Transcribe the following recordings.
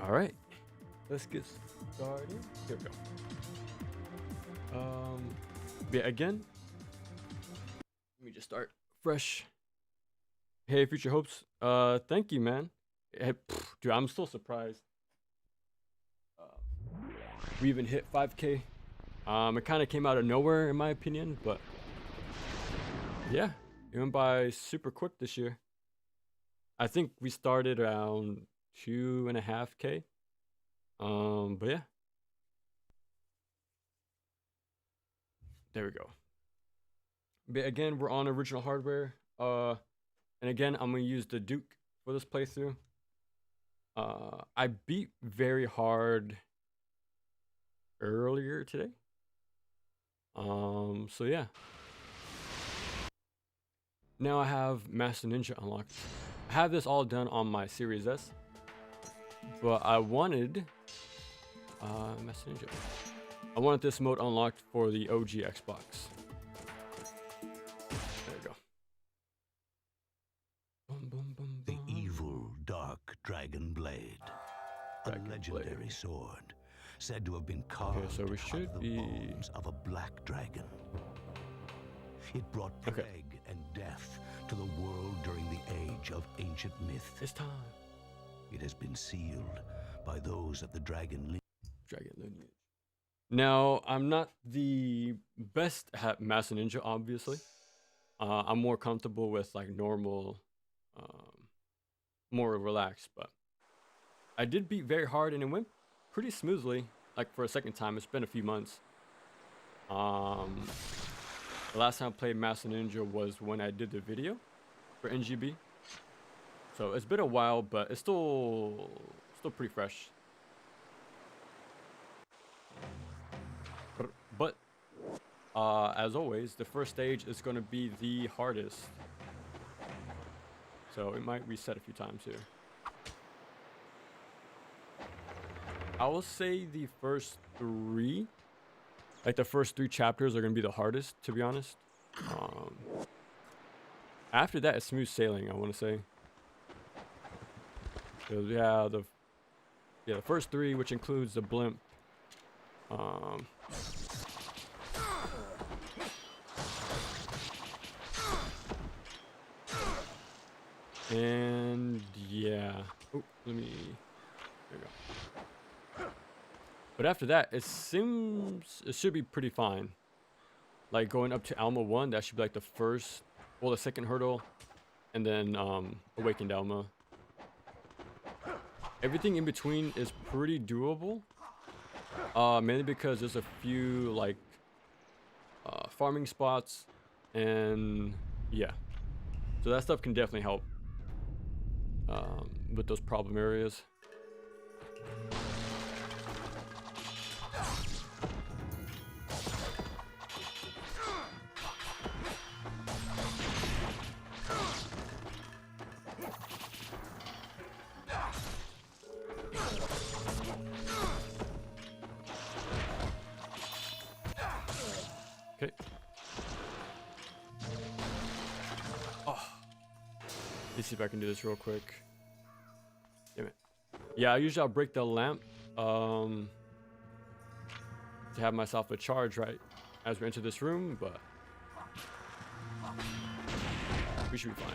All right, let's get started. Here we go. Yeah, again, let me just start fresh. Hey, Future Hopes. Thank you, man. Hey, dude, I'm still surprised. We even hit 5K. It kind of came out of nowhere, in my opinion, but yeah, it went by super quick this year. I think we started around 2.5K. But yeah, there we go. But again, we're on original hardware. And again, I'm gonna use the Duke for this playthrough. I beat very hard earlier today. So yeah. Now I have Master Ninja unlocked. I have this all done on my Series S, but I wanted Master Ninja. I wanted this mode unlocked for the OG Xbox. There we go. Boom, boom, boom, The boom. evil dark dragon blade, Dragon a legendary blade. sword, said to have been carved so we out should of the be- bones of a black dragon. It brought Okay. plague and death to the world during the age of ancient myth. It's time. It has been sealed by those of the dragon Dragon lineage. Now, I'm not the best at Master Ninja, obviously. I'm more comfortable with like normal, more relaxed, but I did beat very hard and it went pretty smoothly. Like for a second time, it's been a few months. The last time I played Master Ninja was when I did the video for NGB. So it's been a while, but it's still pretty fresh. But as always, the first stage is going to be the hardest. So it might reset a few times here. I will say the first three, like the first 3 chapters are going to be the hardest, to be honest. After that, it's smooth sailing, I want to say. So yeah, the first 3, which includes the blimp. And yeah, oh, let me, there we go. But after that, it should be pretty fine. Like going up to Alma 1, that should be like the first, well, the second hurdle, and then Awakened Alma. Everything in between is pretty doable. Mainly because there's a few like farming spots, and yeah, so that stuff can definitely help with those problem areas. Okay. Oh. Let's see if I can do this real quick. Damn it. Yeah, usually I'll break the lamp to have myself a charge right as we enter this room, but we should be fine.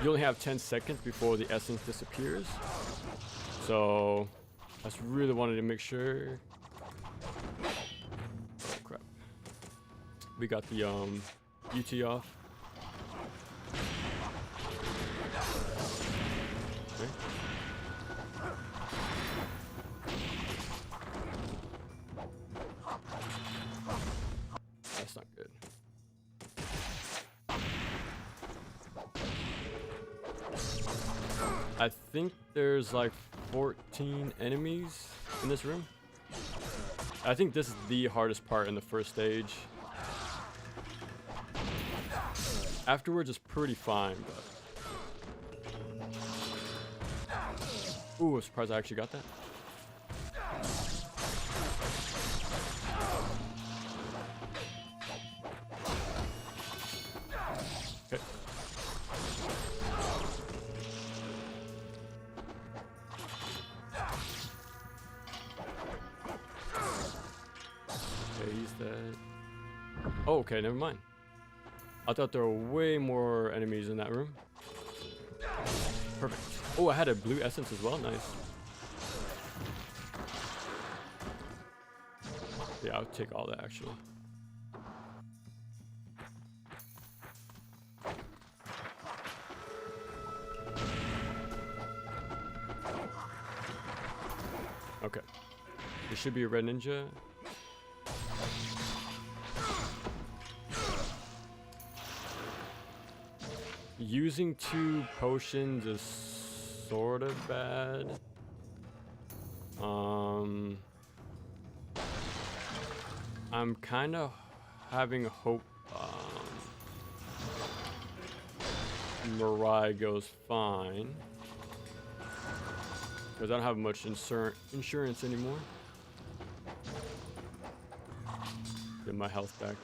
You only have 10 seconds before the essence disappears. So I just really wanted to make sure. Oh crap. We got the UT off. Okay. That's not good. think there's like 14 enemies in this room. I think this is the hardest part in the first stage. Afterwards it's pretty fine, but... Ooh, I'm surprised I actually got that. Okay. Okay, he's dead. Oh, okay, never mind. I thought there were way more enemies in that room. Perfect. Oh, I had a blue essence as well. Nice. Yeah, I'll take all that actually. Okay. There should be a red ninja. Using 2 potions is sort of bad. I'm kind of having hope Mirai goes fine. Because I don't have much insurance anymore. Get my health back.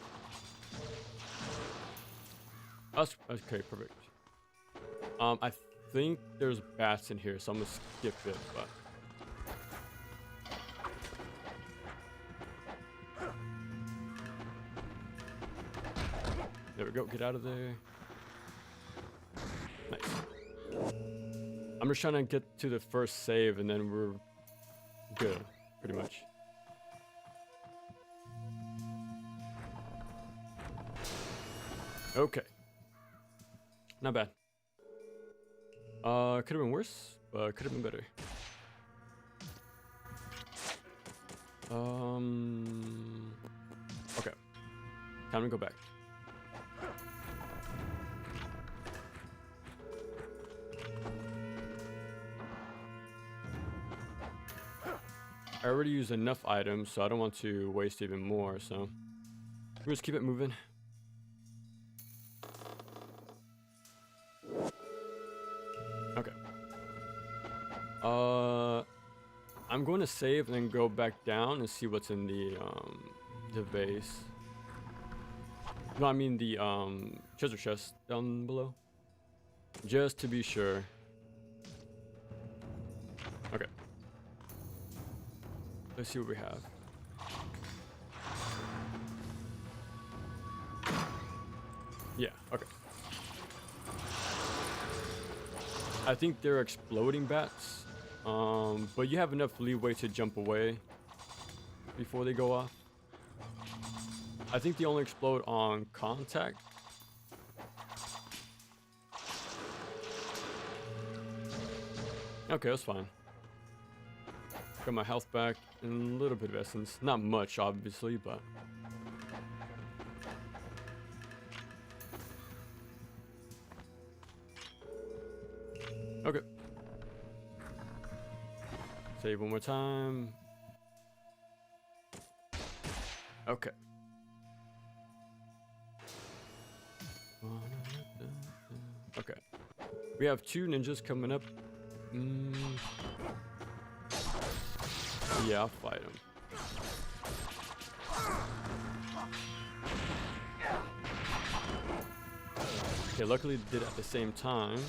Okay, perfect. I think there's bats in here, so I'm gonna skip it, but... There we go, get out of there. Nice. I'm just trying to get to the first save and then we're good, pretty much. Okay. Not bad. Could have been worse, but could have been better. Okay. Time to go back. I already used enough items, so I don't want to waste even more, so we'll just keep it moving. Okay. I'm going to save and then go back down and see what's in the vase. No, I mean the treasure chest down below. Just to be sure. Okay. Let's see what we have. Yeah, okay. I think they're exploding bats, but you have enough leeway to jump away before they go off. I think they only explode on contact. Okay, that's fine. Got my health back and a little bit of essence. Not much, obviously, but... Okay. Save one more time. Okay. Okay. We have 2 ninjas coming up. Yeah, I'll fight him. Okay, luckily they did it at the same time.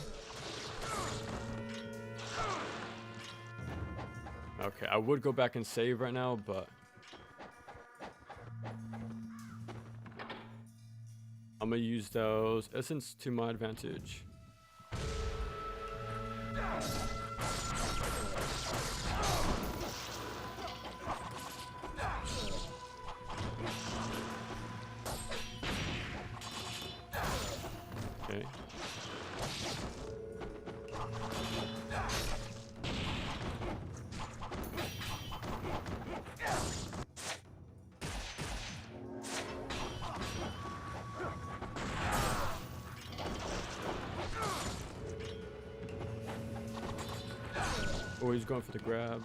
Okay, I would go back and save right now, but I'm gonna use those essence to my advantage. Okay. Oh, he's going for the grab.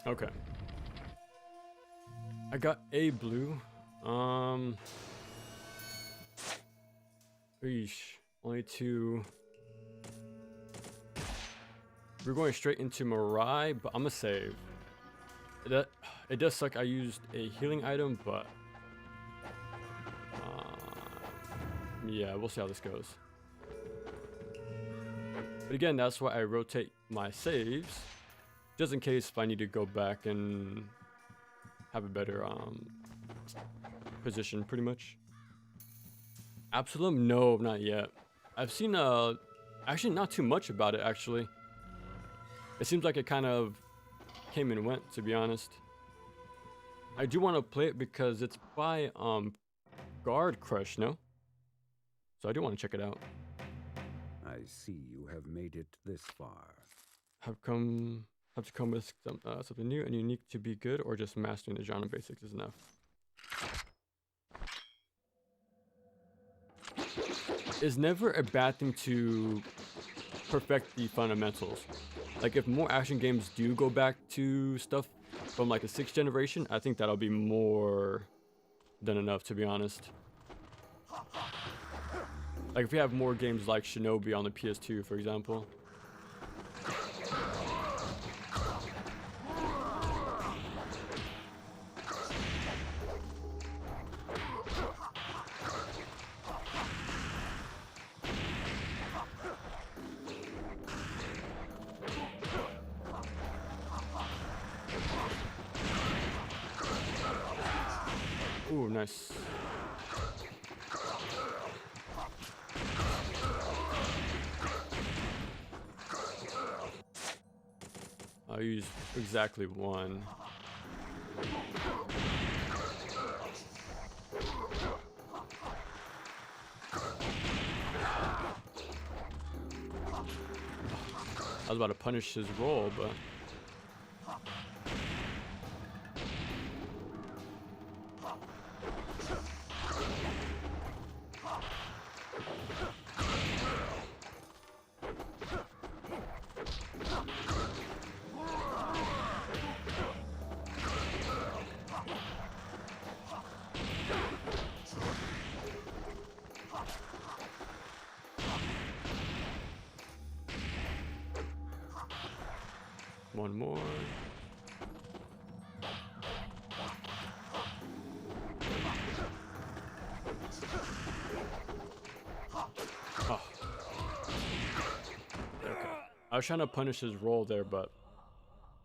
Okay. I got a blue. Eesh. Only two. We're going straight into Mirai, but I'm gonna save. It does suck. I used a healing item, but yeah, we'll see how this goes. But again, that's why I rotate my saves, just in case if I need to go back and have a better position, pretty much. Absalom? No, not yet. I've seen actually not too much about it, actually. It seems like it kind of came and went, to be honest. I do want to play it because it's by Guard Crush, no? So I do want to check it out. I see you have made it this far. Have to come with something new and unique to be good, or just mastering the genre basics is enough. It's never a bad thing to perfect the fundamentals. Like if more action games do go back to stuff from like the 6th generation, I think that'll be more than enough, to be honest. Like if we have more games like Shinobi on the PS2, for example. Ooh, nice. I'll use exactly one. I was about to punish his roll, but... One more. Oh. Okay. I was trying to punish his roll there, but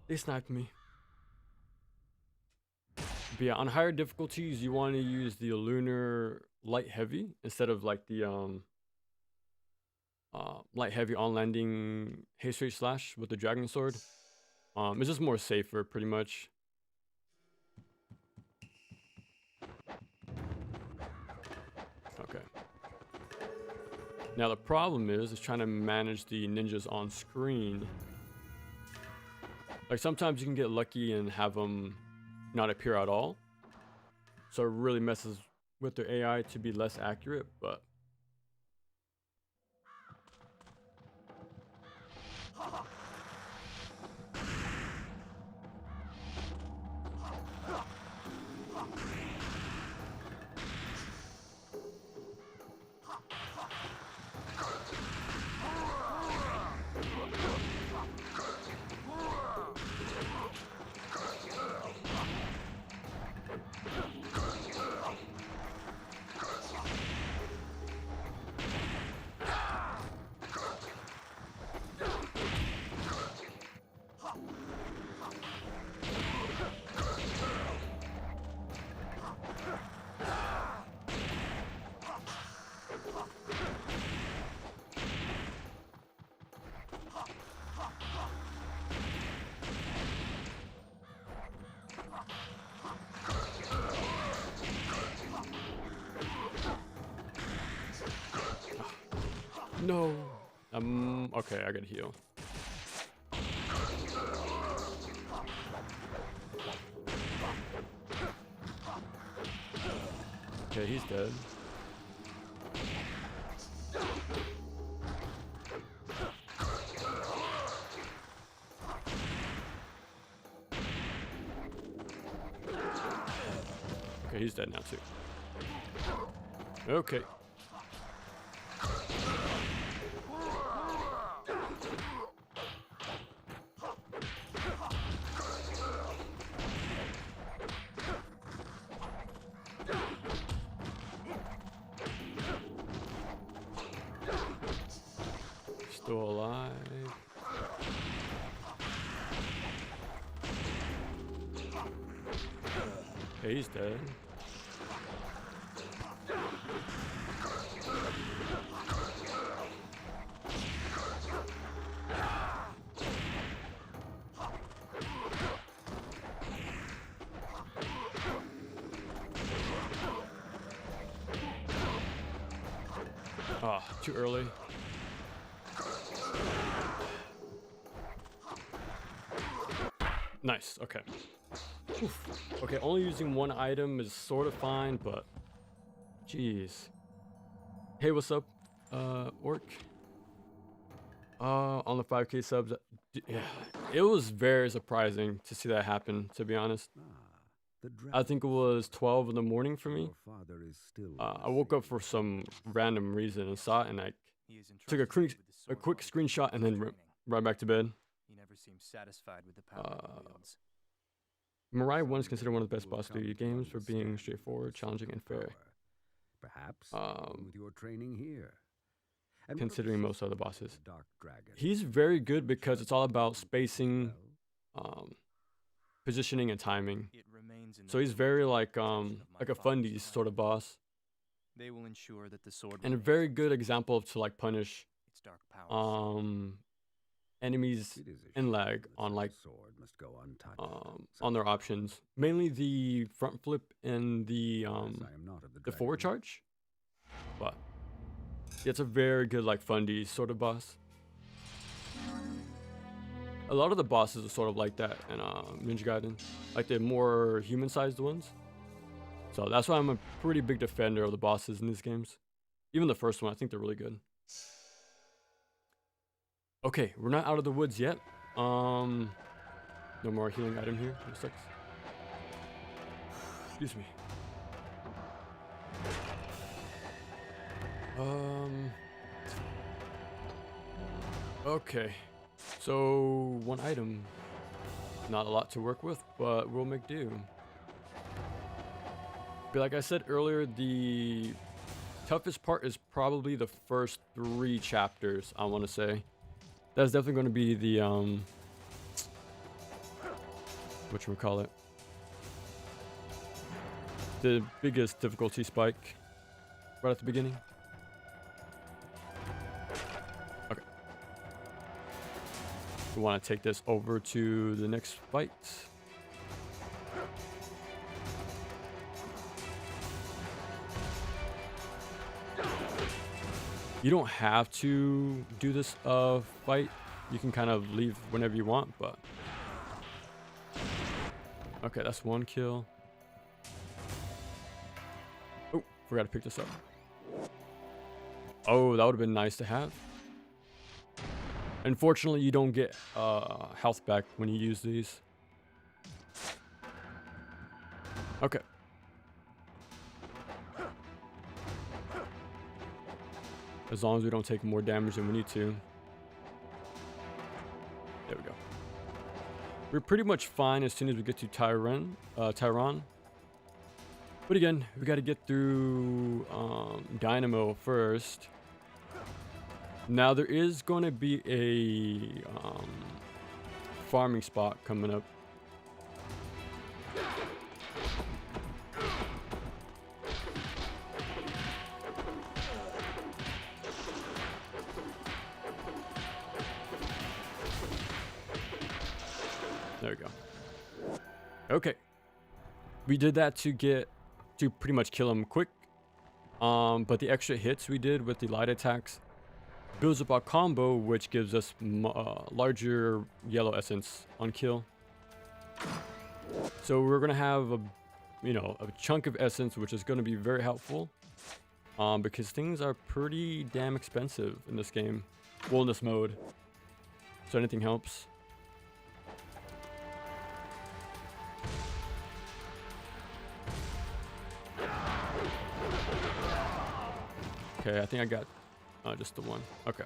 they sniped me. But yeah, on higher difficulties, you want to use the Lunar Light Heavy instead of like the Light Heavy on landing haste rate slash with the Dragon Sword. It's just more safer, pretty much. Okay. Now the problem is trying to manage the ninjas on screen. Like sometimes you can get lucky and have them not appear at all. So it really messes with their AI to be less accurate, but... No. Okay, I gotta heal. Okay, he's dead. Okay, he's dead now too. Okay. Still alive. Okay, he's dead. Ah, too early. Nice, okay. Oof. Okay, only using one item is sort of fine, but jeez. Hey, what's up, Orc? On the 5K subs, yeah, it was very surprising to see that happen, to be honest. I think it was 12 in the morning for me. I woke up for some random reason and saw it, and I took a quick screenshot and then right back to bed. He never seems satisfied with the power he wields. Mirai 1 is considered one of the best boss video games for being straightforward, challenging, and fair. Perhaps with your training here. Considering most other bosses. He's very good because it's all about spacing, positioning, and timing. So he's very like a fundies sort of boss. They will ensure that the sword and a very good example to like punish its dark powers. enemies in lag on like on their options, mainly the front flip and the forward charge. But yeah, it's a very good like fundy sort of boss. A lot of the bosses are sort of like that in Ninja Gaiden, like the more human-sized ones. So that's why I'm a pretty big defender of the bosses in these games. Even the first one, I think they're really good. Okay, we're not out of the woods yet. No more healing item here. That sucks. Excuse me. Okay. So one item. Not a lot to work with, but we'll make do. But like I said earlier, the toughest part is probably the first 3 chapters, I want to say. That's definitely going to be the whatchamacallit, the biggest difficulty spike right at the beginning. Okay. We want to take this over to the next fight. You don't have to do this fight. You can kind of leave whenever you want, but okay, that's 1 kill. Oh, forgot to pick this up. Oh, that would have been nice to have. Unfortunately, you don't get health back when you use these. Okay. As long as we don't take more damage than we need to. There we go. We're pretty much fine as soon as we get to Tyron. But again, we got to get through Dynamo first. Now there is going to be a farming spot coming up. There we go. Okay. We did that to pretty much kill him quick. But the extra hits we did with the light attacks builds up our combo, which gives us larger yellow essence on kill. So we're gonna have a, you know, a chunk of essence, which is gonna be very helpful, because things are pretty damn expensive in this game, well, in this mode. So anything helps. Okay, I think I got just the one. Okay.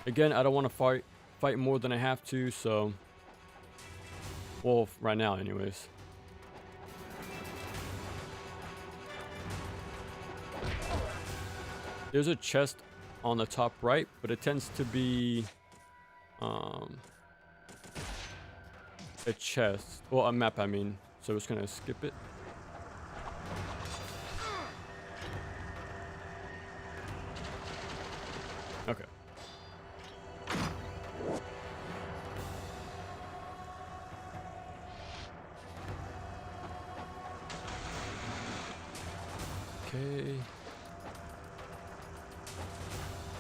Again, I don't want to fight more than I have to, so... Well, right now anyways. There's a chest on the top right, but it tends to be... a chest. Well, a map, I mean. So we're just gonna skip it. Okay. Okay.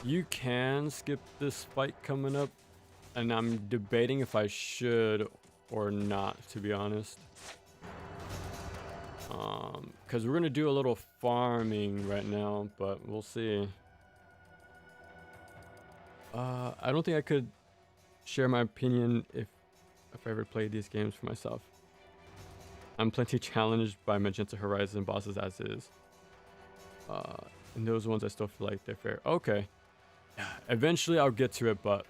You can skip this fight coming up, and I'm debating if I should or not, to be honest. Because we're gonna do a little farming right now, but we'll see. I don't think I could share my opinion if I ever played these games for myself. I'm plenty challenged by Magenta Horizon bosses as is. And those ones I still feel like they're fair. Okay. Eventually I'll get to it, but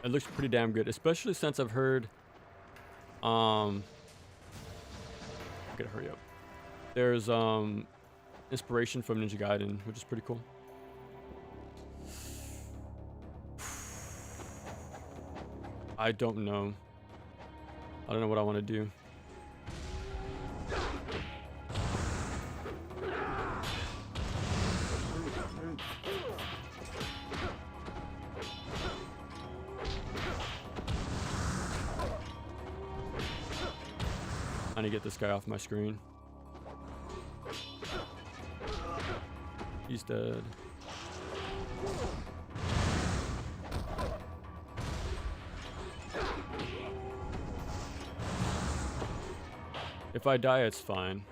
it looks pretty damn good, especially since I've heard I gotta hurry up. There's inspiration from Ninja Gaiden, which is pretty cool. I don't know. I don't know what I want to do. I need to get this guy off my screen. He's dead. If I die, it's fine.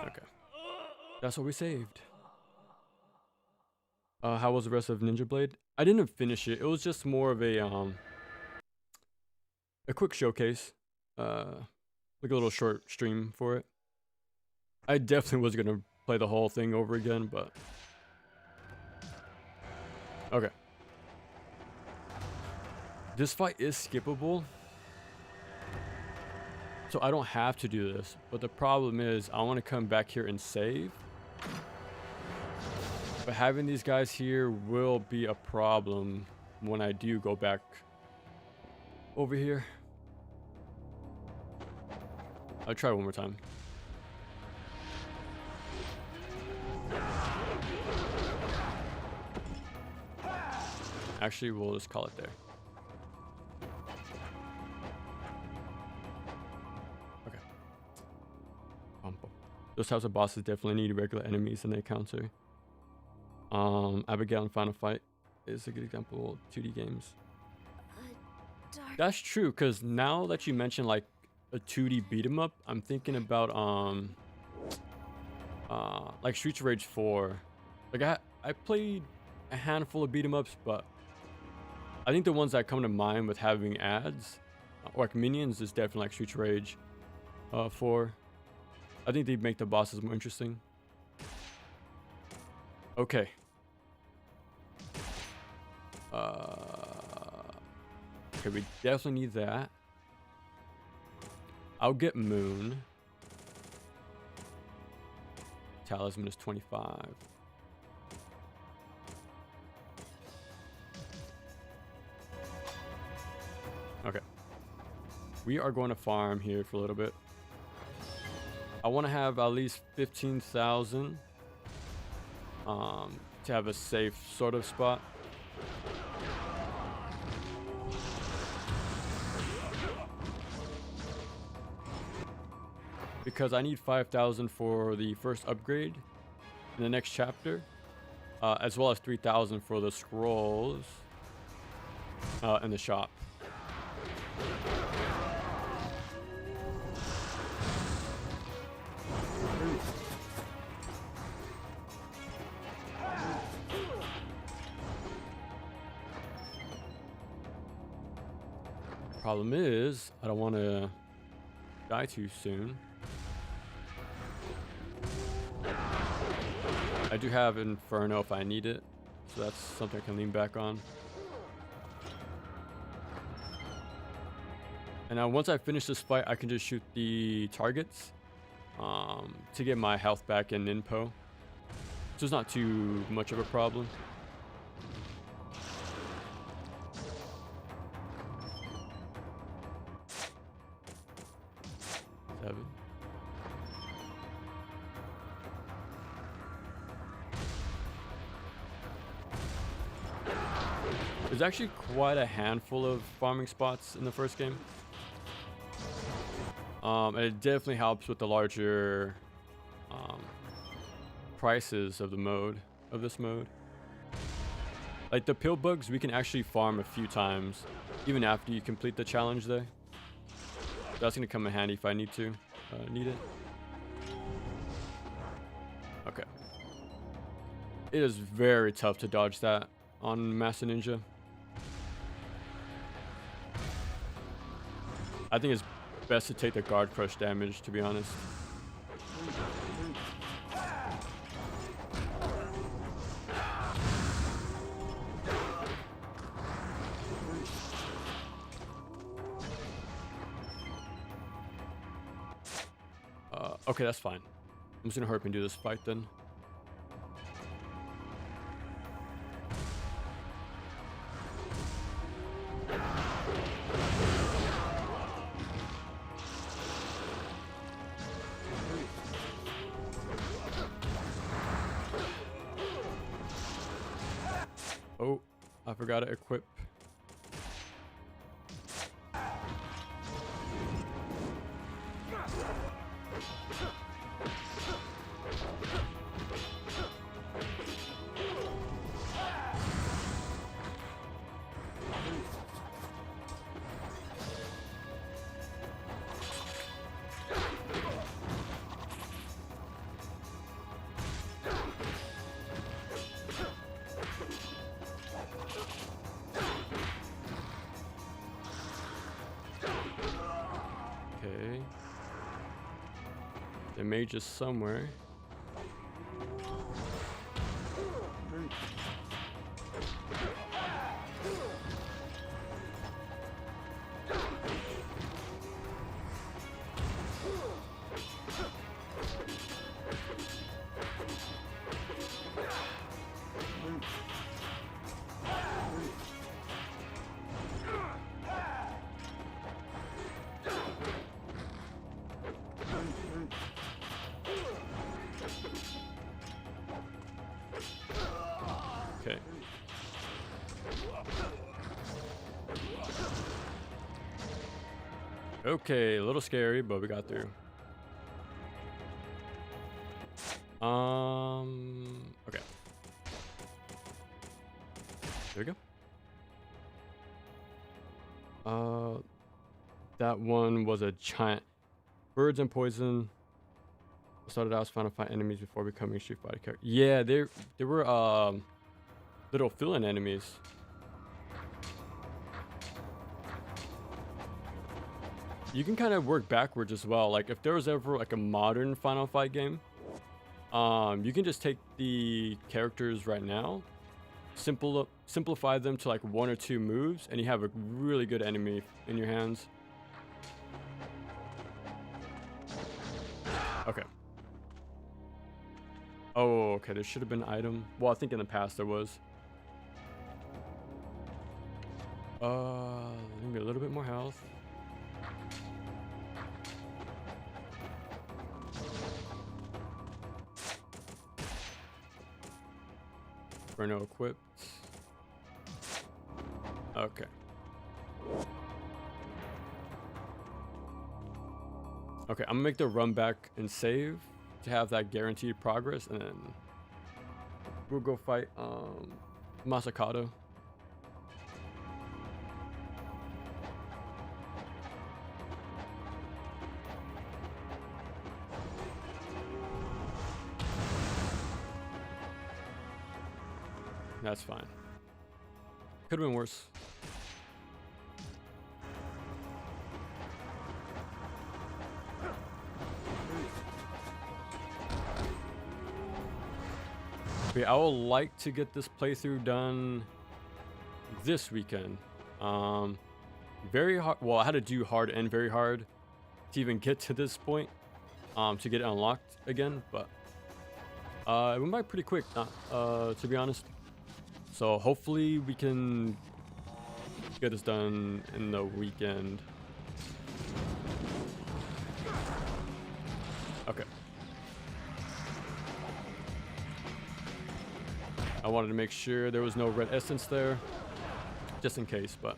Okay. That's what we saved. How was the rest of Ninja Blade? I didn't finish it. It was just more of a quick showcase. Like a little short stream for it. I definitely was gonna play the whole thing over again, but... Okay. This fight is skippable. So I don't have to do this, but the problem is I want to come back here and save. But having these guys here will be a problem when I do go back over here. I'll try one more time. Actually, we'll just call it there. Those types of bosses definitely need regular enemies in their counter. Abigail in Final Fight is a good example of 2D games. That's true, because now that you mention like a 2D beat 'em up, I'm thinking about like Streets of Rage 4. Like I played a handful of beat 'em ups, but I think the ones that come to mind with having ads or like minions is definitely like Streets of Rage 4. I think they make the bosses more interesting. Okay. Okay, we definitely need that. I'll get Moon. Talisman is 25. Okay. We are going to farm here for a little bit. I want to have at least 15,000 to have a safe sort of spot. Because I need 5,000 for the first upgrade, in the next chapter, as well as 3,000 for the scrolls in the shop. Problem is, I don't want to die too soon. I do have Inferno if I need it, so that's something I can lean back on. And now once I finish this fight, I can just shoot the targets to get my health back in Ninpo. So it's not too much of a problem. Seven. There's actually quite a handful of farming spots in the first game. And it definitely helps with the larger prices of this mode. Like the pill bugs, we can actually farm a few times, even after you complete the challenge there. That's gonna come in handy if I need it. Okay. It is very tough to dodge that on Master Ninja. I think it's best to take the guard crush damage, to be honest. Okay, that's fine. I'm just gonna hurry up and do this fight then. Oh, I forgot to equip. Okay. The mage is somewhere. Okay. Okay, a little scary, but we got through. Okay. There we go. That one was a giant birds and poison. Started out as Final Fight enemies before becoming Street Fighter characters. Yeah, they were little fill-in enemies. You can kind of work backwards as well. Like if there was ever like a modern Final Fight game, you can just take the characters right now, simplify them to like 1 or 2 moves, and you have a really good enemy in your hands. Okay. Oh, okay. There should have been an item. Well, I think in the past there was. Let me get a little bit more health. Inferno equipped. Okay. Okay, I'm gonna make the run back and save to have that guaranteed progress, and then we'll go fight Masakado. That's fine. Could have been worse. Okay, I would like to get this playthrough done this weekend. Very hard. Well, I had to do hard and very hard to even get to this point, to get it unlocked again. But it went by pretty quick, to be honest. So hopefully we can get this done in the weekend. Okay. I wanted to make sure there was no red essence there, just in case, but.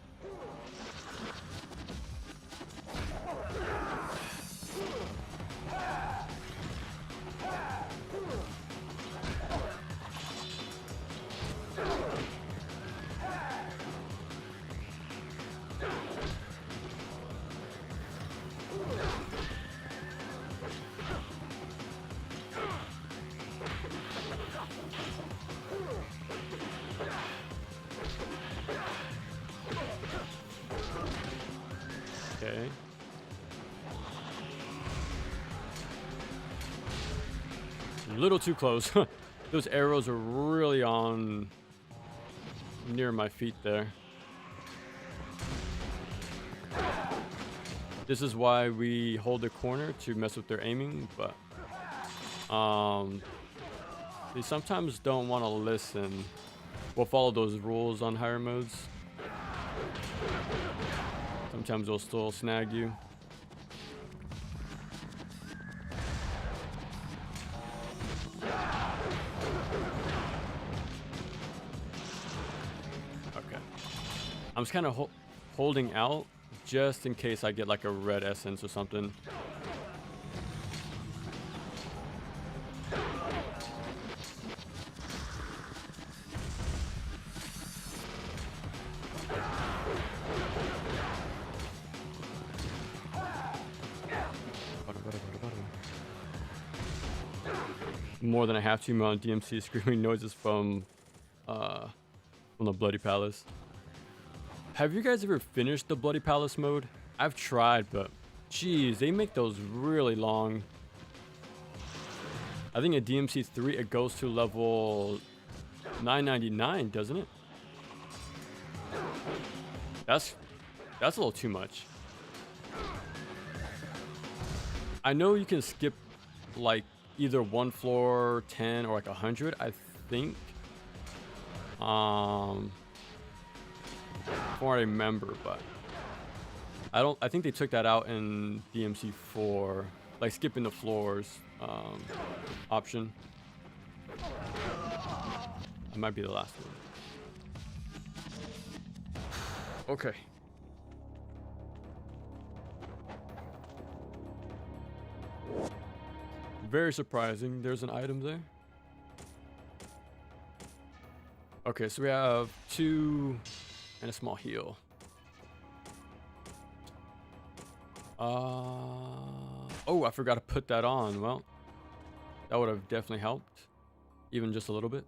Okay. A little too close. Those arrows are really on near my feet there. This is why we hold the corner to mess with their aiming, but they sometimes don't want to listen. We'll follow those rules on higher modes. Sometimes they'll still snag you. Okay. I'm just kind of holding out just in case I get like a red essence or something. More than I have to on DMC screaming noises from the Bloody Palace. Have you guys ever finished the Bloody Palace mode? I've tried, but geez, they make those really long. I think in DMC 3 it goes to level 999, doesn't it? That's a little too much. I know you can skip like either 1 floor, 10, or like 100, I think. From what I remember, but I think they took that out in DMC 4, like skipping the floors option. That might be the last one. Okay. Very surprising. There's an item there. Okay, so we have 2 and a small heal. Oh, I forgot to put that on. Well, that would have definitely helped, even just a little bit.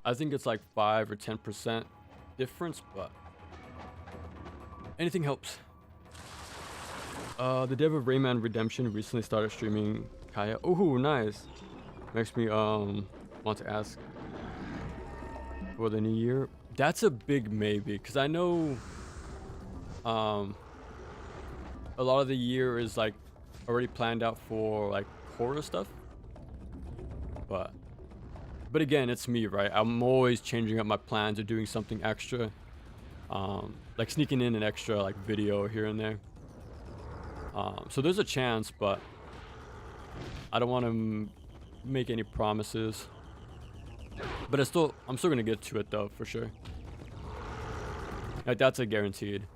I think it's like 5 or 10% difference, but anything helps. The dev of Rayman Redemption recently started streaming Kaya. Oh, nice. Makes me want to ask for the new year. That's a big maybe, because I know a lot of the year is like already planned out for like horror stuff. But again, it's me, right? I'm always changing up my plans or doing something extra, like sneaking in an extra like video here and there. So there's a chance, but I don't want to make any promises. But I'm still gonna get to it though, for sure. Like that's a guaranteed.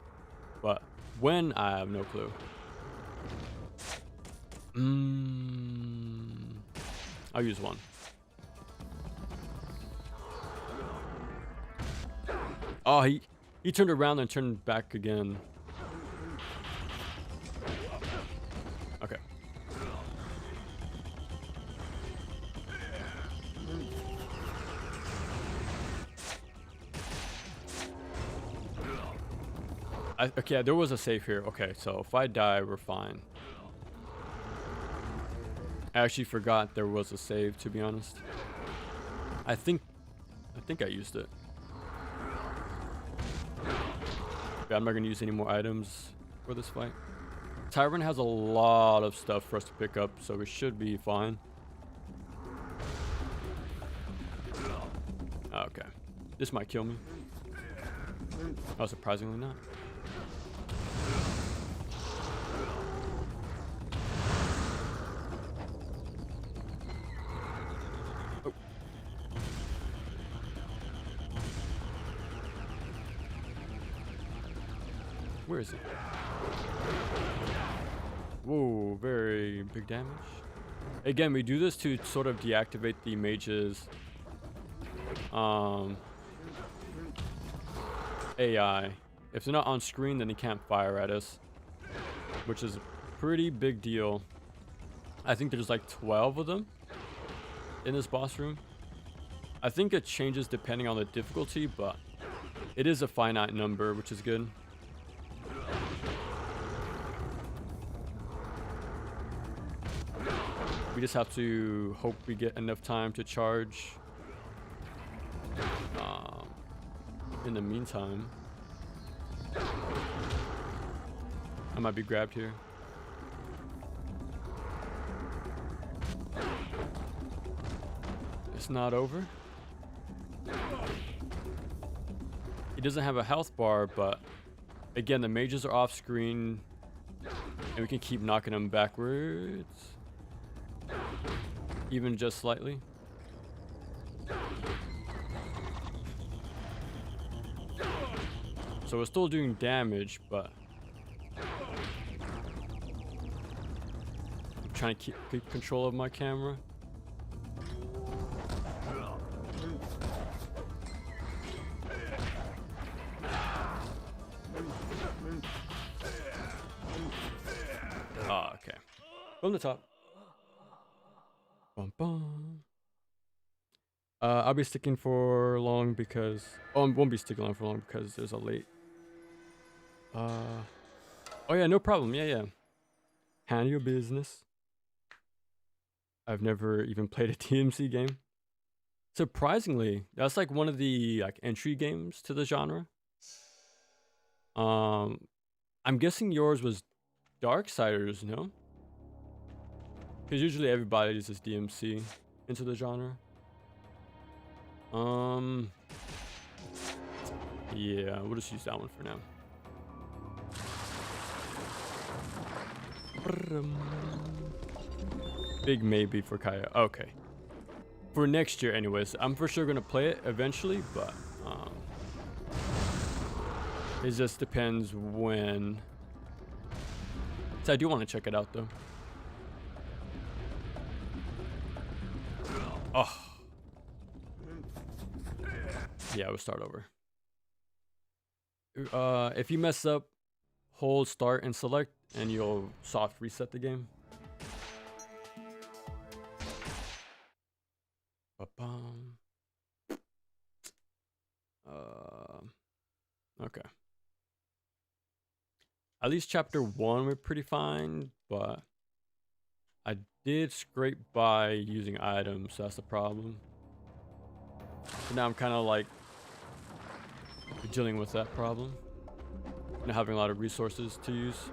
But when, I have no clue. I'll use 1. Oh, he turned around and turned back again. Okay. Okay, there was a save here. Okay, so if I die, we're fine. I actually forgot there was a save, to be honest. I think I used it. Yeah, I'm not gonna use any more items for this fight. Tyrant has a lot of stuff for us to pick up, so we should be fine. Okay. This might kill me. Oh, surprisingly not. Oh. Where is it? Whoa, very big damage. Again, we do this to sort of deactivate the mage's AI. If they're not on screen, then they can't fire at us, which is a pretty big deal. I think there's like 12 of them in this boss room. I think it changes depending on the difficulty, but it is a finite number, which is good. We just have to hope we get enough time to charge. In the meantime, I might be grabbed here. It's not over. He doesn't have a health bar, but again, the mages are off screen and we can keep knocking them backwards. Even just slightly. So we're still doing damage, but I'm trying to keep control of my camera. Ah, okay. From the top. Bum, bum. I'll be sticking for long because... Oh, I won't be sticking on for long because there's a late... Oh yeah, no problem. Yeah. Handle your business. I've never even played a TMC game. Surprisingly, that's like one of the like entry games to the genre. I'm guessing yours was Darksiders, no? Because usually everybody uses DMC into the genre. Yeah, we'll just use that one for now. Big maybe for Kaya. Okay. For next year anyways. I'm for sure gonna play it eventually, but it just depends when. So I do want to check it out though. Oh. Yeah, we'll start over. If you mess up, hold start and select and you'll soft reset the game. Okay. At least chapter 1 we're pretty fine, but I did scrape by using items, so that's the problem. So now I'm kind of like dealing with that problem. Not having a lot of resources to use.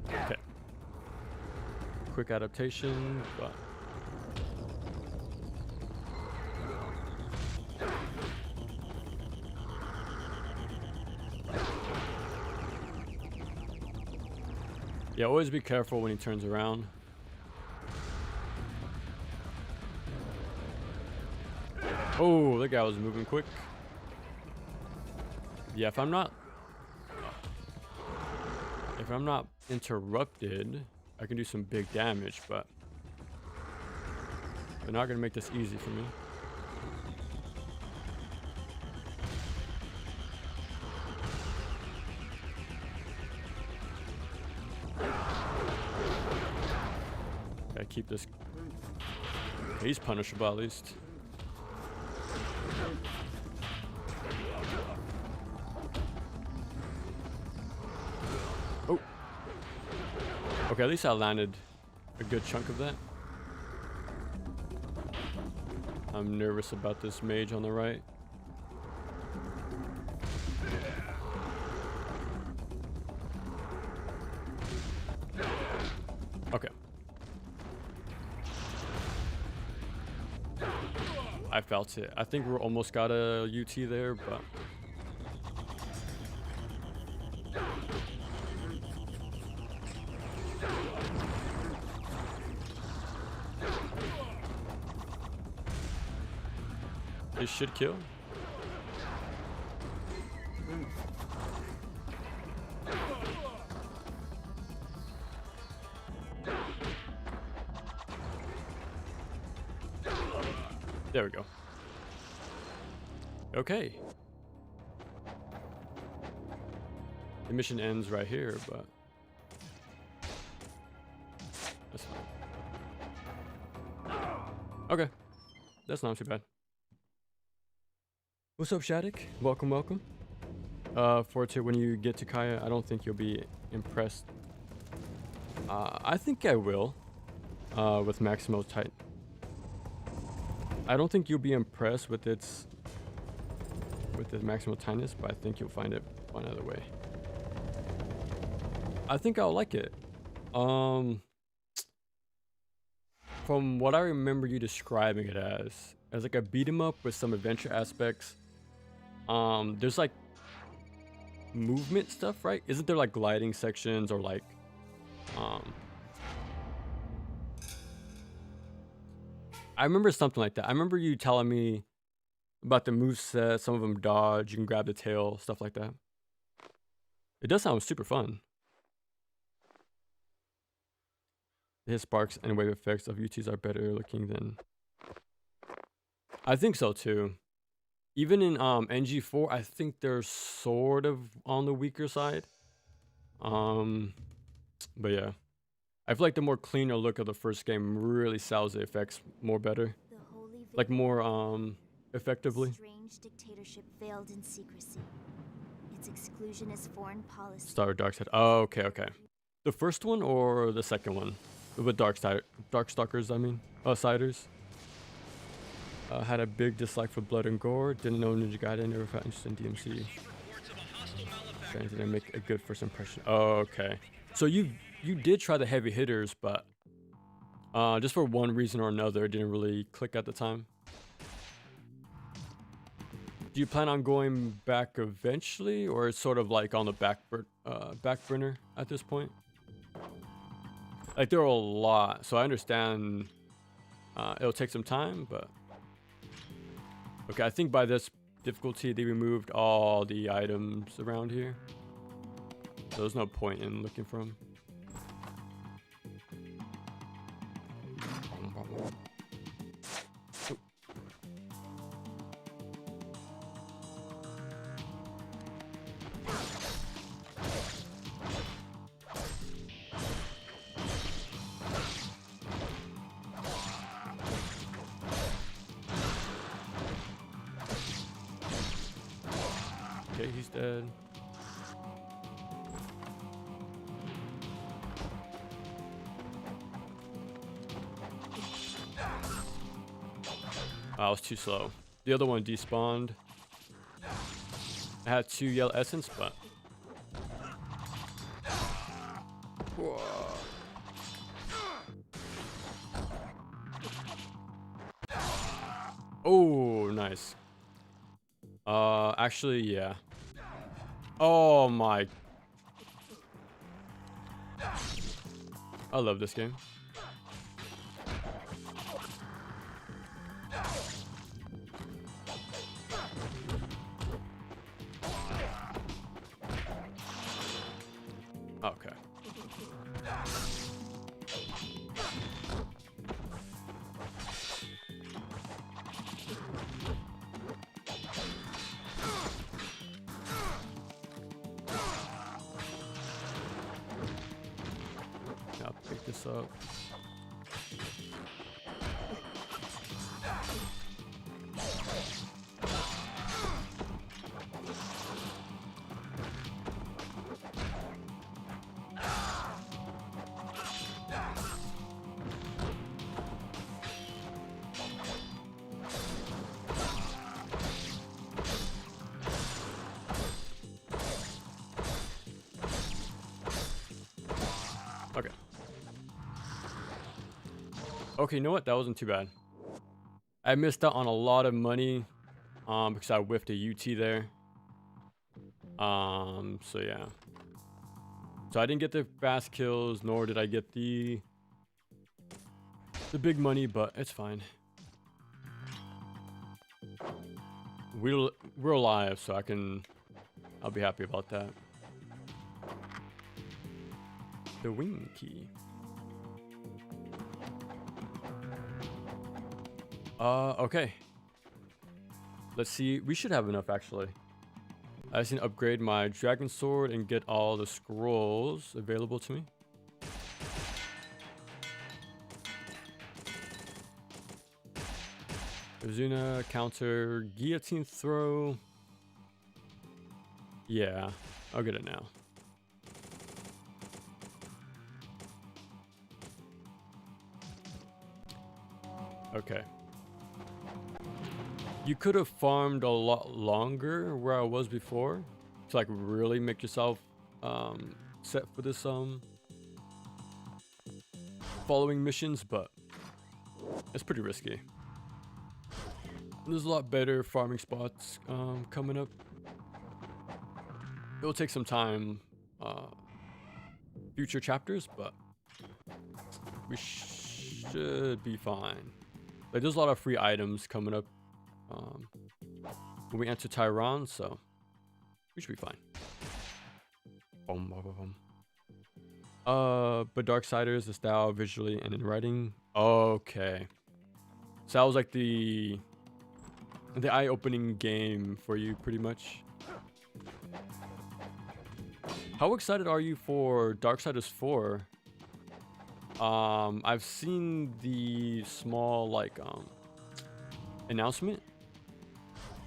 Okay. Quick adaptation, but yeah, always be careful when he turns around. Oh, that guy was moving quick. Yeah, if I'm not interrupted, I can do some big damage, but they're not gonna make this easy for me. Gotta keep this. He's punishable at least. Oh. Okay, at least I landed a good chunk of that. I'm nervous about this mage on the right. Okay. I felt it. I think we're almost got a UT there, but this should kill. There we go. Okay. The mission ends right here, but that's fine. Okay. That's not too bad. What's up, Shattuck? Welcome, welcome. Forte, when you get to Kaya, I don't think you'll be impressed. I think I will. With Maximo's Titan. I don't think you'll be impressed with the maximal tightness, but I think you'll find it one other way. I think I'll like it. From what I remember you describing it as like a beat 'em up with some adventure aspects. There's like movement stuff, right? Isn't there like gliding sections or like I remember something like that. I remember you telling me about the moveset, some of them dodge, you can grab the tail, stuff like that. It does sound super fun. The hit sparks and wave effects of UTs are better looking than... I think so too. Even in NG4, I think they're sort of on the weaker side. But yeah. I feel like the more cleaner look of the first game really sells the effects more better. Like more effectively. Strange dictatorship veiled in secrecy. Its exclusionist foreign policy. Star with Dark Side. Oh, okay, okay. The first one or the second one? With Darkstalkers, I mean. Siders. Had a big dislike for blood and gore. Didn't know Ninja Gaiden. Never felt interested in DMC. Trying to make a good first impression. Oh, okay. So you did try the heavy hitters, but just for one reason or another, it didn't really click at the time. Do you plan on going back eventually, or it's sort of like on the back burner at this point? Like there are a lot, so I understand it'll take some time, but okay. I think by this difficulty, they removed all the items around here, so there's no point in looking for them. Okay, he's dead. I was too slow. The other one despawned. I had 2 yellow essence, but whoa. Oh, nice. Actually, yeah. Oh my. I love this game. this up. Okay. Okay, you know what? That wasn't too bad. I missed out on a lot of money because I whiffed a UT there. So yeah. So I didn't get the fast kills, nor did I get the big money, but it's fine. We're alive, so I'll be happy about that. The wing key. Okay. Let's see. We should have enough, actually. I just need to upgrade my dragon sword and get all the scrolls available to me. Ozuna, counter, guillotine throw. Yeah, I'll get it now. Okay. You could have farmed a lot longer where I was before to like really make yourself set for this following missions, but it's pretty risky. There's a lot better farming spots coming up. It'll take some time, future chapters, but we should be fine. Like, there's a lot of free items coming up when we enter Tyron, so we should be fine. But Darksiders, the style visually and in writing. Okay. So that was like the eye-opening game for you, pretty much. How excited are you for Darksiders 4? I've seen the small like announcement,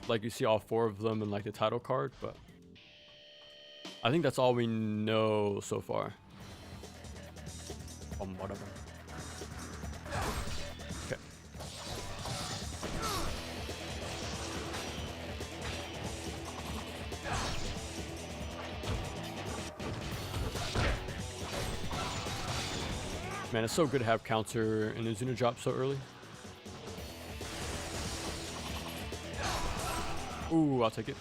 like you see all 4 of them in like the title card, but I think that's all we know so far. Okay. Man, it's so good to have counter and Ozuna drop so early. Ooh, I'll take it.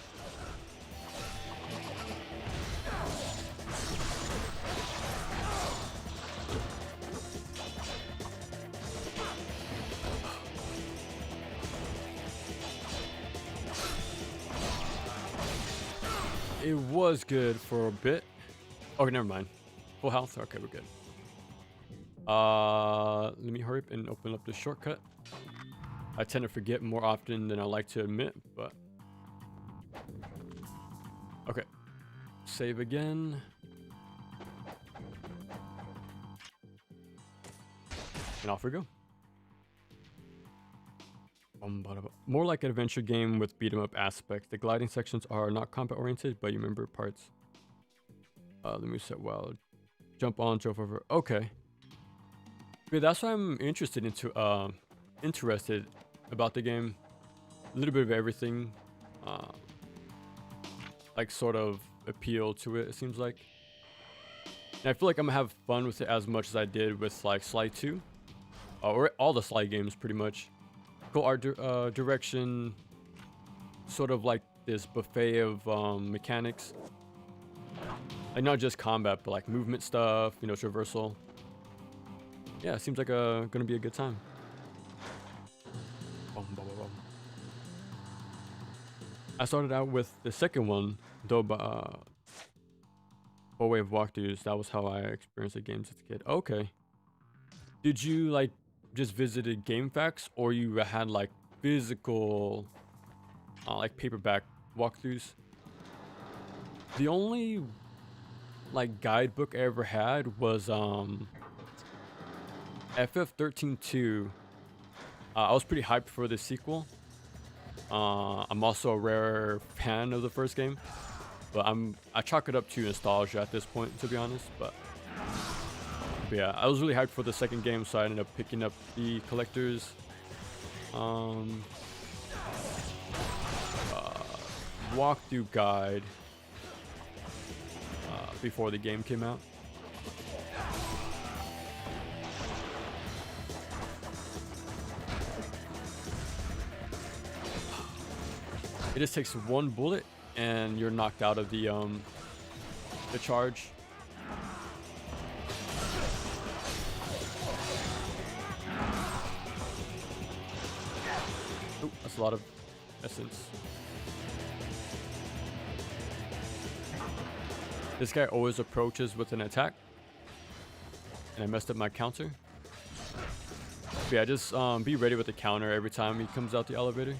It was good for a bit. Okay, never mind. Full health. Okay, we're good. Let me hurry up and open up the shortcut. I tend to forget more often than I like to admit, but okay. Save again. And off we go. More like an adventure game with beat 'em up aspects. The gliding sections are not combat oriented, but you remember parts. Let me set wild. Jump on, jump over. Okay. Yeah, that's why I'm interested about the game. A little bit of everything, like sort of appeal to it. It seems like, and I feel like I'm gonna have fun with it as much as I did with like Sly 2, or all the Sly games, pretty much. Cool art direction, sort of like this buffet of mechanics, like not just combat, but like movement stuff. You know, traversal. Yeah, it seems like gonna be a good time. I started out with the second one, though, by way of walkthroughs. That was how I experienced the games as a kid. Okay. Did you like just visited GameFAQs, or you had like physical, like paperback walkthroughs? The only like guidebook I ever had was FF13-2. I was pretty hyped for the sequel. I'm also a rare fan of the first game, but I chalk it up to nostalgia at this point, to be honest. But yeah, I was really hyped for the second game, so I ended up picking up the collector's walkthrough guide before the game came out. It just takes one bullet and you're knocked out of the charge. Oh, that's a lot of essence. This guy always approaches with an attack, and I messed up my counter. But yeah, just be ready with the counter every time he comes out the elevator.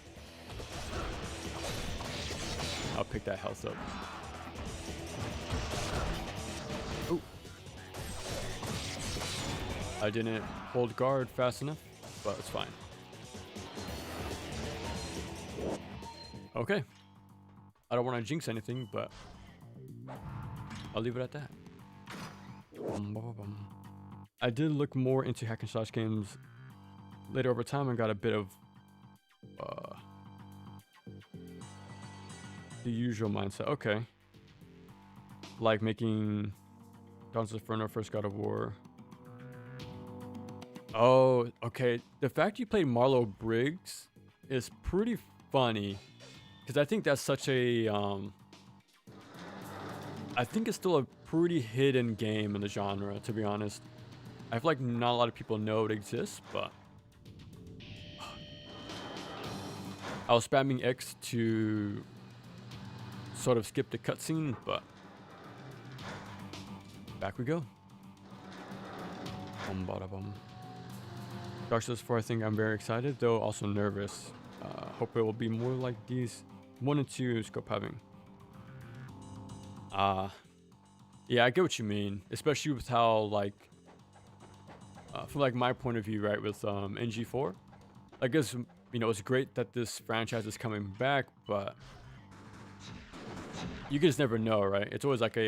I'll pick that health up. Oh. I didn't hold guard fast enough, but it's fine. Okay. I don't want to jinx anything, but I'll leave it at that. I did look more into hack and slash games later over time and got a bit of the usual mindset. Okay. Like making Dante's Inferno first God of War. Oh, okay. The fact you played Marlo Briggs is pretty funny, because I think that's such a I think it's still a pretty hidden game in the genre, to be honest. I feel like not a lot of people know it exists, but I was spamming X to sort of skip the cutscene, but back we go. Dark Souls 4, I think I'm very excited, though also nervous. Hope it will be more like these 1 and 2 scope having. Yeah, I get what you mean, especially with how, like, from like my point of view, right, with NG4, I guess, you know, it's great that this franchise is coming back, but you just never know, right? It's always like a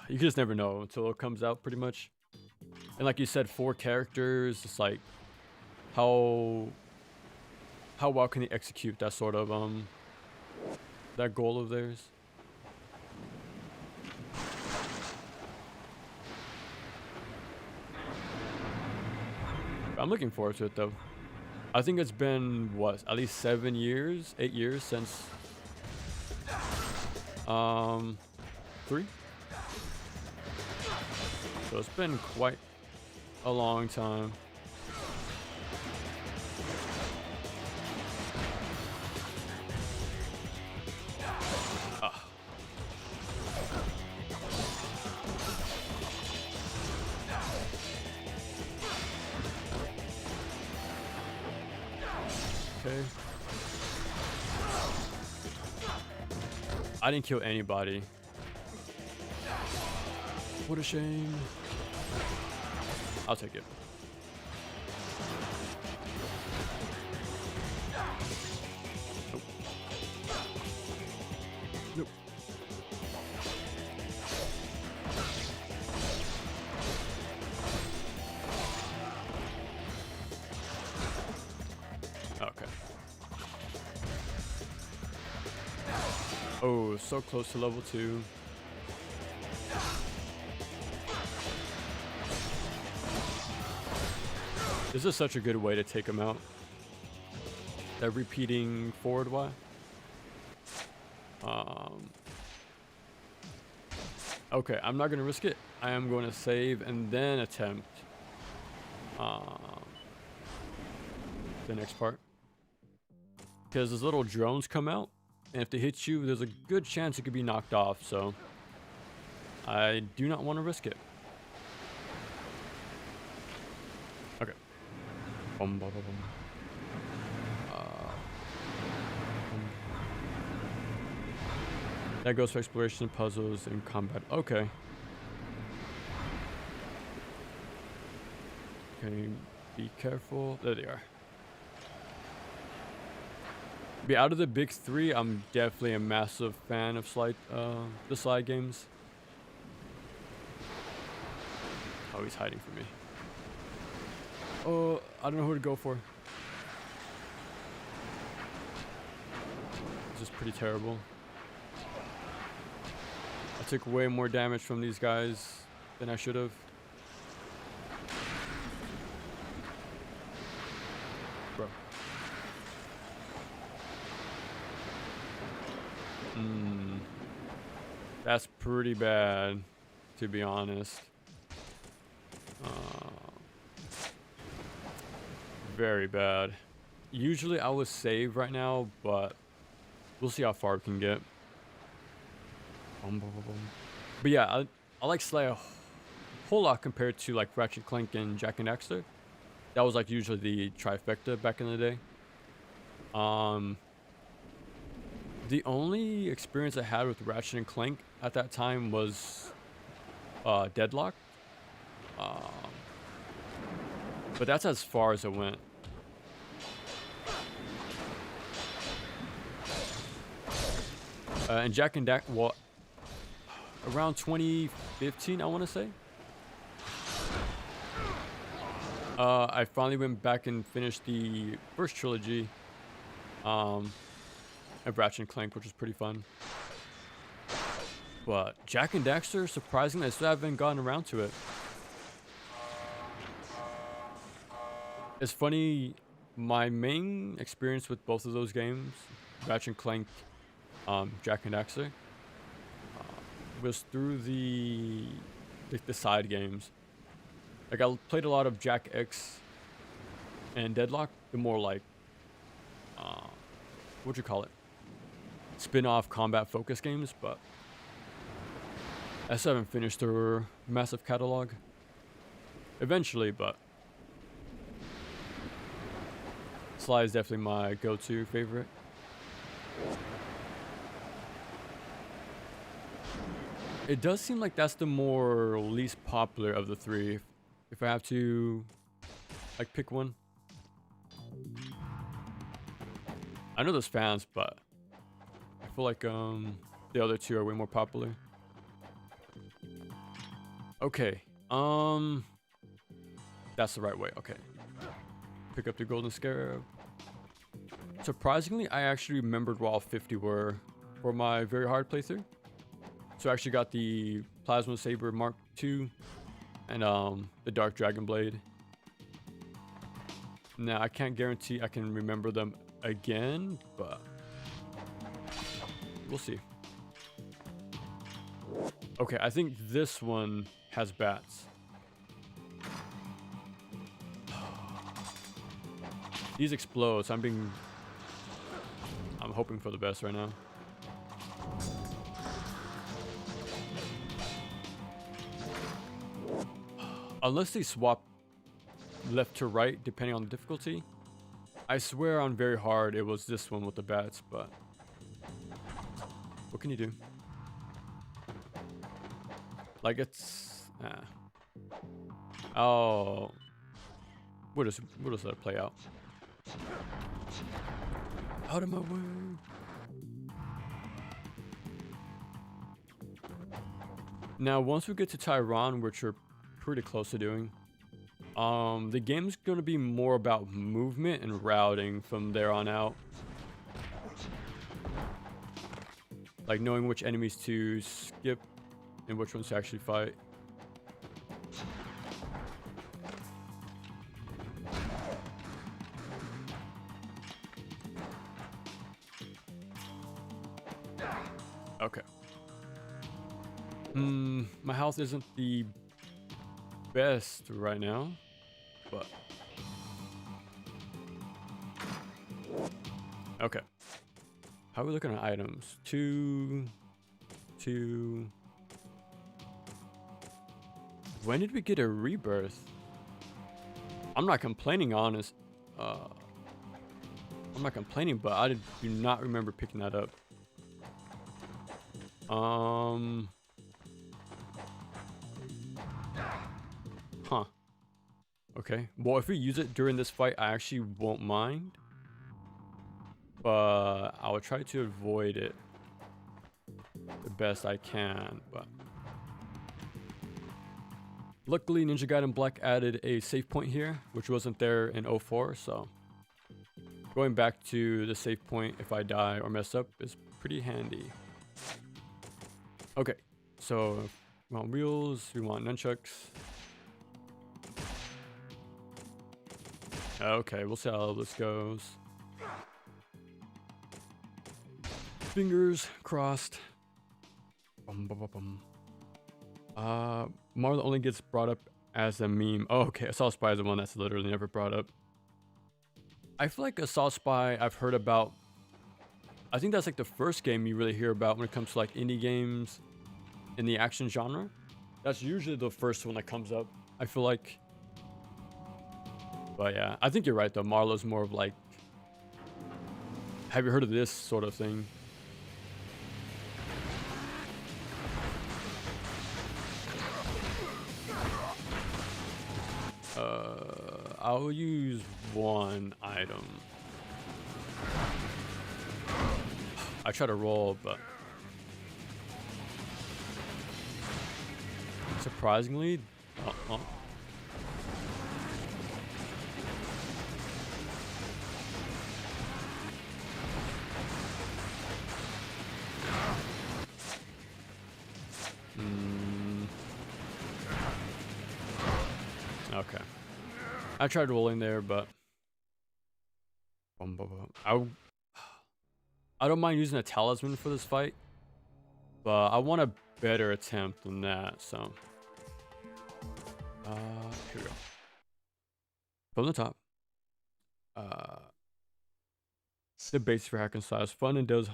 you just never know until it comes out, pretty much. And like you said, 4 characters, it's like how well can they execute that sort of that goal of theirs? I'm looking forward to it, though. I think it's been, what, at least 7 years, 8 years since 3. So it's been quite a long time. Okay. I didn't kill anybody. What a shame. I'll take it. Nope. Nope. Okay. Oh, so close to level 2. This is such a good way to take him out. That repeating forward Y. Okay, I'm not gonna risk it. I am going to save and then attempt the next part. Because those little drones come out, and if they hit you, there's a good chance it could be knocked off, so I do not want to risk it. Okay. That goes for exploration, puzzles, and combat. Okay. Okay, be careful. There they are. Be out of the big three, I'm definitely a massive fan of the slide games. Oh, he's hiding from me. Oh, I don't know who to go for. This is pretty terrible. I took way more damage from these guys than I should have. Bro. That's pretty bad, to be honest. Very bad. Usually I would save right now, but we'll see how far we can get. But yeah, I like Slay a whole lot compared to like Ratchet Clank and Jak and Daxter. That was like usually the trifecta back in the day. The only experience I had with Ratchet and Clank at that time was Deadlock. But that's as far as it went. And Jak and Daxter, well, around 2015, I want to say. I finally went back and finished the first trilogy of Ratchet and Clank, which was pretty fun. But Jak and Daxter, surprisingly, I still haven't gotten around to it. It's funny, my main experience with both of those games, Ratchet and Clank, Jak and Daxter, was through the side games. Like I played a lot of Jak X and Deadlock, the more like, what you call it, spin-off combat focus games, but I still haven't finished their massive catalog. Eventually, but Sly is definitely my go-to favorite. It does seem like that's the more least popular of the three. If I have to, like, pick one. I know there's fans, but I feel like the other two are way more popular. Okay, that's the right way. Okay, pick up the golden scarab. Surprisingly, I actually remembered where all 50 were for my very hard playthrough. So I actually got the Plasma Saber Mark II and the Dark Dragon Blade. Now I can't guarantee I can remember them again, but we'll see. Okay, I think this one has bats. These explode, so I'm hoping for the best right now. Unless they swap left to right, depending on the difficulty. I swear on very hard it was this one with the bats, but what can you do? Like it's... Oh. We'll just let it play out. Out of my way. Now, once we get to Tyron, which we're pretty close to doing, the game's gonna be more about movement and routing from there on out. Like knowing which enemies to skip and which ones to actually fight. Okay. My health isn't the best right now, but okay. How are we looking at items? Two. When did we get a rebirth? I'm not complaining, honest. I'm not complaining, but I do not remember picking that up. Huh. Okay. Well, if we use it during this fight, I actually won't mind. But I will try to avoid it the best I can. But luckily, Ninja Gaiden Black added a save point here, which wasn't there in 04. So going back to the save point if I die or mess up is pretty handy. Okay. So we want wheels. We want nunchucks. Okay, we'll see how this goes. Fingers crossed. Marla only gets brought up as a meme. Oh, okay. Assault Spy is the one that's literally never brought up. I feel like Assault Spy I've heard about. I think that's like the first game you really hear about when it comes to like indie games in the action genre. That's usually the first one that comes up, I feel like. But yeah, I think you're right though. Marlo's more of like, have you heard of this sort of thing? I'll use one item. I try to roll, but surprisingly, okay. I tried rolling there, but I don't mind using a talisman for this fight, but I want a better attempt than that. So, here we go. From the top. The base for hack and slash is fun and does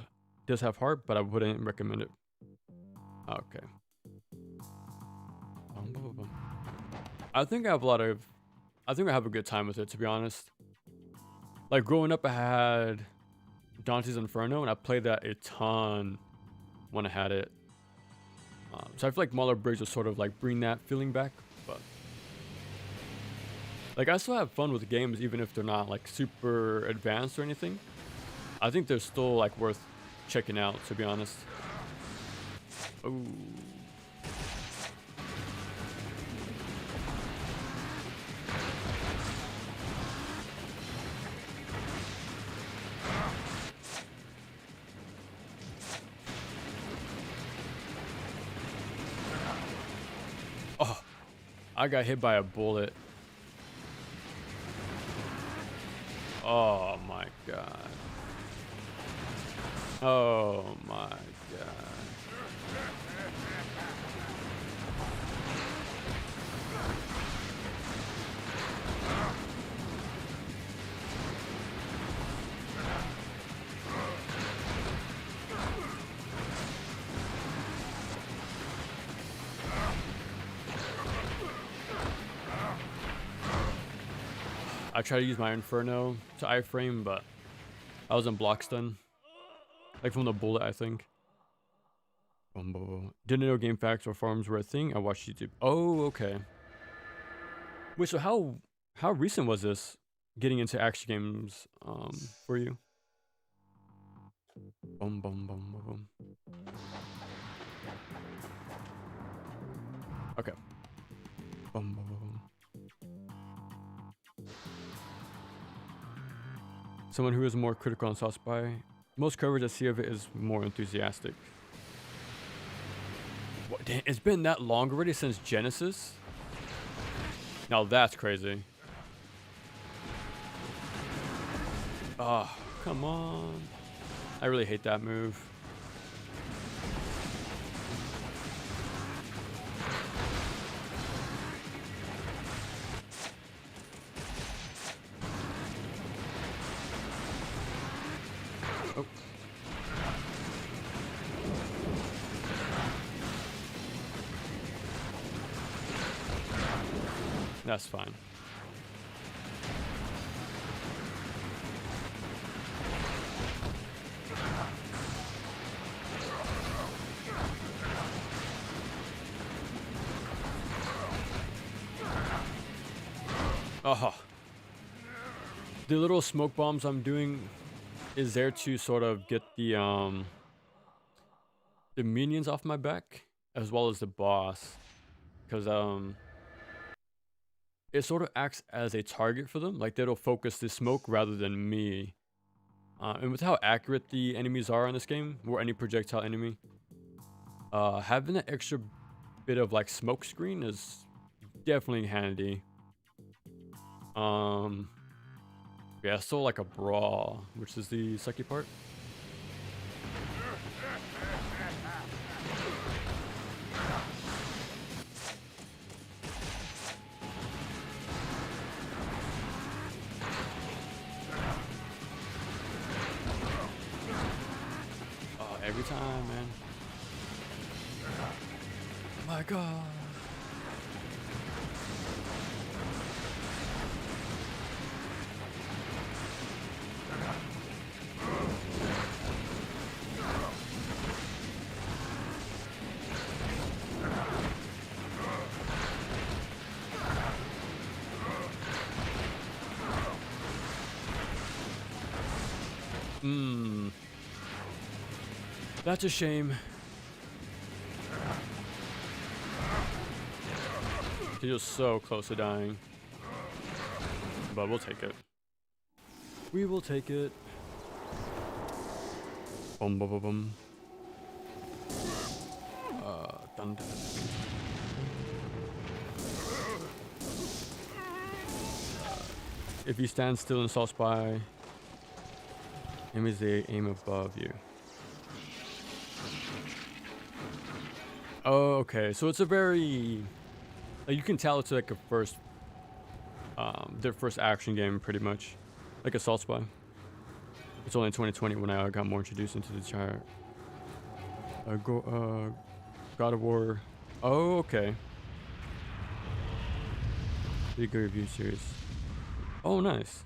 have heart, but I wouldn't recommend it. Okay. I think I have I have a good time with it, to be honest. Like growing up, I had Dante's Inferno, and I played that a ton when I had it. So I feel like Mauler Briggs will sort of like bring that feeling back, but like I still have fun with the games, even if they're not like super advanced or anything. I think they're still like worth checking out, to be honest. Ooh. Oh, I got hit by a bullet. Oh my god. Oh my god. I tried to use my Inferno to iframe, but I was in block stun. Like from the bullet, I think. Didn't know game facts or forums were a thing. I watched YouTube. Oh, okay. Wait, so how recent was this getting into action games for you? Okay. Someone who is more critical on South Spy. Most coverage I see of it is more enthusiastic. What, damn, it's been that long already since Genesis? Now that's crazy. Oh, come on. I really hate that move. Oh. That's fine. The little smoke bombs I'm doing is there to sort of get the minions off my back, as well as the boss, because it sort of acts as a target for them. Like, they'll focus the smoke rather than me. And with how accurate the enemies are in this game, or any projectile enemy, having an extra bit of like smoke screen is definitely handy. Yeah, still like a brawl, which is the sucky part. Oh, every time, man. Oh my god. That's a shame. You're so close to dying. But we'll take it. We will take it. Boom, boom, boom, boom. Dun, dun. If you stand still in soft spy, enemies they aim above you. Oh, okay. So it's a very, like, you can tell it's like a their first action game, pretty much, like Assault Spy. It's only in 2020 when I got more introduced into the genre. God of War. Oh, okay. Big review series. Oh, nice.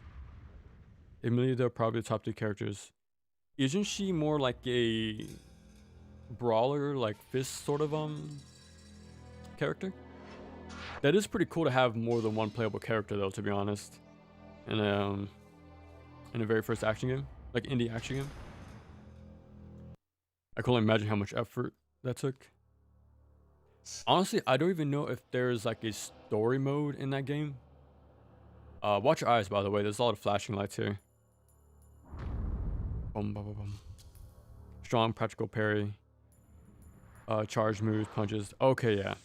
Emilia, they're probably the top 2 characters. Isn't she more like a brawler, like Fist sort of character? That is pretty cool to have more than one playable character, though, to be honest. In a very first action game, like indie action game. I can only imagine how much effort that took. Honestly, I don't even know if there's like a story mode in that game. Watch your eyes, by the way. There's a lot of flashing lights here. Boom, boom, boom, boom. Strong, practical parry. Charge moves, punches. Okay, yeah.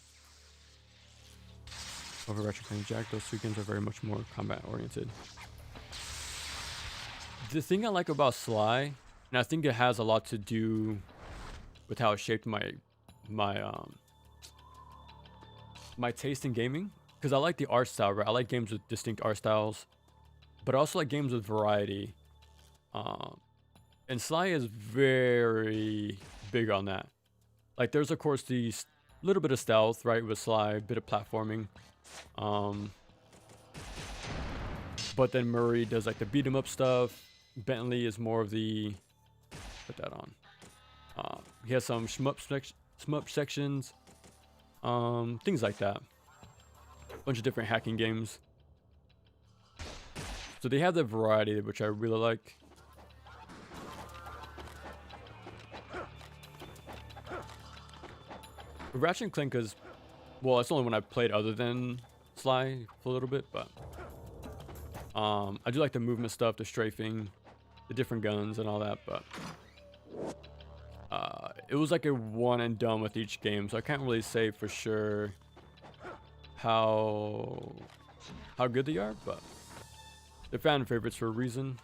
Over Ratchet and Jack, those 2 games are very much more combat oriented. The thing I like about Sly, and I think it has a lot to do with how it shaped my taste in gaming, because I like the art style, right? I like games with distinct art styles, but I also like games with variety. And Sly is very big on that. Like, there's of course the little bit of stealth, right, with Sly, a bit of platforming. But then Murray does like the beat 'em up stuff. Bentley is more of the, put that on. He has some shmup sections, things like that. Bunch of different hacking games. So they have the variety, which I really like. Ratchet and Clank is, well, it's only when I've played other than Sly for a little bit, but I do like the movement stuff, the strafing, the different guns and all that, but it was like a one and done with each game, so I can't really say for sure how good they are, but they're fan favorites for a reason.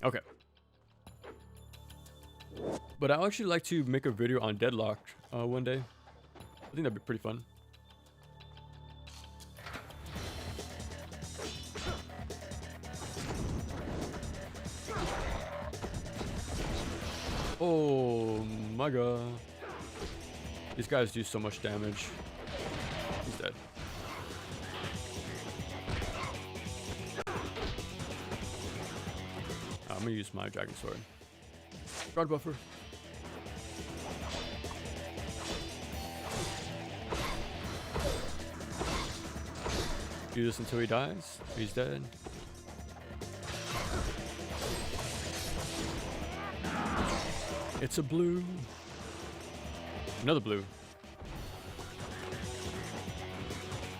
Okay. But I'd actually like to make a video on Deadlocked one day. I think that'd be pretty fun. Oh my god. These guys do so much damage. He's dead. I'm gonna use my dragon sword. Guard buffer. Do this until he dies. He's dead. It's a blue. Another blue.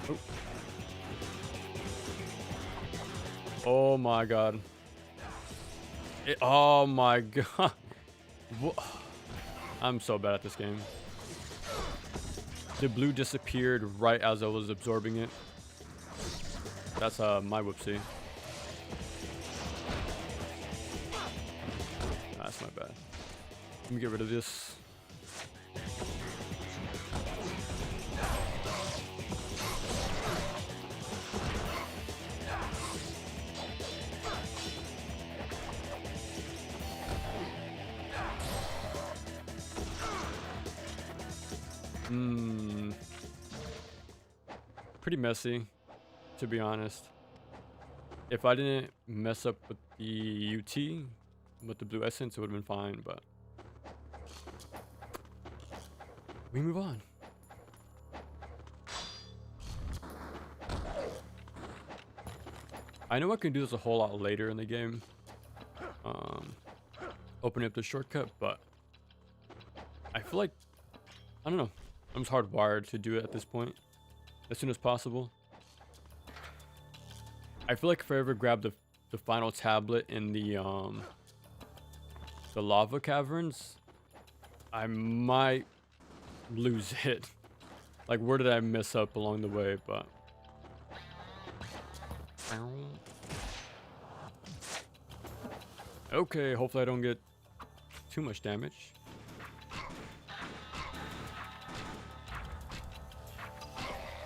Oh. Oh my god. Oh my god. I'm so bad at this game. The blue disappeared right as I was absorbing it. That's my whoopsie. That's my bad. Let me get rid of this. Pretty messy, to be honest. If I didn't mess up with the UT, with the blue essence, it would have been fine, but we move on. I know I can do this a whole lot later in the game. Open up the shortcut, but I feel like, I don't know, I'm just hardwired to do it at this point as soon as possible. I feel like if I ever grab the final tablet in the lava caverns, I might lose it. Like, where did I mess up along the way? But okay, hopefully I don't get too much damage.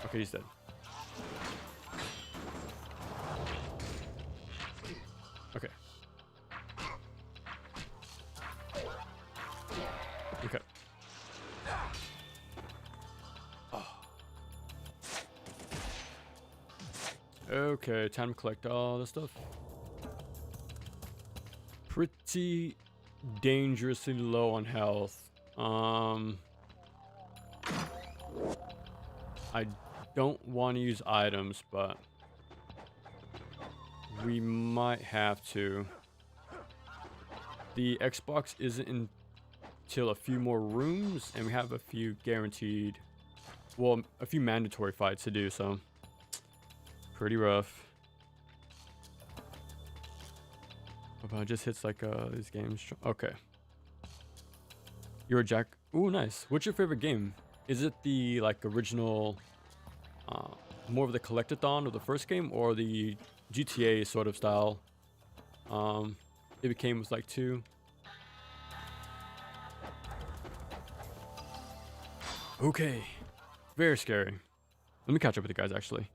Okay, he's dead. Okay. Okay. Oh. Okay, time to collect all this stuff. Pretty dangerously low on health. I don't want to use items, but we might have to. The Xbox isn't until a few more rooms, and we have a few guaranteed, well, a few mandatory fights to do, so pretty rough. But it just hits like these games. Okay. You're a Jack. Ooh, nice. What's your favorite game? Is it the like original, more of the collectathon of the first game, or the GTA sort of style? It became was like 2. Okay. Very scary. Let me catch up with you guys actually.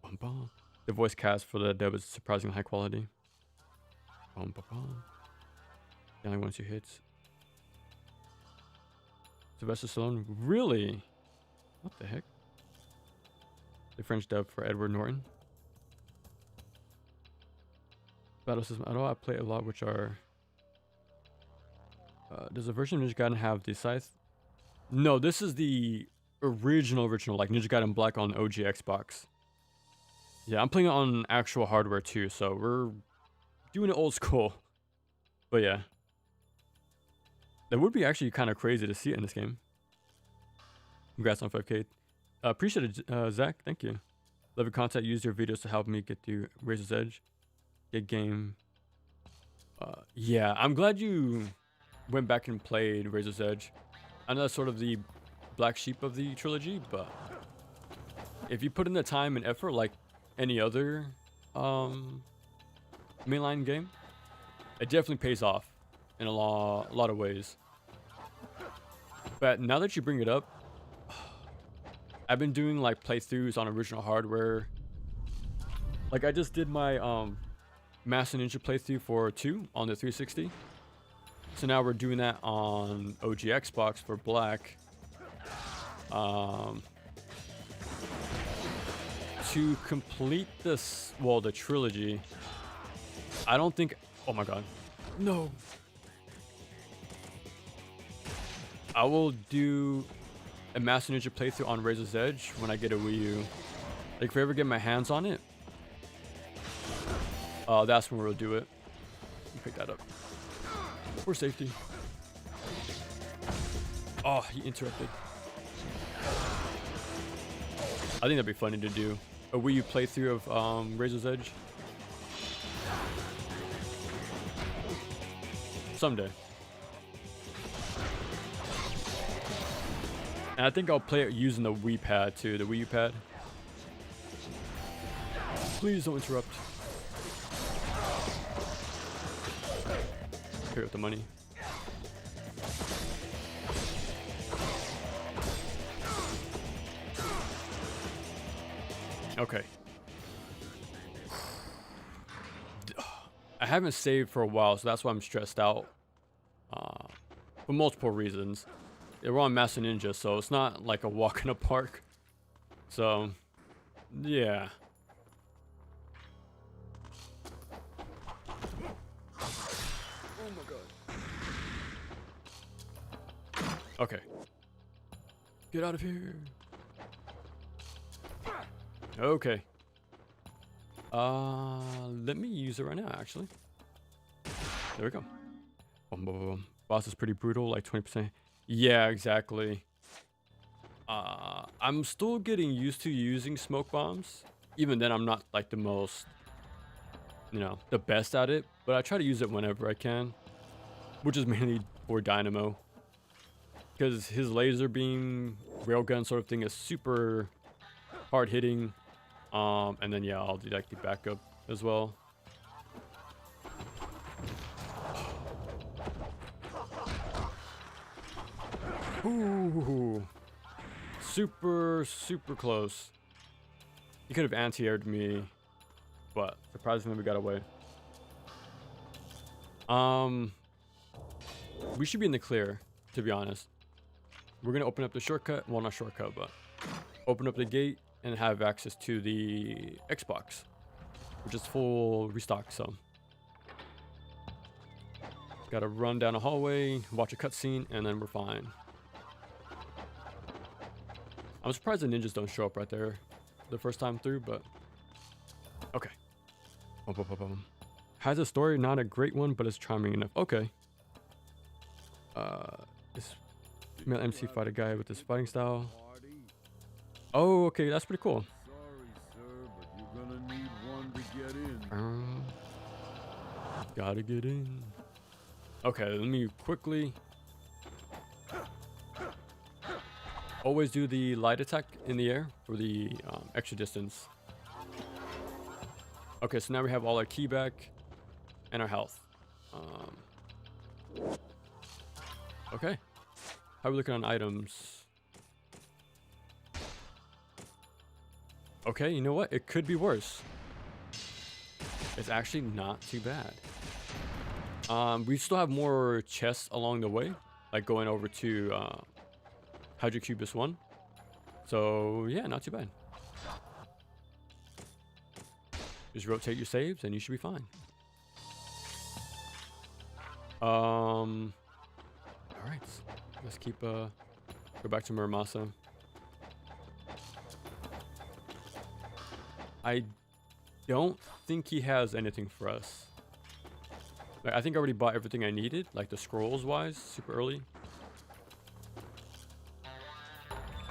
Bum, bum. The voice cast for the dub is surprisingly high quality. Bum, bum, bum. Only 1 or 2 hits. Sylvester Stallone, really? What the heck? The French dub for Edward Norton. Battle system. I know I play a lot, which are. Does the version of Ninja Gaiden have the scythe? No, this is the original, like Ninja Gaiden Black on OG Xbox. Yeah, I'm playing it on actual hardware too, so we're doing it old school. But yeah. That would be actually kind of crazy to see it in this game. Congrats on 5K. Appreciate it, Zach. Thank you. Love your content. Use your videos to help me get through Razor's Edge. Good game. Yeah, I'm glad you went back and played Razor's Edge. I know that's sort of the black sheep of the trilogy, but if you put in the time and effort like any other mainline game, it definitely pays off in a lot of ways. But now that you bring it up, I've been doing like playthroughs on original hardware. Like I just did my Master Ninja playthrough for 2 on the 360. So now we're doing that on OG Xbox for Black. To complete this, well, the trilogy, I don't think, oh my god, no. I will do a Master Ninja playthrough on Razor's Edge when I get a Wii U. Like if I ever get my hands on it, that's when we'll do it. Pick that up for safety. Oh, he interrupted. I think that'd be funny to do a Wii U playthrough of Razor's Edge someday. And I think I'll play it using the Wii pad too, the Wii U pad. Please don't interrupt. Here with the money. Okay. I haven't saved for a while, so that's why I'm stressed out. For multiple reasons. We're on Master Ninja, so it's not like a walk in a park. So, yeah. Oh my god. Okay. Get out of here. Okay. Let me use it right now, actually. There we go. Boom, boom, boom. Boss is pretty brutal, like 20%. Yeah, exactly. I'm still getting used to using smoke bombs. Even then, I'm not like the most, you know, the best at it. But I try to use it whenever I can, which is mainly for Dynamo, because his laser beam railgun sort of thing is super hard hitting. And then yeah, I'll do like the backup as well. Ooh, super close. He could have anti-aired me, but surprisingly we got away. We should be in the clear, to be honest. We're gonna open up the shortcut. Well, not shortcut, but open up the gate and have access to the Xbox, which is full restock. So gotta run down a hallway, watch a cutscene, and then we're fine. I'm surprised the ninjas don't show up right there the first time through, but okay. Has a story, not a great one, but it's charming enough. Okay. This female MC fight a guy with this fighting style. Oh, okay, that's pretty cool. Sorry, sir, but you're gonna need one to get in. Gotta get in. Okay, let me quickly. Always do the light attack in the air for the extra distance. Okay, so now we have all our key back and our health. Okay, how are we looking on items? Okay, you know what? It could be worse. It's actually not too bad. We still have more chests along the way, like going over to Hydrocubus 1. So yeah, not too bad. Just rotate your saves and you should be fine. All right, let's keep go back to Muramasa. I don't think he has anything for us. Like, I think I already bought everything I needed, like the scrolls wise, super early.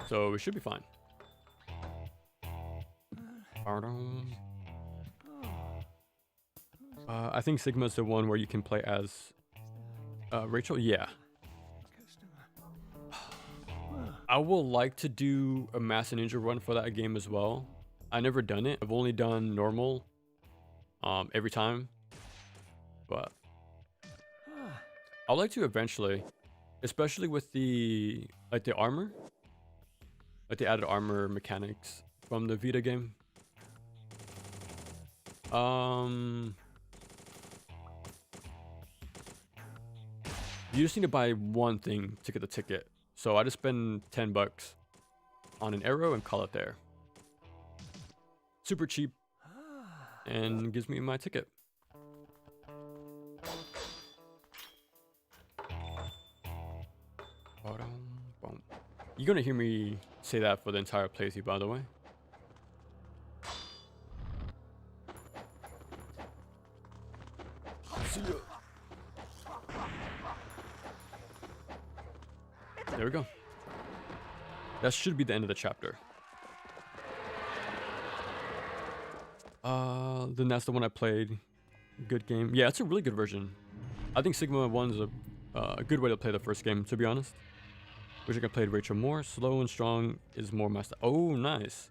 So we should be fine. I think Sigma's the one where you can play as Rachel. Yeah. I will like to do a Master Ninja run for that game as well. I never done it. I've only done normal every time, but I'd like to eventually, especially with the armor, like the added armor mechanics from the Vita game. You just need to buy one thing to get the ticket. So I just spend $10 on an arrow and call it there. Super cheap and gives me my ticket. You're gonna hear me say that for the entire playthrough, by the way. See ya. There we go. That should be the end of the chapter. Then that's the one I played. Good game. Yeah, it's a really good version. I think Sigma 1 is a good way to play the first game, to be honest. Wish I could play Rachel more. Slow and strong is more my style. Oh, nice.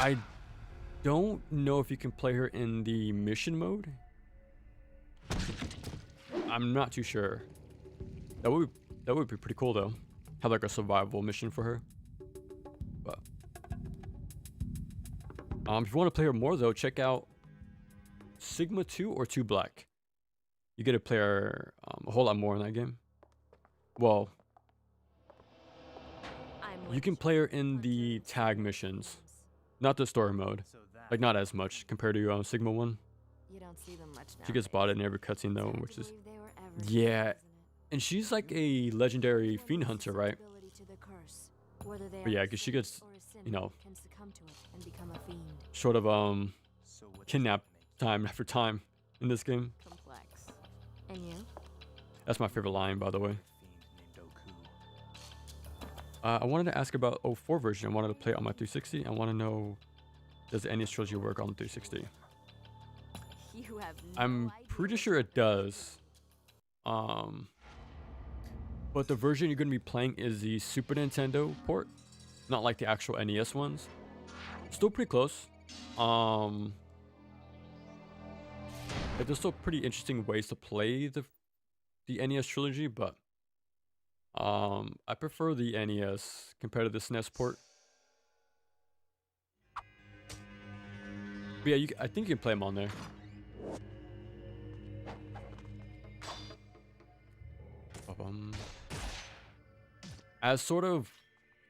I don't know if you can play her in the mission mode. I'm not too sure. That would be pretty cool though. Have like a survival mission for her. But if you want to play her more though, check out Sigma 2 or 2 Black. You get to play her a whole lot more in that game. Well, you can play her in the tag missions, not the story mode. Like not as much compared to Sigma 1. You don't see them much now. She gets spotted in every cutscene though, which is yeah. And she's like a legendary fiend hunter, right? But yeah, because she gets, you know, sort of kidnapped time after time in this game. And you? That's my favorite line, by the way. I wanted to ask about 04 version. I wanted to play it on my 360. I want to know, does the NES trilogy work on the 360? I'm pretty sure it does. But the version you're going to be playing is the Super Nintendo port, not like the actual NES ones. Still pretty close. There's still pretty interesting ways to play the NES trilogy, but I prefer the NES compared to the SNES port. But yeah, I think you can play them on there. As sort of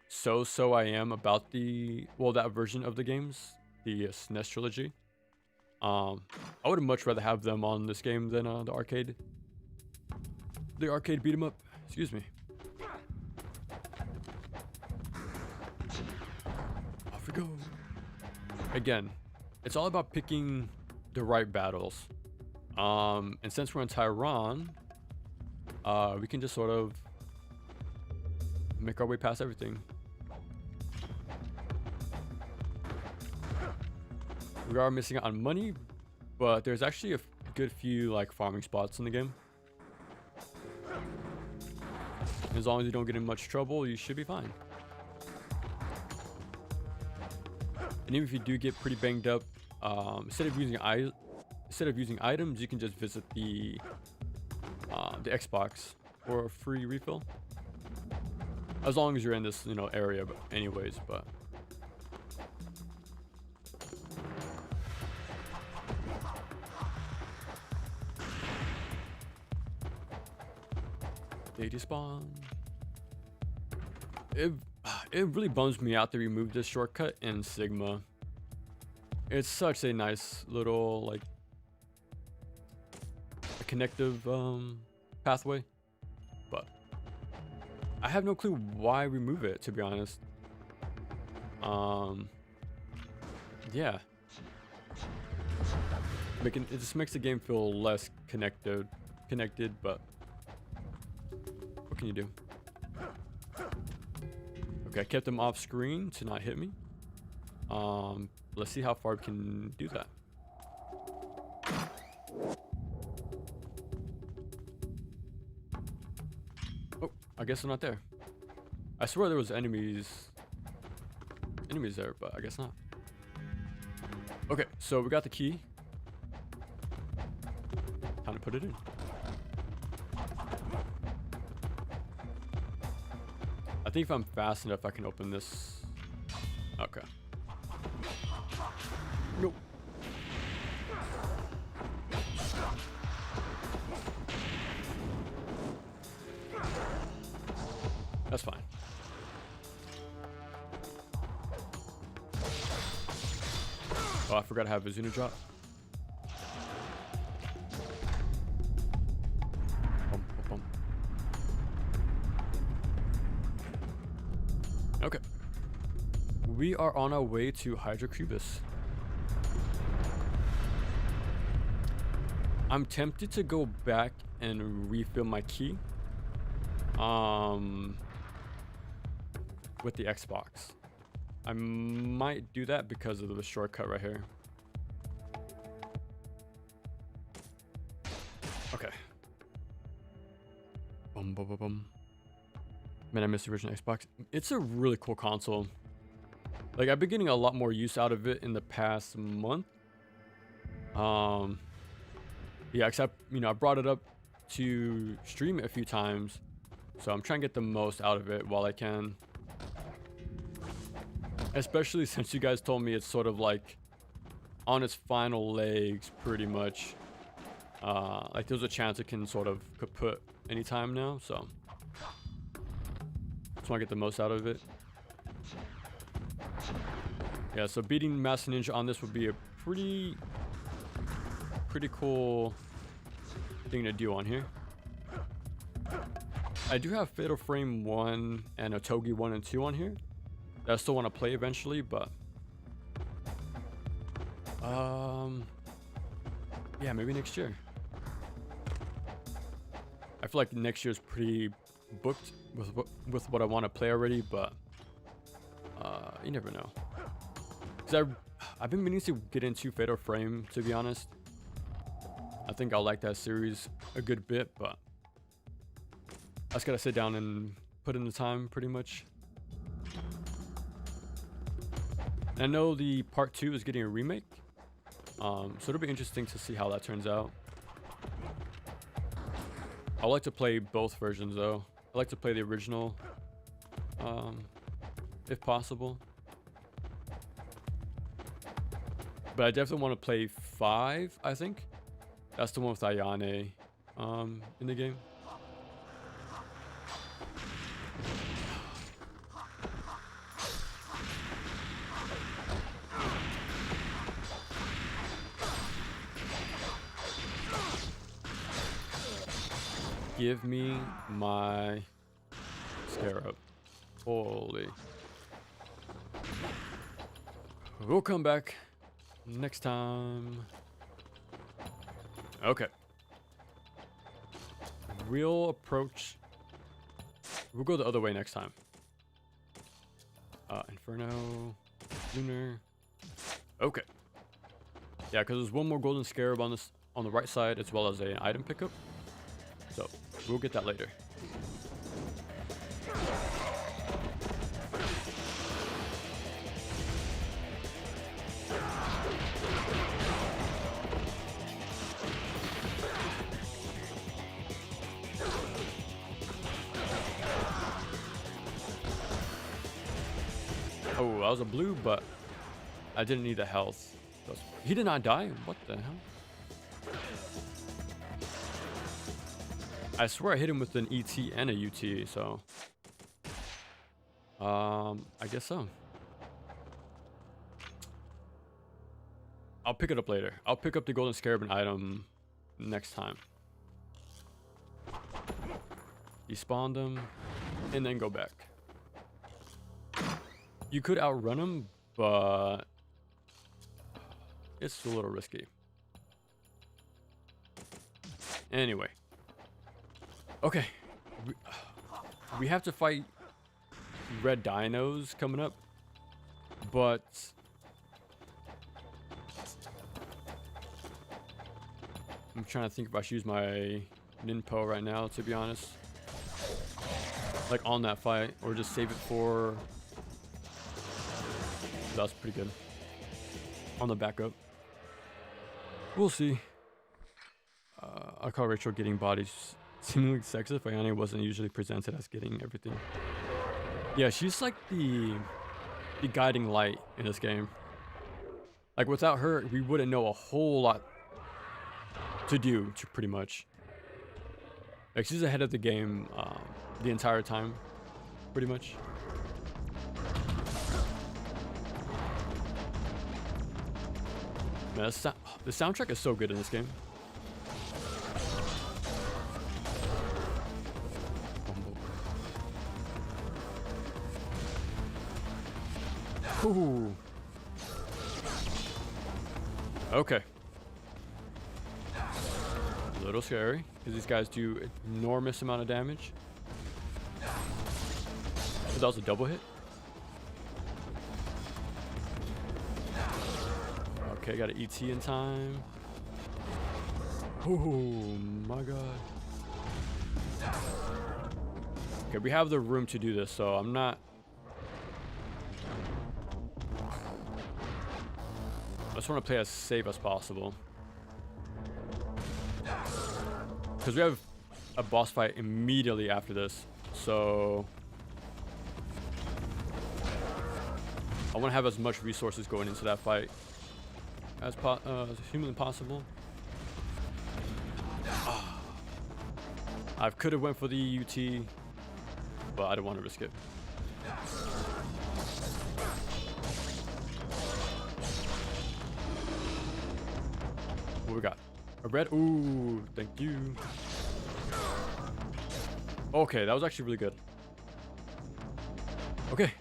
so I am about that version of the games, the SNES trilogy. I would much rather have them on this game than the arcade beat 'em up. Excuse me. Off we go. Again, it's all about picking the right battles. And since we're in Tehran, we can just sort of make our way past everything. We are missing out on money, but there's actually a good few like farming spots in the game. As long as you don't get in much trouble, you should be fine. And even if you do get pretty banged up, instead of using items, you can just visit the Xbox for a free refill. As long as you're in this, area, but anyways, but. They despawn. It really bums me out to remove this shortcut in Sigma. It's such a nice little like a connective pathway, but I have no clue why remove it, to be honest. Yeah, it just makes the game feel less connected, but what can you do? Okay, I kept them off screen to not hit me. Let's see how far we can do that. Oh, I guess they're not there. I swear there was enemies there, but I guess not. Okay, so we got the key. Time to put it in. I think if I'm fast enough, I can open this. Okay. Nope. That's fine. Oh, I forgot to have Vizuna drop. Bum, bum, bum. Okay. We are on our way to Hydra Cubus. I'm tempted to go back and refill my key. With the Xbox. I might do that because of the shortcut right here. Okay. Boom, boom, boom, boom. Man, I miss the original Xbox. It's a really cool console. Like, I've been getting a lot more use out of it in the past month. Yeah, except, you know, I brought it up to stream it a few times. So I'm trying to get the most out of it while I can. Especially since you guys told me it's sort of like on its final legs, pretty much. Like there's a chance it can sort of kaput anytime now, so just want to get the most out of it. Yeah, so beating Master Ninja on this would be a pretty cool thing to do on here. I do have Fatal Frame 1 and Otogi 1 and 2 on here that I still want to play eventually, but yeah, maybe next year. I feel like next year's pretty booked with what I want to play already, but you never know. Cause I've been meaning to get into Fatal Frame, to be honest. I think I'll like that series a good bit, but I just gotta sit down and put in the time, pretty much. And I know the part 2 is getting a remake, so it'll be interesting to see how that turns out. I like to play both versions though. I like to play the original, if possible. But I definitely want to play 5, I think. That's the one with Ayane in the game. Give me my scarab. Holy. We'll come back next time. Okay. We'll approach. We'll go the other way next time. Inferno. Lunar. Okay. Yeah, because there's one more golden scarab on this on the right side, as well as an item pickup. So we'll get that later. Oh, that was a blue, but I didn't need the health. He did not die? What the hell? I swear I hit him with an ET and a UT, so I guess so. I'll pick it up later. I'll pick up the golden scarab and item next time. Despawn them and then go back. You could outrun him, but it's a little risky. Anyway. Okay. We have to fight red dinos coming up, but I'm trying to think if I should use my Ninpo right now, to be honest. Like on that fight, or just save it for... That's pretty good. On the backup. We'll see. I call Rachel getting bodies seemingly sexist. Ayane wasn't usually presented as getting everything. Yeah, she's like the guiding light in this game. Like without her, we wouldn't know a whole lot to do, pretty much. Like she's ahead of the game the entire time, pretty much. Man, the soundtrack is so good in this game. Ooh. a little scary because these guys do enormous amount of damage. But that was a double hit. Okay, got an ET in time. Oh my god. Okay, we have the room to do this, so I'm not... I just want to play as safe as possible. Because we have a boss fight immediately after this, so... I want to have as much resources going into that fight as humanly possible. I could have went for the UT, but I don't want to risk it. What we got? A red? Ooh, thank you. Okay, that was actually really good. Okay,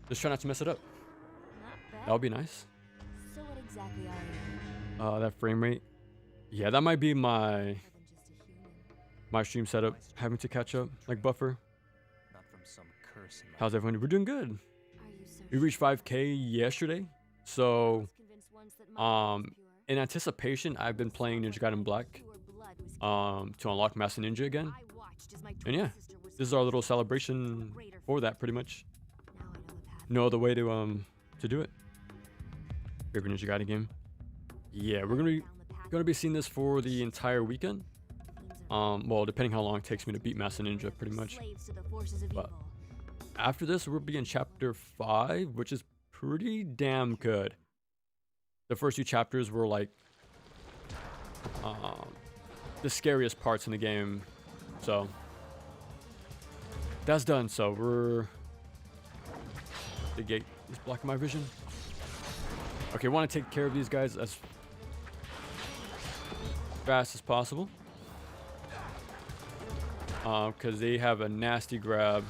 just try not to mess it up. That would be nice. So what exactly are you? That frame rate. Yeah, that might be my More than just a human. my stream setup having to catch up, like buffer. Not from some curse in my How's everyone? We're doing good. Are you so We reached 5K yesterday, so convinced once that my blood is pure? in anticipation, I've been playing Ninja Gaiden Black Pure blood was to unlock Master Ninja again. I watched as my And twin yeah, sister was this is our little forced celebration greater for that, pretty much. Now I know the path. No other way to do it. Favorite Ninja Gaiden game. Yeah, we're gonna be seeing this for the entire weekend. Well, depending how long it takes me to beat Master Ninja, pretty much. Slaves to the forces of But evil. after this, we'll be in chapter 5, which is pretty damn good. The first 2 chapters were like the scariest parts in the game, so that's done. So the gate is blocking my vision. Okay, want to take care of these guys as fast as possible, because they have a nasty grab.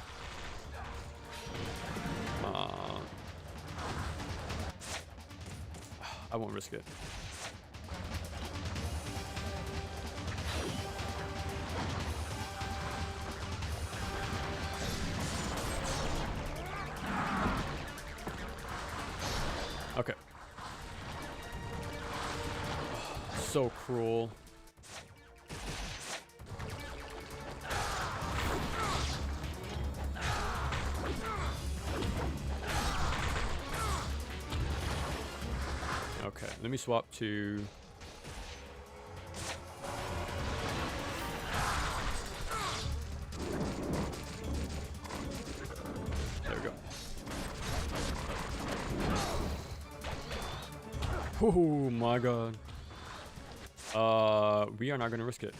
I won't risk it. Okay. So cruel. Okay, let me swap to... There we go. Oh my god. We are not gonna risk it.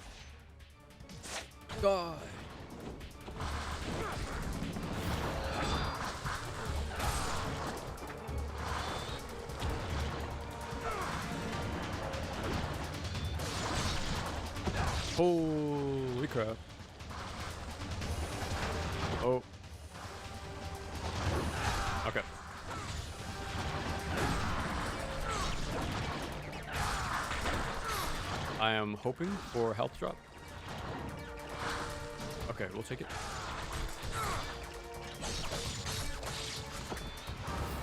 Die. Holy crap. Oh. Okay. I am hoping for a health drop. Okay, we'll take it.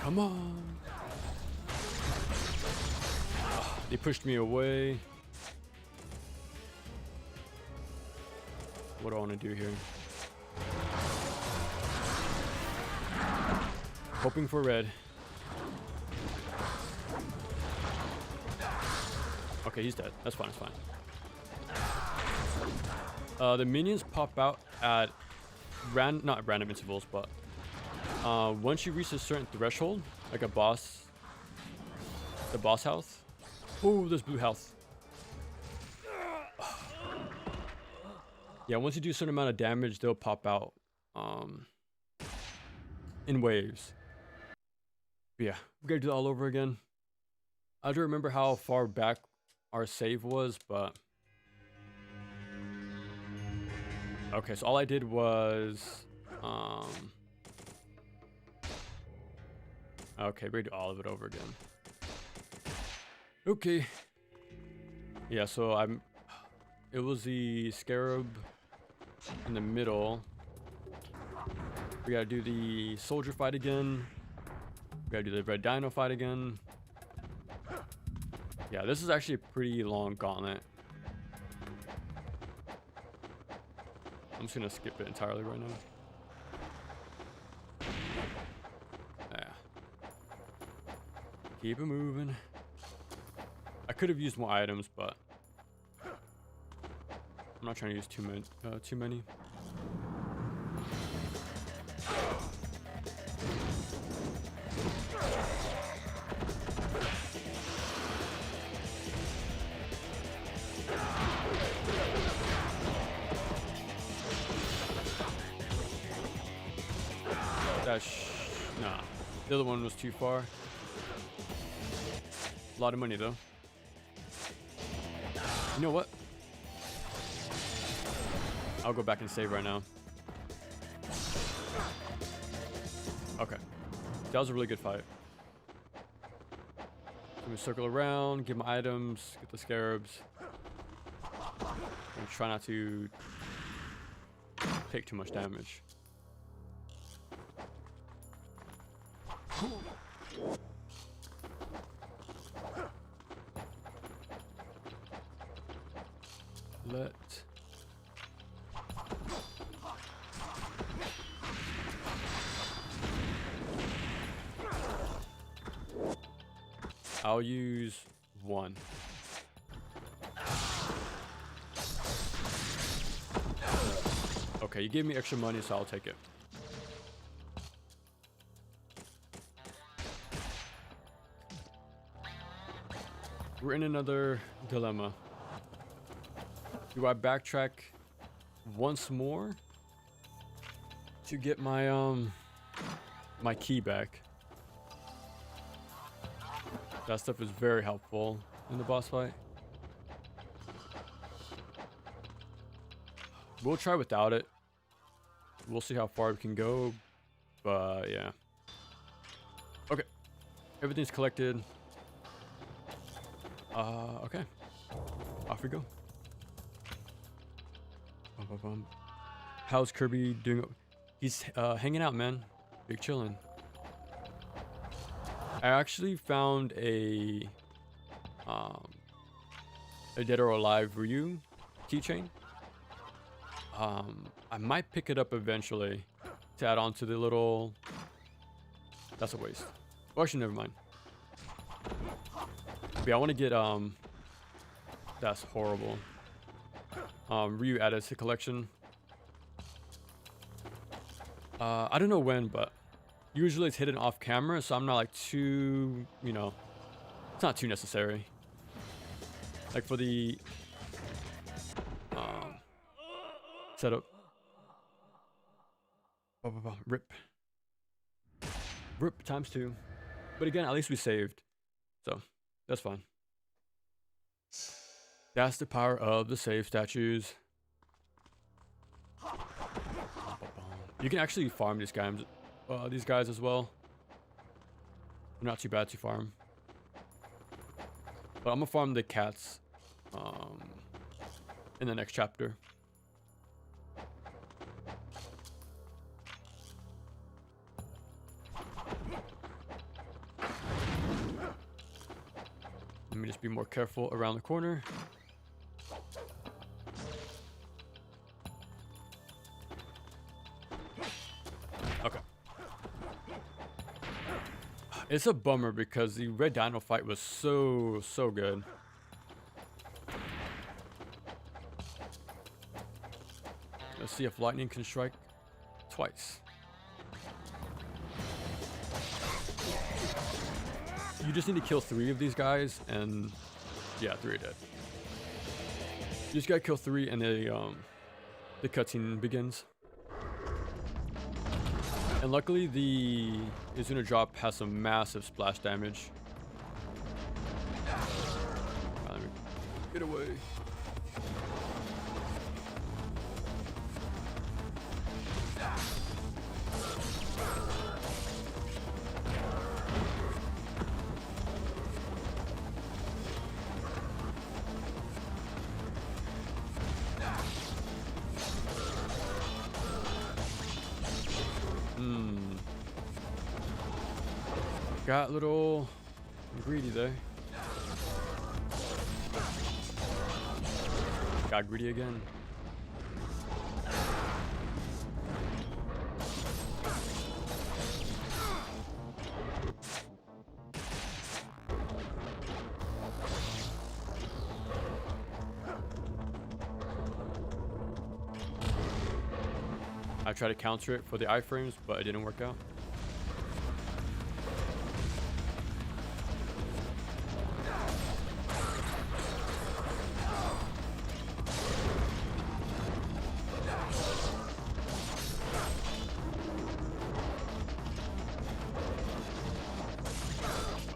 Come on. They pushed me away. What do I want to do here? Hoping for red. Okay, he's dead. That's fine, that's fine. The minions pop out at not random intervals, but once you reach a certain threshold, like the boss health. Oh, there's blue health. Yeah, once you do a certain amount of damage, they'll pop out in waves. But yeah, we gotta do that all over again. I don't remember how far back our save was, but okay, so all I did was okay, we do all of it over again. Okay. Yeah, so It was the scarab in the middle. We gotta do the soldier fight again. We gotta do the red dino fight again. Yeah, this is actually a pretty long gauntlet. I'm just gonna skip it entirely right now. Yeah. Keep it moving. I could have used more items, but I'm not trying to use too many. Nah, the other one was too far. A lot of money though. You know what? I'll go back and save right now. Okay, that was a really good fight. Let me circle around, get my items, get the scarabs, and try not to take too much damage. I'll use one. Okay, you gave me extra money, so I'll take it. We're in another dilemma. Do I backtrack once more to get my my key back? That stuff is very helpful in the boss fight. We'll try without it. We'll see how far we can go, but yeah. Okay, everything's collected. Okay, off we go. How's Kirby doing? He's hanging out, man. Big chillin'. I actually found a Dead or Alive Ryu keychain. I might pick it up eventually to add on to the little. That's a waste. Well, actually, never mind. But yeah, I want to get That's horrible. Ryu added to collection. I don't know when, but usually it's hidden off camera, so I'm not like too, you know, it's not too necessary. Like for the setup. Rip. Rip times 2. But again, at least we saved. So that's fine. That's the power of the save statues. You can actually farm these guys as well. They're not too bad to farm. But I'm gonna farm the cats in the next chapter. Let me just be more careful around the corner. Okay. It's a bummer because the red dino fight was so good. Let's see if lightning can strike twice. You just need to kill 3 of these guys, and yeah, 3 are dead. You just gotta kill 3, and the cutscene begins. And luckily, the Izuna drop has some massive splash damage. Let me get away. Got a little greedy there. Got greedy again. I tried to counter it for the iframes, but it didn't work out.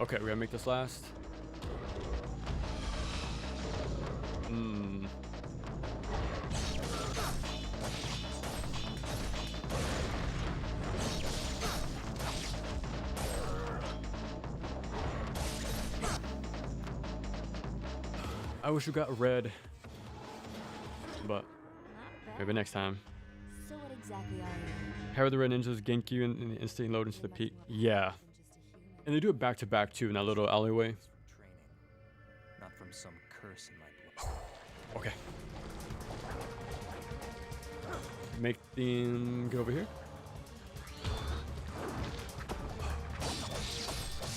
Okay, we're gonna make this last. I wish we got red, but maybe next time. So what exactly are you? How are the red ninjas gank you and instantly load into the peak? Yeah. And they do it back to back too in that little alleyway. Training, not from some curse in my blood. Okay. Make them get over here.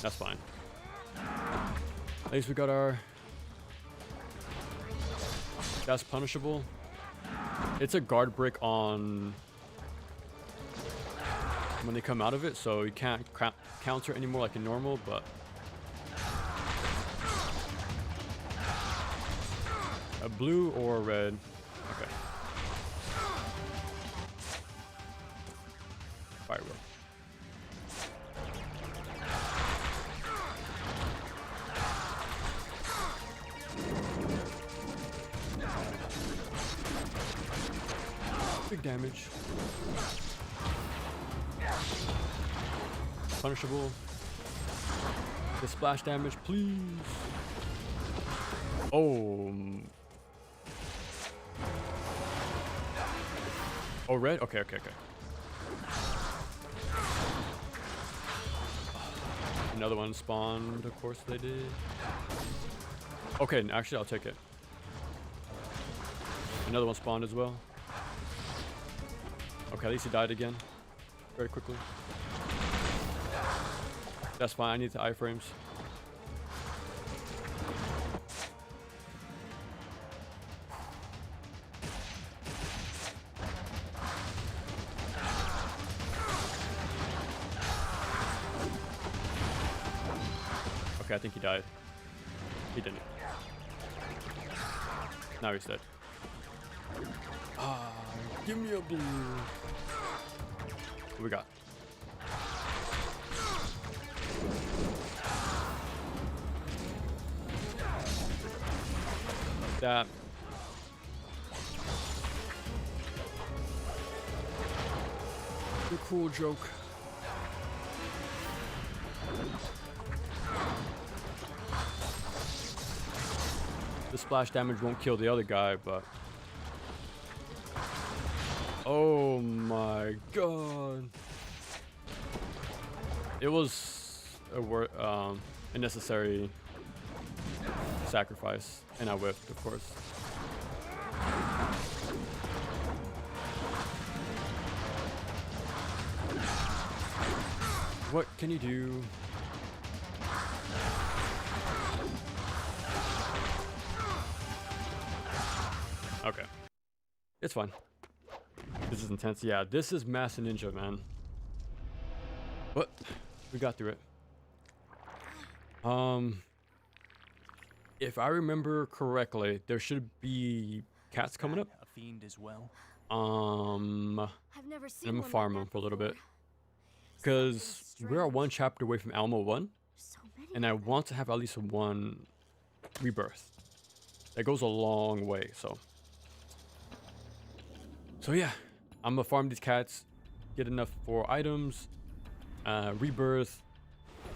That's fine. At least we got our... That's punishable. It's a guard brick on when they come out of it, so you can't counter anymore like in normal, but a blue or a red. Okay. Fire wheel. Big damage. Punishable. The splash damage, please. Oh. Oh, red? Okay, okay, okay. Another one spawned, of course they did. Okay, actually, I'll take it. Another one spawned as well. Okay, at least he died again. Very quickly. That's fine, I need the iframes. Okay, I think he died. He didn't. Now he's dead. Ah, give me a blue. What we got? That. The cool joke. The splash damage won't kill the other guy, but... Oh my god. It was a necessary sacrifice, and I whiffed, of course. What can you do? Okay. It's fine. This is intense. Yeah, this is Master Ninja, man. What? We got through it. If I remember correctly, there should be cats coming up. A fiend as well. I've never seen I'm gonna one farm like them that for a little bit. before. Because Something we're strange. one chapter away from Alma 1. So many And I of them. want to have at least one rebirth. That goes a long way, so. So yeah, I'm gonna farm these cats, get enough for items, rebirth,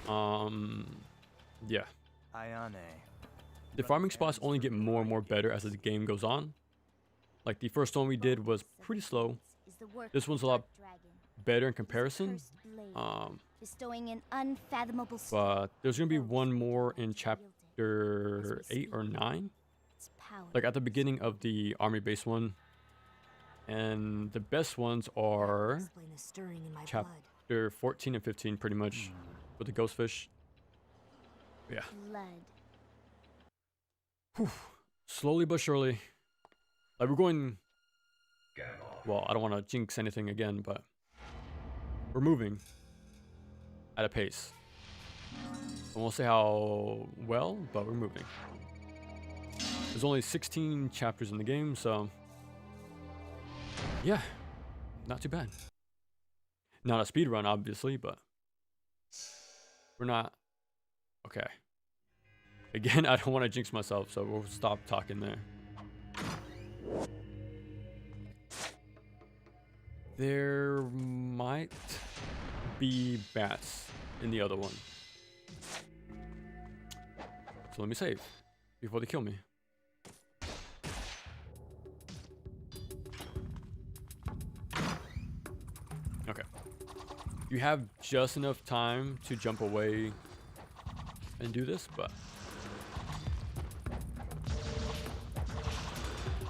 yeah. Ayane. The farming spots only get more and more better as the game goes on. Like the first one we did was pretty slow. Is the work This of one's a the lot Dark Dragon. better in His comparison. cursed blade bestowing an unfathomable But there's gonna be strength one more in wielded. chapter 8 or 9, Its power like at the beginning of the army base one. And the best ones are Explain the stirring in my blood. chapter 14 and 15, pretty much, with the ghost fish. Yeah. blood. Whew. Slowly but surely. Like, we're going. Well, I don't want to jinx anything again, but we're moving at a pace. I won't say how well, but we're moving. There's only 16 chapters in the game, so yeah, not too bad. Not a speed run, obviously, but we're not. Okay. Again, I don't want to jinx myself, so we'll stop talking there. There might be bats in the other one. So let me save before they kill me. Okay. You have just enough time to jump away and do this, but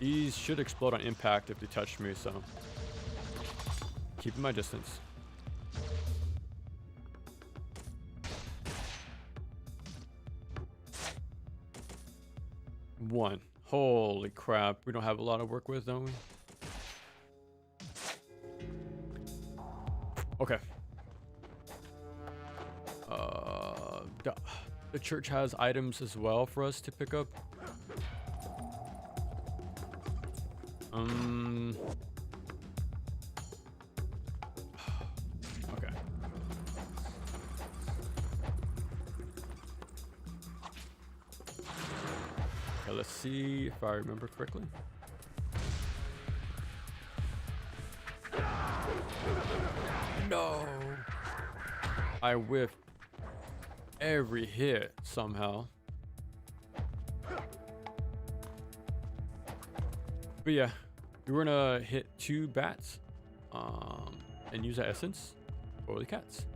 these should explode on impact if they touch me, so keeping my distance. One. Holy crap. We don't have a lot of work with, don't we? Okay. The church has items as well for us to pick up. Okay. Okay, let's see if I remember correctly. No! I whiffed every hit somehow. But yeah, we're gonna hit 2 bats and use that essence for the cats.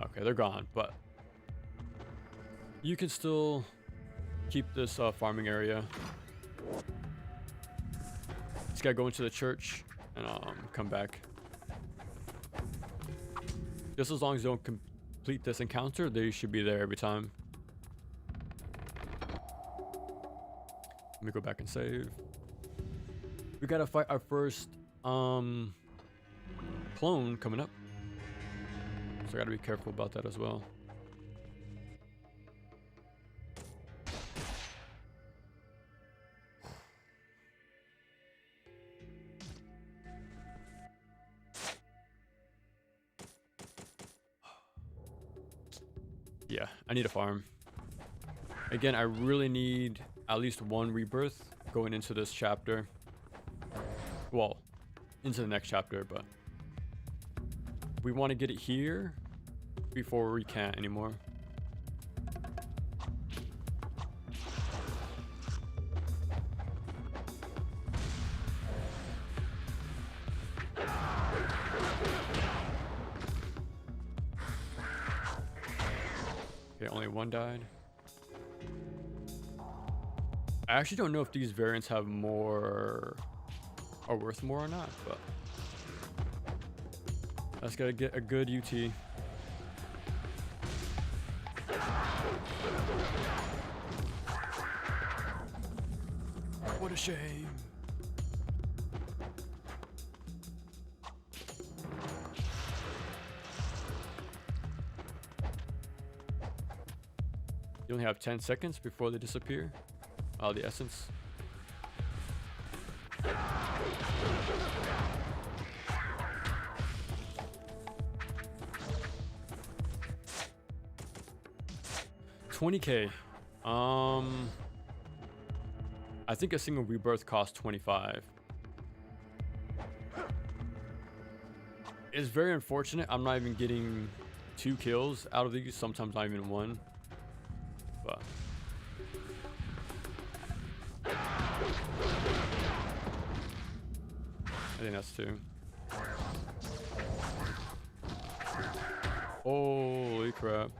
Okay, they're gone, but you can still keep this farming area. Just gotta go into the church and come back. Just as long as you don't complete this encounter, they should be there every time. Let me go back and save. We gotta fight our first clone coming up, so I gotta be careful about that as well. Yeah, I need a farm. Again, I really need at least 1 rebirth going into this chapter. Well, into the next chapter, but we want to get it here before we can't anymore. Okay, only 1 died. I actually don't know if these variants have more, are worth more or not, but let's gotta get a good UT. What a shame. You only have 10 seconds before they disappear. The essence. $20K. I think a single rebirth costs 25. It's very unfortunate. I'm not even getting 2 kills out of these. Sometimes not even 1. But I think that's 2. Holy crap.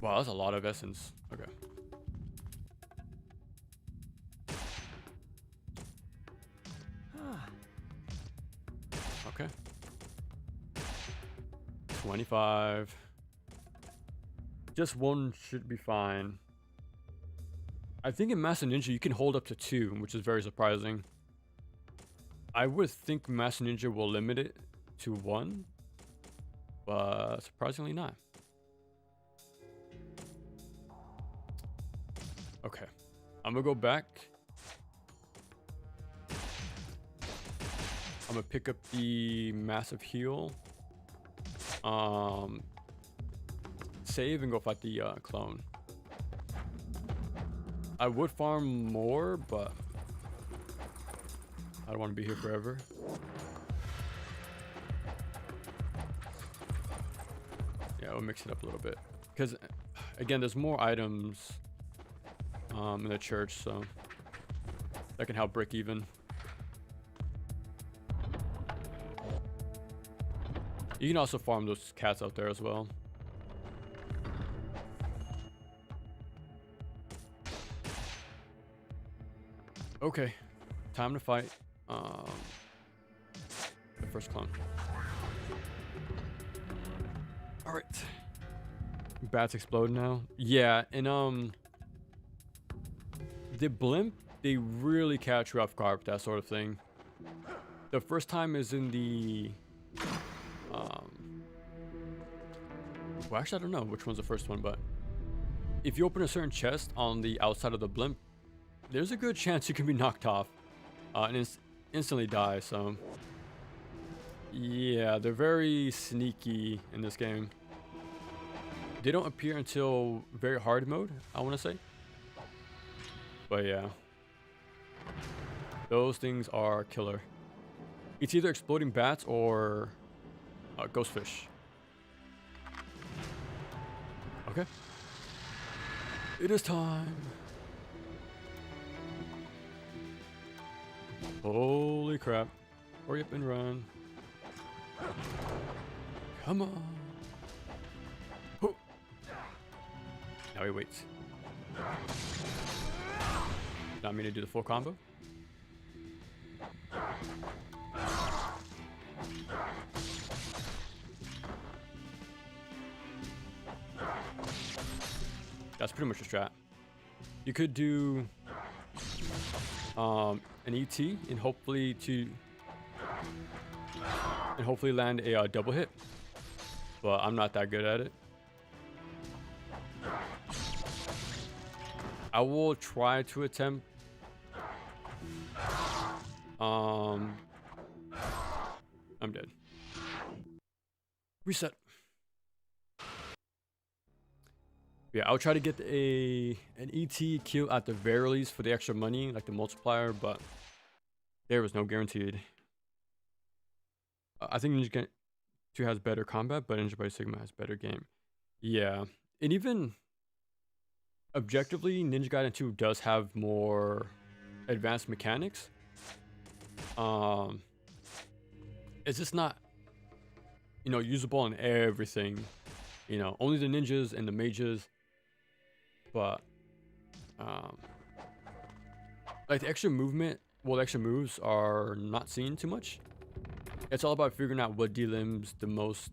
Wow, that's a lot of essence. Okay. Okay. 25. Just one should be fine. I think in Master Ninja you can hold up to 2, which is very surprising. I would think Master Ninja will limit it to 1, but surprisingly not. Okay, I'm gonna go back. I'm gonna pick up the massive heal. Save and go fight the clone. I would farm more, but I don't want to be here forever. Yeah, we'll mix it up a little bit. Because, again, there's more items in the church, so that can help break even. You can also farm those cats out there as well. Okay, time to fight the first clone. All right, bats explode now. Yeah, and the blimp, they really catch you off guard with that sort of thing. The first time is in the well, actually I don't know which one's the first one, but if you open a certain chest on the outside of the blimp, there's a good chance you can be knocked off and instantly die. So yeah, they're very sneaky in this game. They don't appear until very hard mode, I want to say. But yeah, those things are killer. It's either exploding bats or ghost fish. Okay, it is time. Holy crap. Hurry up and run. Come on. Oh. Now he waits. Not me to do the full combo. That's pretty much the strat. You could do an ET and hopefully land a double hit, but I'm not that good at it. I will try to attempt I'm dead. Reset. Yeah, I'll try to get an ET kill at the very least for the extra money, like the multiplier, but there was no guaranteed. I think Ninja Gaiden 2 has better combat, but Ninja by Sigma has better game. Yeah, and even objectively, Ninja Gaiden 2 does have more advanced mechanics. It's just not, usable in everything. Only the ninjas and the mages. But like the extra movement, the extra moves are not seen too much. It's all about figuring out what D-limbs the most,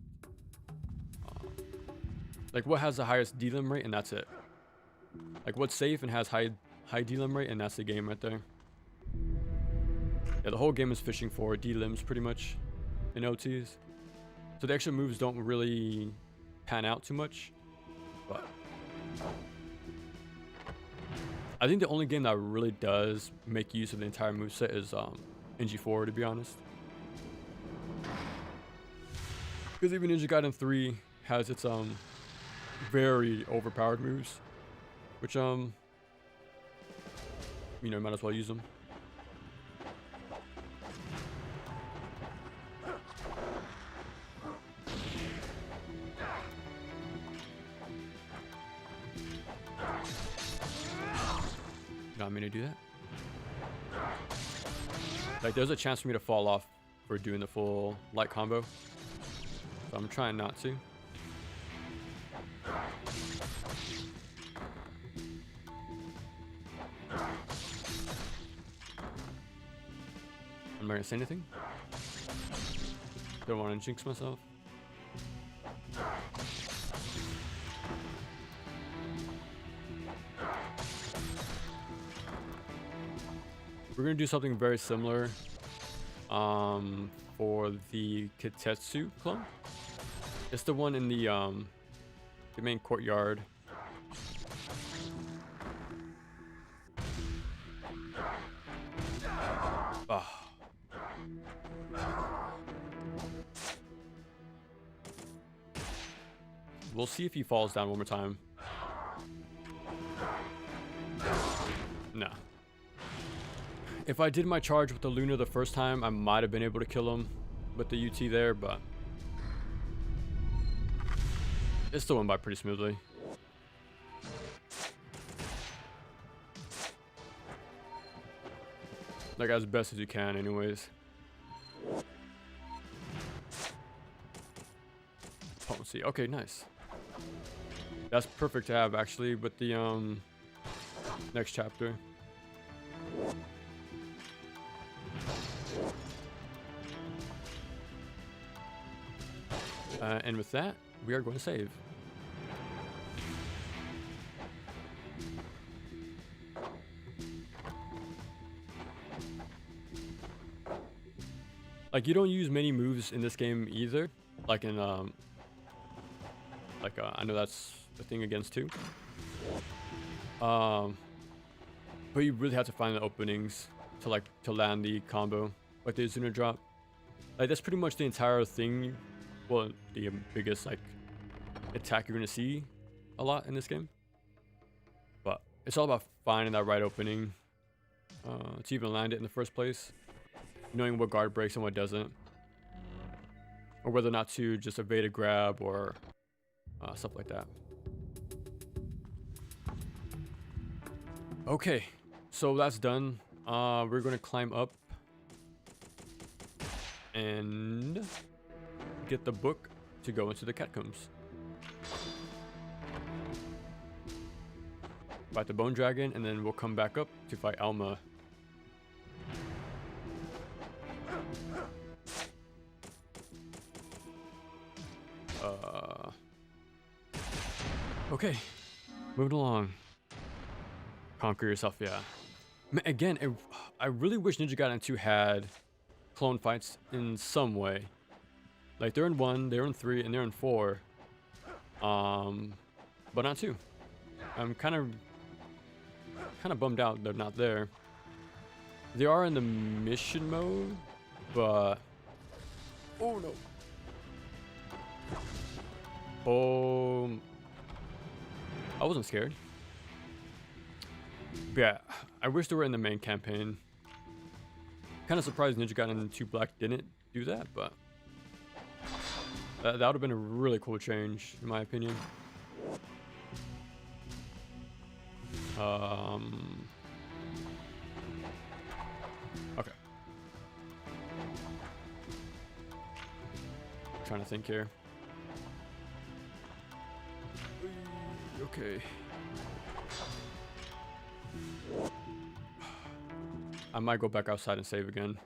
like what has the highest D-limb rate, and that's it. Like what's safe and has high D-limb rate, and that's the game right there. Yeah, the whole game is fishing for D-limbs pretty much in OTs. So the extra moves don't really pan out too much, but I think the only game that really does make use of the entire moveset is NG4, to be honest. Because even Ninja Gaiden 3 has its very overpowered moves, which might as well use them. Not me to do that. Like there's a chance for me to fall off for doing the full light combo. So I'm trying not to. I'm not gonna say anything. Don't want to jinx myself. We're gonna do something very similar for the Kitetsu clone. It's the one in the main courtyard. Ah. We'll see if he falls down one more time. Nah. If I did my charge with the Luna the first time, I might have been able to kill him with the UT there, but it still went by pretty smoothly. Like as best as you can anyways. Potency. Okay, nice. That's perfect to have actually with the next chapter. And with that, we are going to save. Like you don't use many moves in this game either. Like in I know that's the thing against too. But you really have to find the openings to land the combo, like the Izuna drop. Like that's pretty much the entire thing. Well, the biggest like attack you're gonna see a lot in this game. But it's all about finding that right opening to even land it in the first place. Knowing what guard breaks and what doesn't, or whether or not to just evade a grab or stuff like that. Okay, so that's done. We're gonna climb up and get the book to go into the catacombs. Fight the bone dragon, and then we'll come back up to fight Alma. Okay, moving along. Conquer yourself, yeah. Again, I really wish Ninja Gaiden 2 had clone fights in some way. Like they're in 1, they're in 3, and they're in 4. But not 2. I'm kind of bummed out they're not there. They are in the mission mode, but oh no. I wasn't scared. But yeah, I wish they were in the main campaign. Kind of surprised Ninja Gaiden 2 Black didn't do that, but that would have been a really cool change, in my opinion. Okay. Trying to think here. Okay. I might go back outside and save again.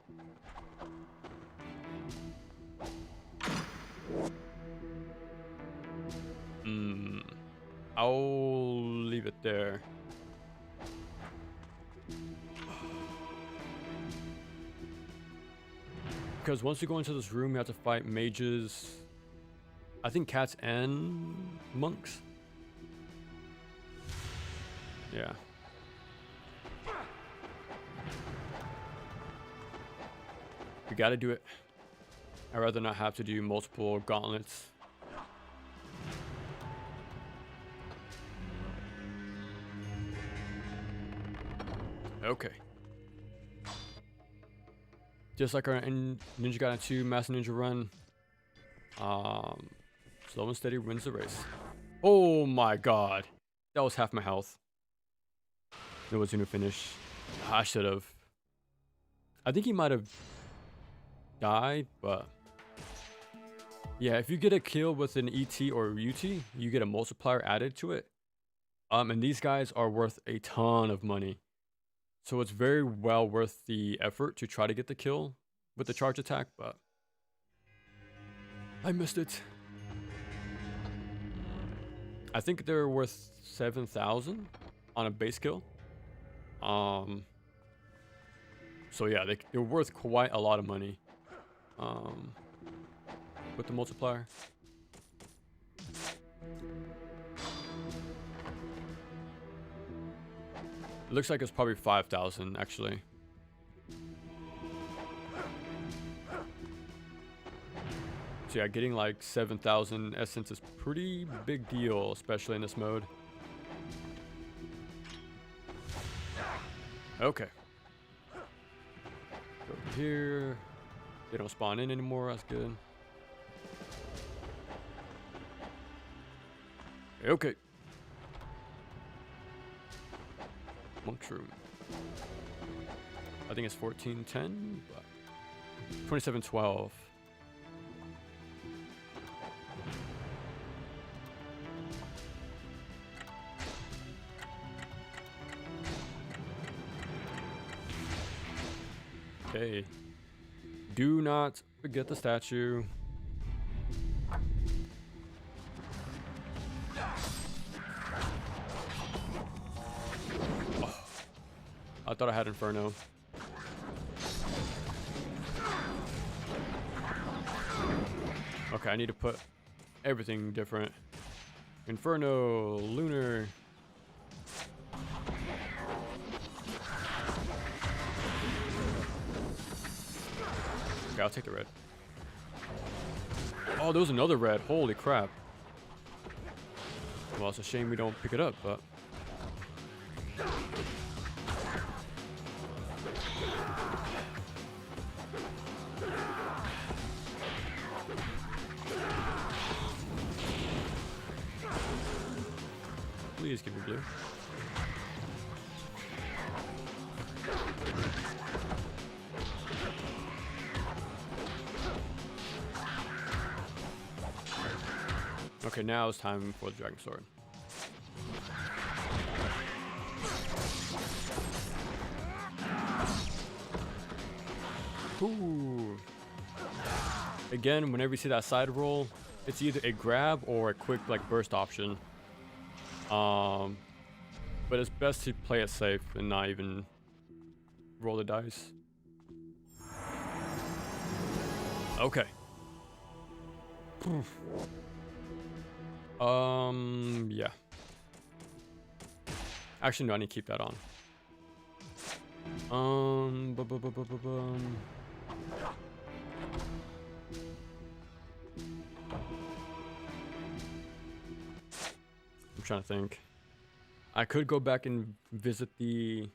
I'll leave it there. Because once you go into this room, you have to fight mages. I think cats and monks. Yeah. We gotta do it. I'd rather not have to do multiple gauntlets. Okay. Just like our Ninja Gaiden 2 Master Ninja run, slow and steady wins the race. Oh my god. That was half my health. It was gonna finish. I should have. I think he might have died, but Yeah, if you get a kill with an ET or UT, you get a multiplier added to it. And these guys are worth a ton of money. So it's very well worth the effort to try to get the kill with the charge attack, but I missed it. I think they're worth 7,000 on a base kill. So yeah, they're worth quite a lot of money. With the multiplier. It looks like it's probably 5,000 actually. So yeah, getting like 7,000 essence is pretty big deal, especially in this mode. Okay. Go over here. They don't spawn in anymore, that's good. Okay. Monk's room. I think it's 1410, but 2712. Okay. Do not forget the statue. Oh, I thought I had Inferno. Okay, I need to put everything different. Inferno, Lunar. Okay, I'll take the red. Oh, there was another red. Holy crap. Well, it's a shame we don't pick it up, but... Please give me blue. Okay, now it's time for the Dragon Sword. Ooh. Again, whenever you see that side roll, it's either a grab or a quick like burst option. But it's best to play it safe and not even roll the dice. Okay. Yeah. Actually, no, I need to keep that on. I'm trying to think. I could go back and visit the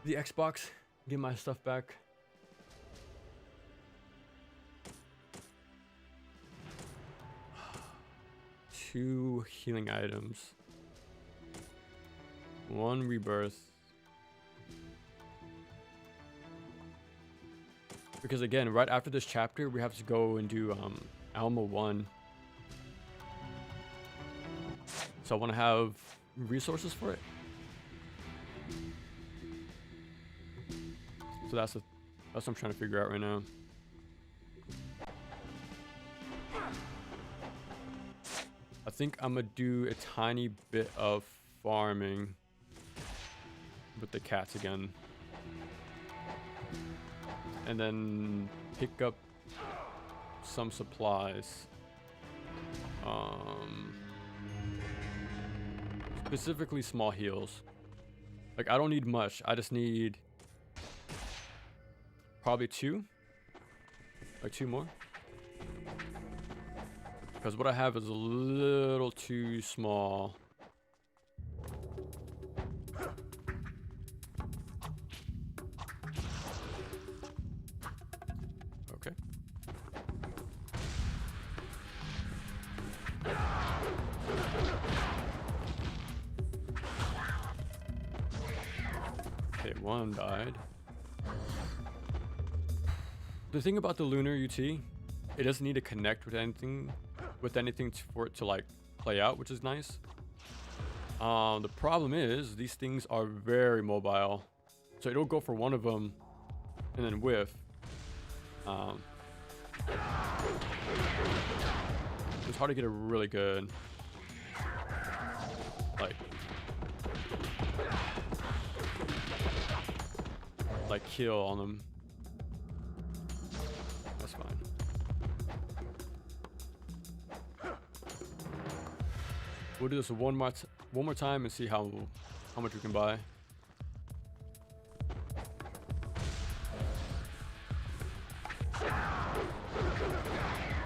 Xbox, get my stuff back. Two healing items. One rebirth. Because again, right after this chapter, we have to go and do Alma 1. So I want to have resources for it. So that's what I'm trying to figure out right now. I think I'm gonna do a tiny bit of farming with the cats again. And then pick up some supplies. Specifically small heals. Like I don't need much. I just need probably two. Like two more. Because what I have is a little too small. Okay. Okay, one died. The thing about the Lunar UT it doesn't need to connect with anything for it to like play out, which is nice. The problem is these things are very mobile, so it'll go for one of them and then whiff. It's hard to get a really good like kill on them. That's fine. We'll do this one more time and see how much we can buy.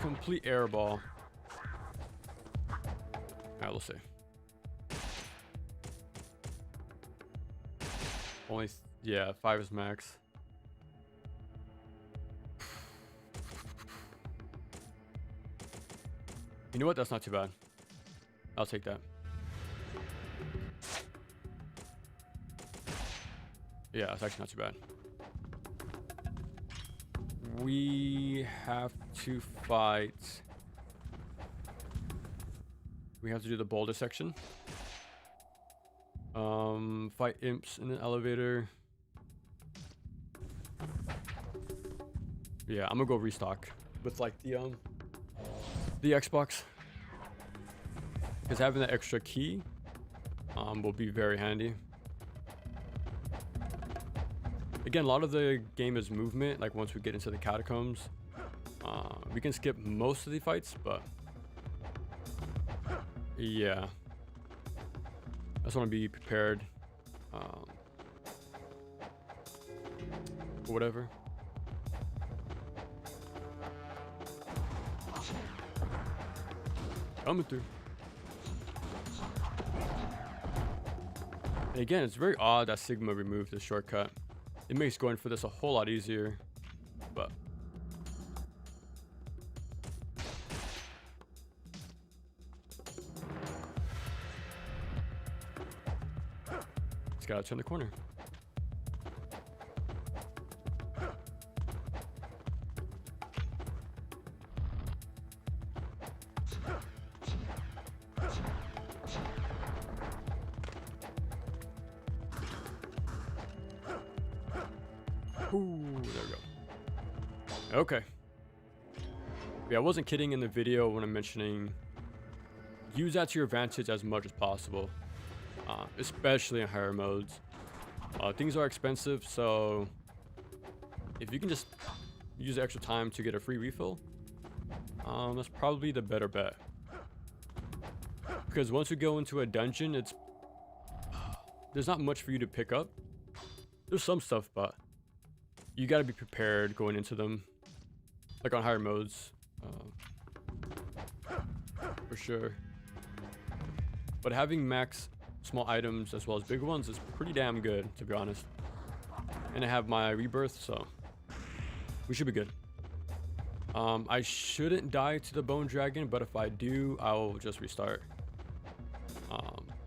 Complete air ball. Alright, we'll see. Only, yeah, 5 is max. You know what? That's not too bad. I'll take that. Yeah, it's actually not too bad. We have to fight. We have to do the boulder section. Fight imps in the elevator. Yeah, I'm gonna go restock with like the Xbox, because having that extra key will be very handy. Again, a lot of the game is movement. Like once we get into the catacombs, we can skip most of the fights, but yeah, I just want to be prepared for whatever. Coming through. And again, it's very odd that Sigma removed the shortcut. It makes going for this a whole lot easier, but just gotta turn the corner. Ooh, there we go. Okay. Yeah, I wasn't kidding in the video when I'm mentioning use that to your advantage as much as possible, especially in higher modes. Things are expensive, so if you can just use extra time to get a free refill, that's probably the better bet. Because once you go into a dungeon, there's not much for you to pick up. There's some stuff, but you got to be prepared going into them, like on higher modes, for sure. But having max small items as well as big ones is pretty damn good, to be honest. And I have my rebirth, so we should be good. I shouldn't die to the bone dragon, but if I do, I'll just restart.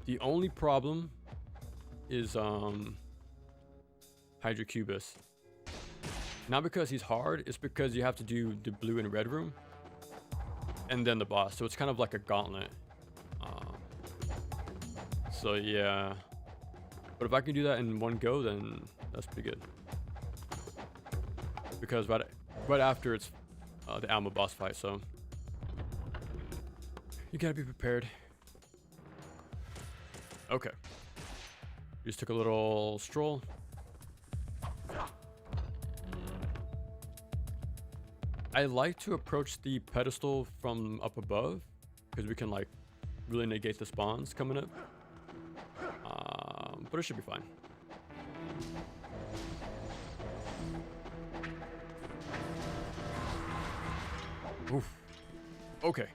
The only problem is Hydrocubus. Not because he's hard, it's because you have to do the blue and red room and then the boss, so it's kind of like a gauntlet. So yeah, but if I can do that in one go, then that's pretty good, because right after it's the Alma boss fight, so you gotta be prepared. Okay, just took a little stroll. I like to approach the pedestal from up above, because we can like really negate the spawns coming up. But it should be fine. Oof. Okay.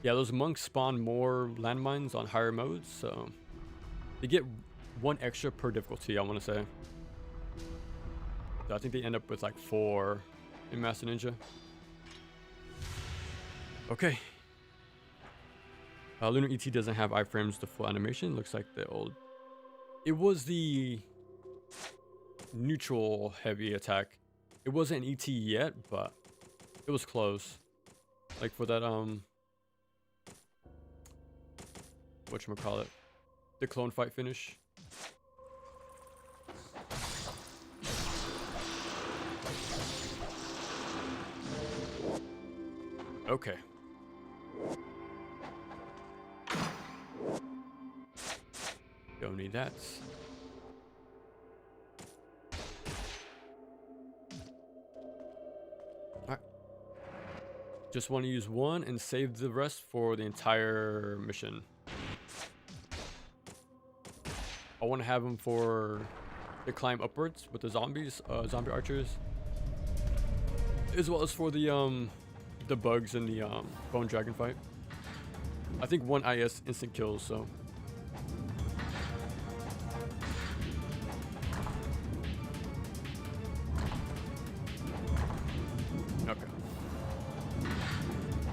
Yeah, those monks spawn more landmines on higher modes, so they get 1 extra per difficulty, I want to say. So I think they end up with like 4 in Master Ninja. Okay. Lunar ET doesn't have iframes to full animation. Looks like the old. It was the neutral heavy attack. It wasn't ET yet, but It was close. Like for that whatchamacallit, the clone fight finish. Okay. Don't need that. Alright. Just want to use one and save the rest for the entire mission. I want to have them for the climb upwards with the zombies, zombie archers, as well as for the bugs in the bone dragon fight. I think one IS instant kills, so. Okay.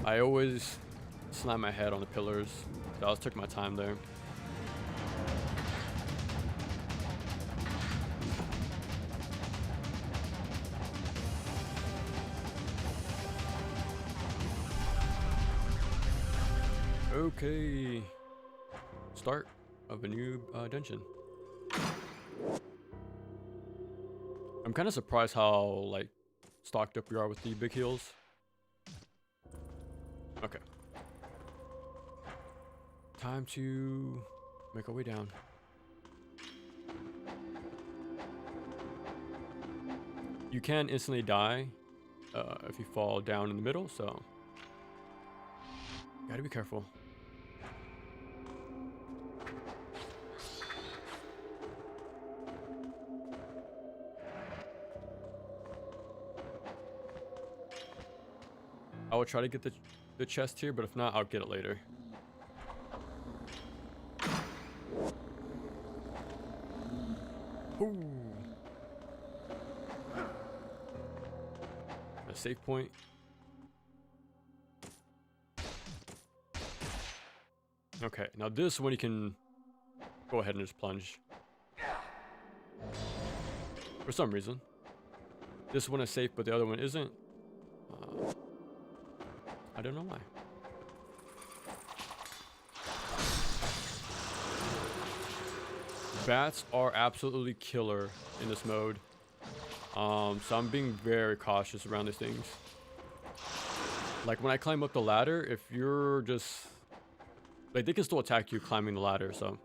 I always slam my head on the pillars, so I just took my time there. Okay, start of a new dungeon. I'm kind of surprised how like stocked up we are with the big heals. Okay, time to make our way down. You can instantly die if you fall down in the middle, so gotta be careful. I will try to get the chest here, but if not, I'll get it later. Ooh. A save point. Okay, now this one you can go ahead and just plunge. For some reason. This one is safe, but the other one isn't. I don't know why. Bats are absolutely killer in this mode. So I'm being very cautious around these things. Like when I climb up the ladder, if you're just... like they can still attack you climbing the ladder, so...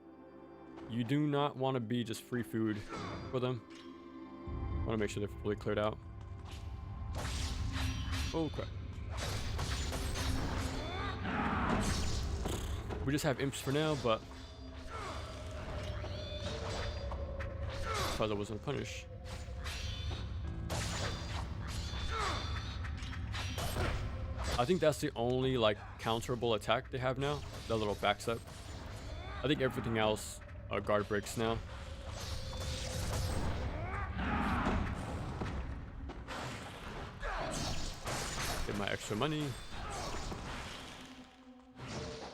you do not want to be just free food for them. I want to make sure they're fully cleared out. Oh crap. We just have imps for now, but because I wasn't punished. I think that's the only like counterable attack they have now. That little backstep. I think everything else guard breaks now. Get my extra money.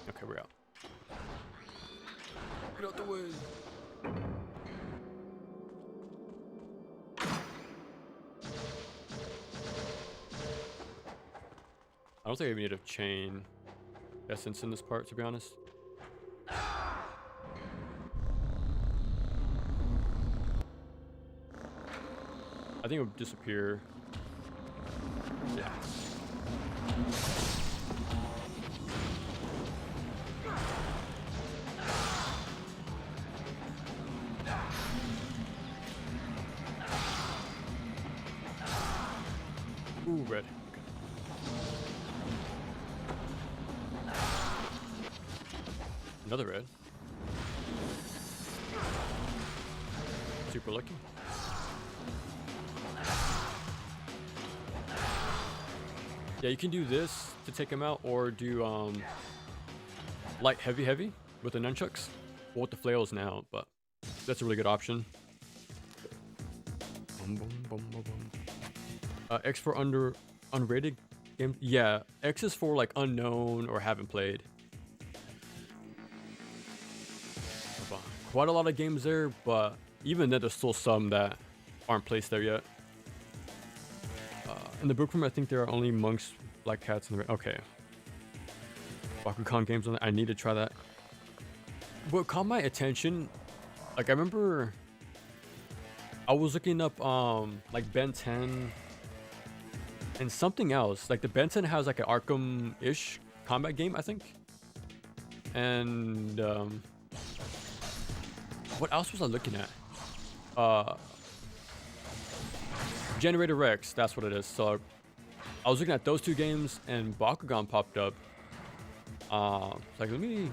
Okay, we're out. Get out the way. I don't think I even need a chain essence in this part, to be honest. I think it would disappear. Yeah. Ooh, red. Okay. Another red. Super lucky. Yeah, you can do this to take him out, or do light heavy with the nunchucks, or with the flails now, but that's a really good option. X for unrated games. Yeah, X is for like unknown or haven't played. Quite a lot of games there, but even then there's still some that aren't placed there yet. In the book room, I think there are only monks, black cats, and okay. Bakugan games on that. I need to try that. What caught my attention, like I remember I was looking up like Ben 10 and something else. Like the Ben 10 has like an Arkham-ish combat game, I think. And what else was I looking at? Generator Rex, that's what it is. So I was looking at those two games and Bakugan popped up. Like let me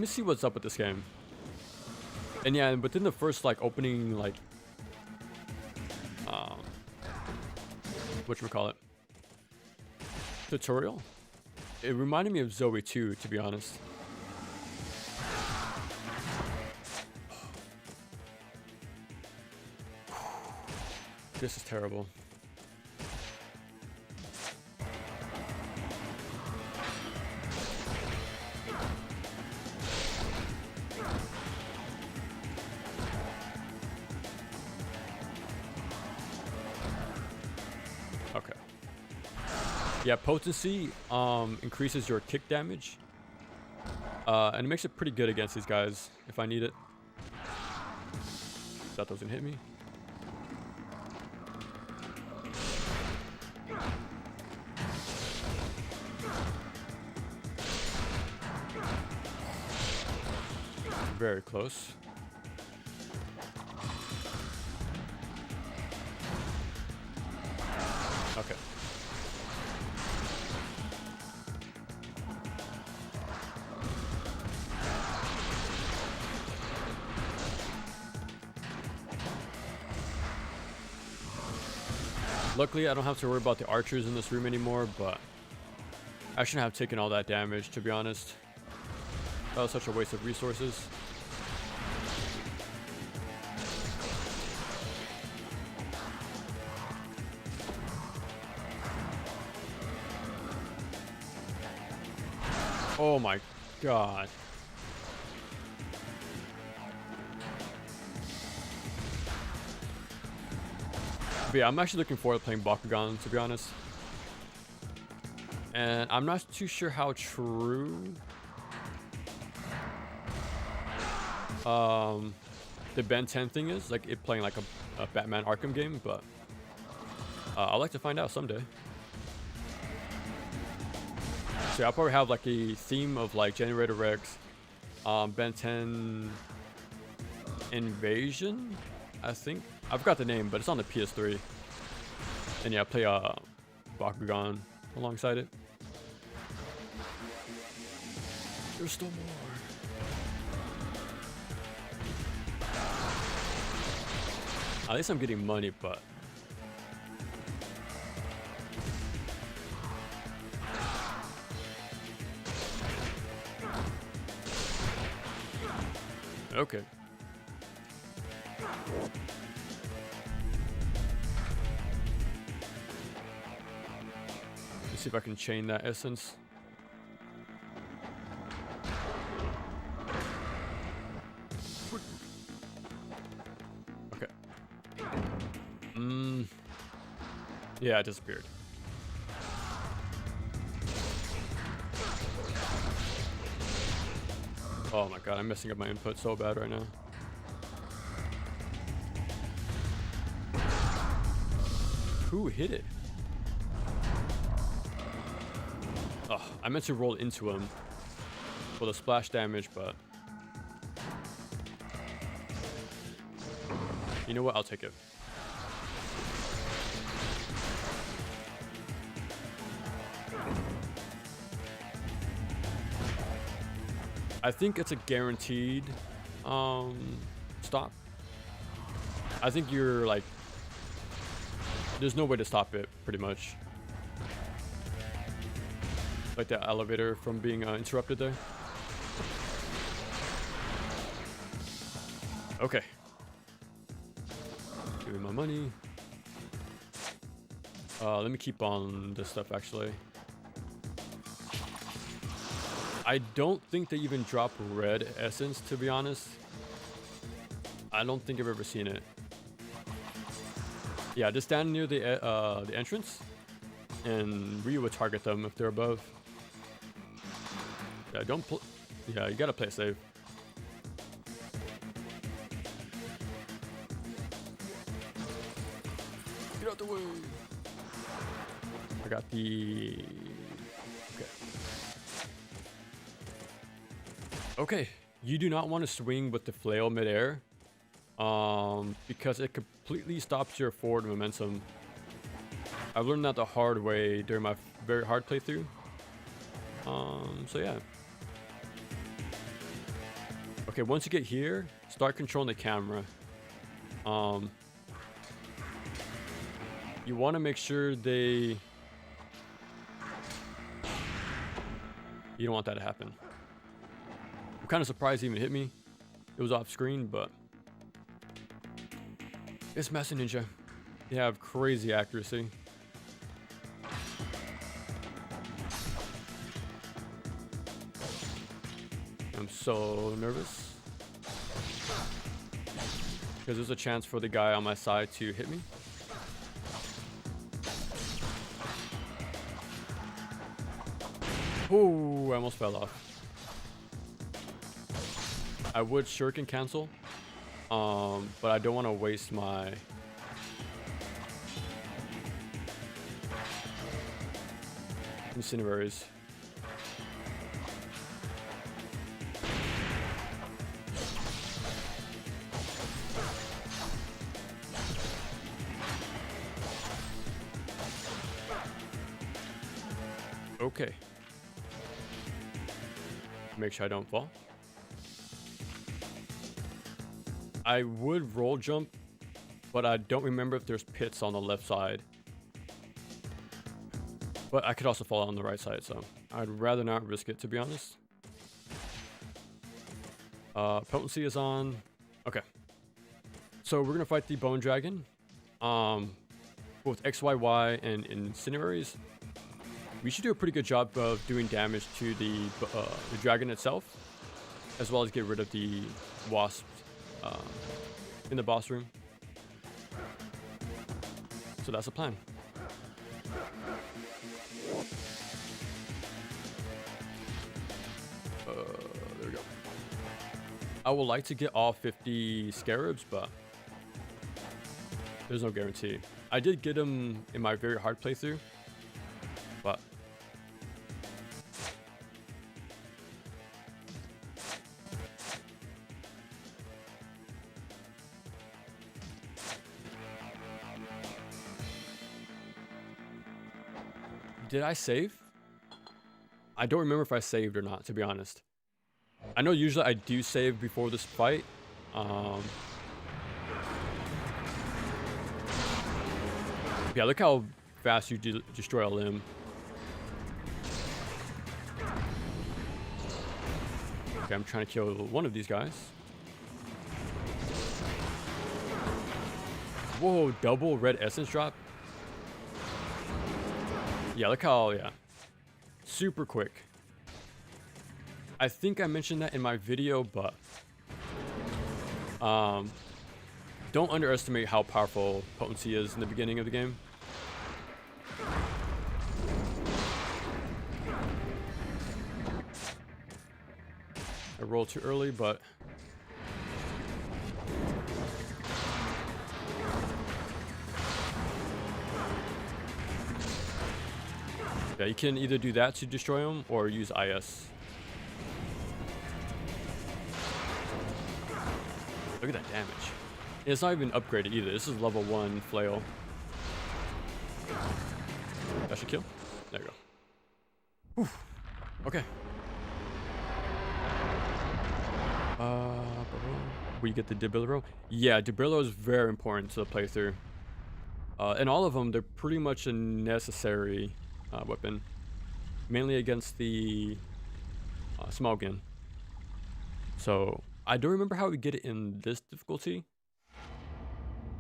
see what's up with this game. And yeah, and within the first like opening like whatchamacallit, tutorial, it reminded me of Zoe 2, to be honest. This is terrible. Okay. Yeah, potency increases your kick damage. And it makes it pretty good against these guys if I need it. That doesn't hit me. Very close. Okay. Luckily, I don't have to worry about the archers in this room anymore, but I shouldn't have taken all that damage, to be honest. That was such a waste of resources. Oh my god. But yeah, I'm actually looking forward to playing Bakugan, to be honest. And I'm not too sure how true the Ben 10 thing is, like it playing like a Batman Arkham game, but I'd like to find out someday. So yeah, I'll probably have like a theme of like Generator Rex, Ben 10 Invasion, I think. I forgot the name, but it's on the PS3. And yeah, I play Bakugan alongside it. There's still more. At least I'm getting money, but okay. Let's see if I can chain that essence. Okay. Yeah, it disappeared. Oh my god, I'm messing up my input so bad right now. Who hit it? Oh, I meant to roll into him for the splash damage, but you know what? I'll take it. I think it's a guaranteed stop. I think you're like, there's no way to stop it, pretty much. Like the elevator from being interrupted there. Okay. Give me my money. Let me keep on this stuff actually. I don't think they even drop red essence, to be honest. I don't think I've ever seen it. Yeah, just stand near the entrance, and Ryu will target them if they're above. Yeah, yeah, you gotta play safe. Get out the way. I got the. Okay. Okay, you do not want to swing with the flail midair, because it completely stops your forward momentum. I learned that the hard way during my very hard playthrough. So yeah. Okay, once you get here, start controlling the camera. You want to make sure you don't want that to happen. I'm kind of surprised he even hit me. It was off screen, but it's Master Ninja. They have crazy accuracy. I'm so nervous because there's a chance for the guy on my side to hit me. Oh, I almost fell off. I would shuriken cancel, but I don't want to waste my incineraries. Okay. Make sure I don't fall. I would roll jump, but I don't remember if there's pits on the left side. But I could also fall on the right side, so I'd rather not risk it, to be honest. Potency is on. Okay. So we're gonna fight the Bone Dragon. Both XYY and incineraries. We should do a pretty good job of doing damage to the dragon itself, as well as get rid of the wasps in the boss room. So that's the plan. There we go. I would like to get all 50 scarabs, but there's no guarantee. I did get them in my very hard playthrough, but did I save? I don't remember if I saved or not, to be honest. I know usually I do save before this fight. Yeah, look how fast you destroy a limb. Okay, I'm trying to kill one of these guys. Whoa, double red essence drop. Yeah, look how, yeah. Super quick. I think I mentioned that in my video, but don't underestimate how powerful potency is in the beginning of the game. I rolled too early, but yeah, you can either do that to destroy them or use IS. Look at that damage. It's not even upgraded either. This is level 1 flail. That should kill. There you go. Whew. Okay. We get the Debilero. Yeah, Debilero is very important to the playthrough. And all of them, they're pretty much a necessary weapon, mainly against the Smogon. So I don't remember how we get it in this difficulty.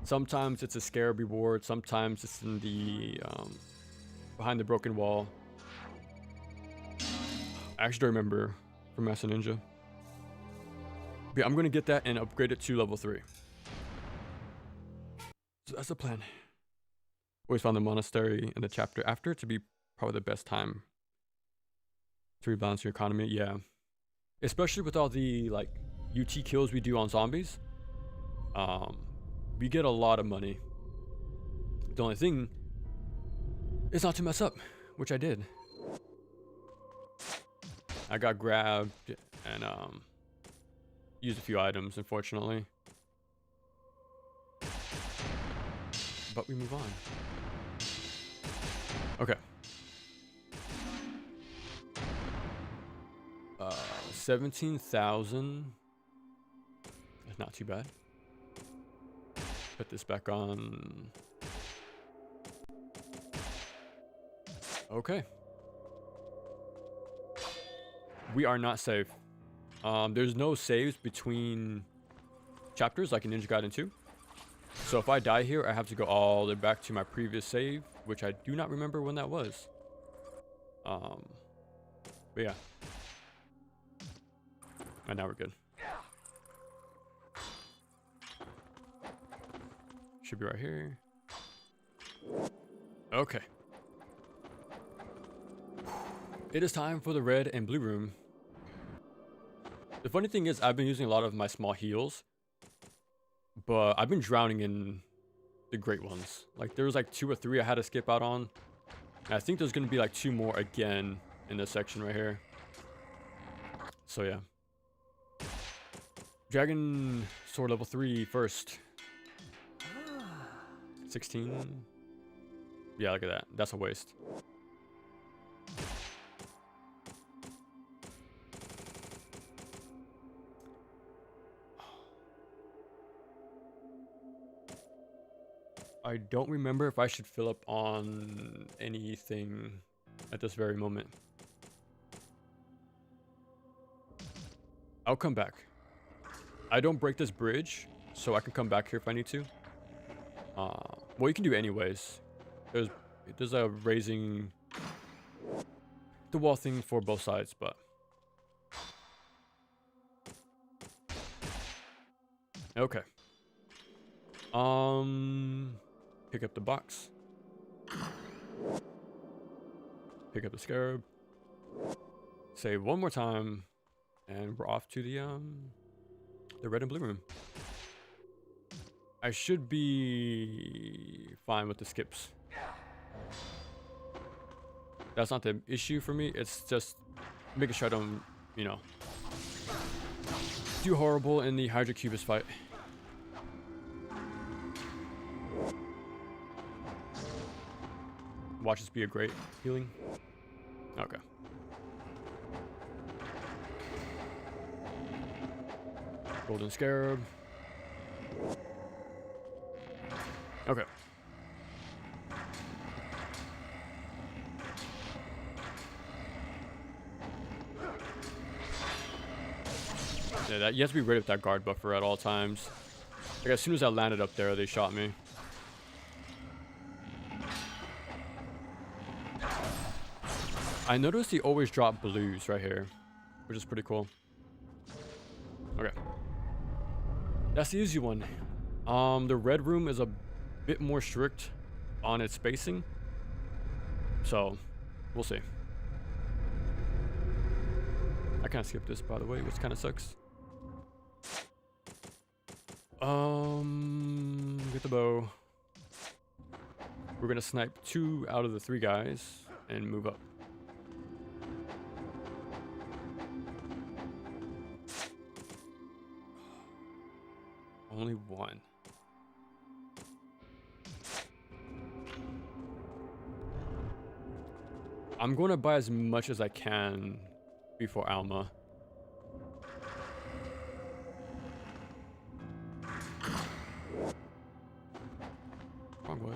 Sometimes it's a scarab reward, sometimes it's in the behind the broken wall. I actually don't remember from Master Ninja. But yeah, I'm gonna get that and upgrade it to level 3. So that's the plan. Always found the monastery and the chapter after to be probably the best time to rebalance your economy. Yeah, especially with all the like UT kills we do on zombies. We get a lot of money. The only thing is not to mess up, which I did. I got grabbed and used a few items, unfortunately. But we move on. Okay. 17,000. That's not too bad. Put this back on. Okay. We are not safe. There's no saves between chapters like in Ninja Gaiden 2. So if I die here, I have to go all the way back to my previous save, which I do not remember when that was. But yeah. And now we're good. Should be right here. Okay. It is time for the red and blue room. The funny thing is I've been using a lot of my small heals, but I've been drowning in the great ones. Like there was like 2 or 3 I had to skip out on. And I think there's going to be like 2 more again in this section right here. So yeah. Dragon sword level 3 first. 16. Yeah, look at that. That's a waste. I don't remember if I should fill up on anything at this very moment. I'll come back. I don't break this bridge, so I can come back here if I need to. Well, you can do it anyways. There's a raising the wall thing for both sides, but okay. Pick up the box. Pick up the scarab. Save one more time, and we're off to the red and blue room. I should be fine with the skips. That's not the issue for me. It's just making sure I don't, you know, do horrible in the Hydra Cubist fight. Watch this be a great healing. Okay. Golden Scarab. Okay. Yeah, you have to be ready with that guard buffer at all times. Like as soon as I landed up there, they shot me. I noticed he always dropped blues right here, which is pretty cool. Okay. That's the easy one. The red room is a bit more strict on its spacing. So, we'll see. I kind of skipped this, by the way, which kind of sucks. Get the bow. We're gonna snipe 2 out of the 3 guys and move up. Only 1. I'm going to buy as much as I can before Alma. Wrong way.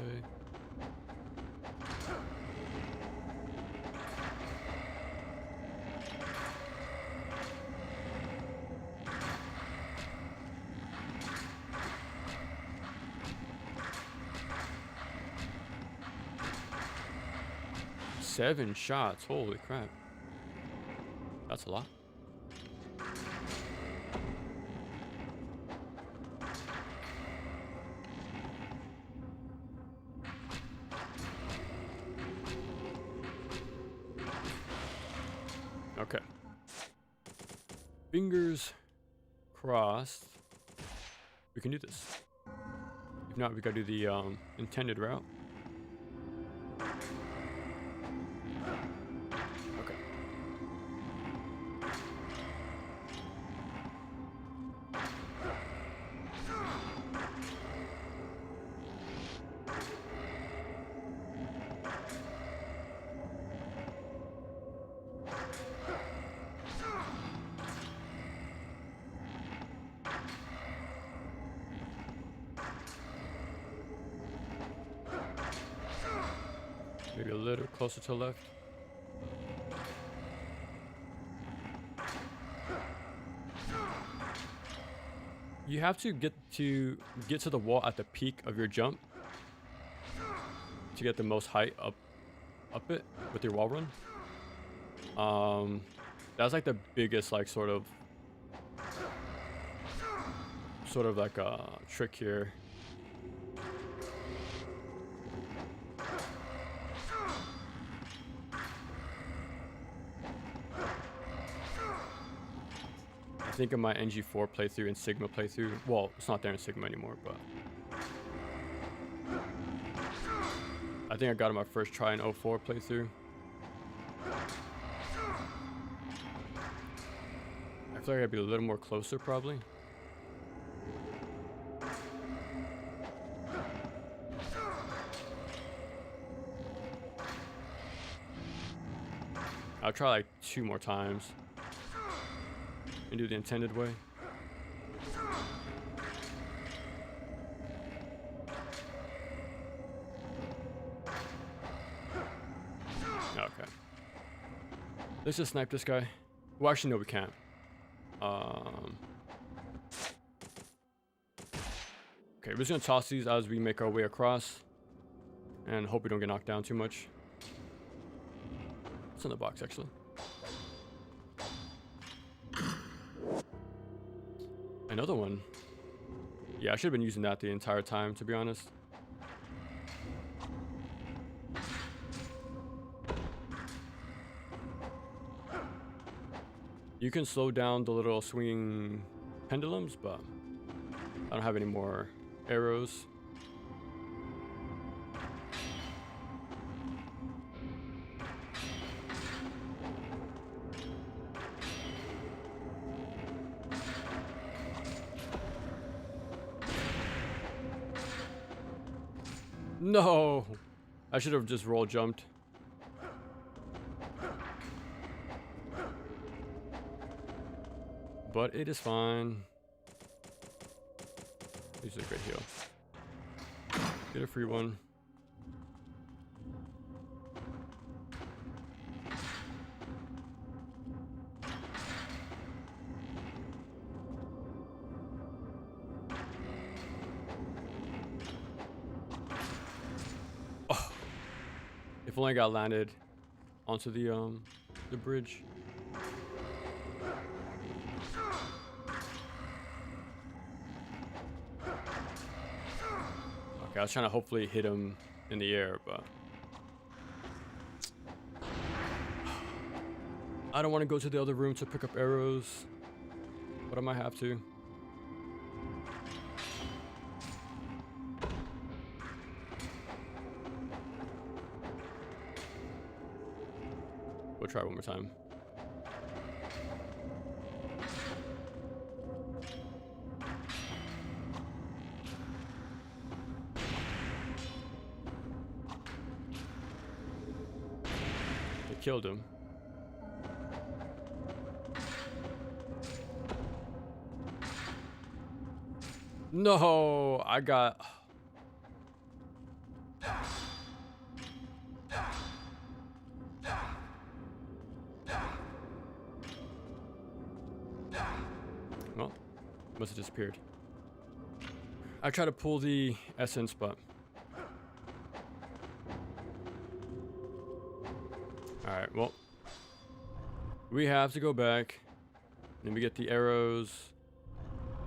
Seven shots, holy crap. That's a lot. fingers crossed, we can do this. If not, we gotta do the intended route. Okay. Maybe a little closer to the left. You have to get to the wall at the peak of your jump to get the most height up it with your wall run. That's like the biggest like sort of like a trick here. I think in my NG4 playthrough and Sigma playthrough, well, it's not there in Sigma anymore, but I think I got it my first try in 04 playthrough. I feel like I'd be a little more closer probably. I'll try like 2 more times and do the intended way. Okay. Let's just snipe this guy. Well, actually, no, we can't. Okay, we're just gonna toss these as we make our way across and hope we don't get knocked down too much. What's in the box, actually? Another one. Yeah, I should have been using that the entire time, to be honest. You can slow down the little swinging pendulums, but I don't have any more arrows. No! I should have just roll jumped. But it is fine. Use a great heal. Get a free one. Oh. If only I got landed onto the bridge. I was trying to hopefully hit him in the air, but I don't want to go to the other room to pick up arrows, but I might have to. We'll try one more time. Killed him. No, I got. Well, must have disappeared. I tried to pull the essence, but. Alright, well, we have to go back, and we get the arrows,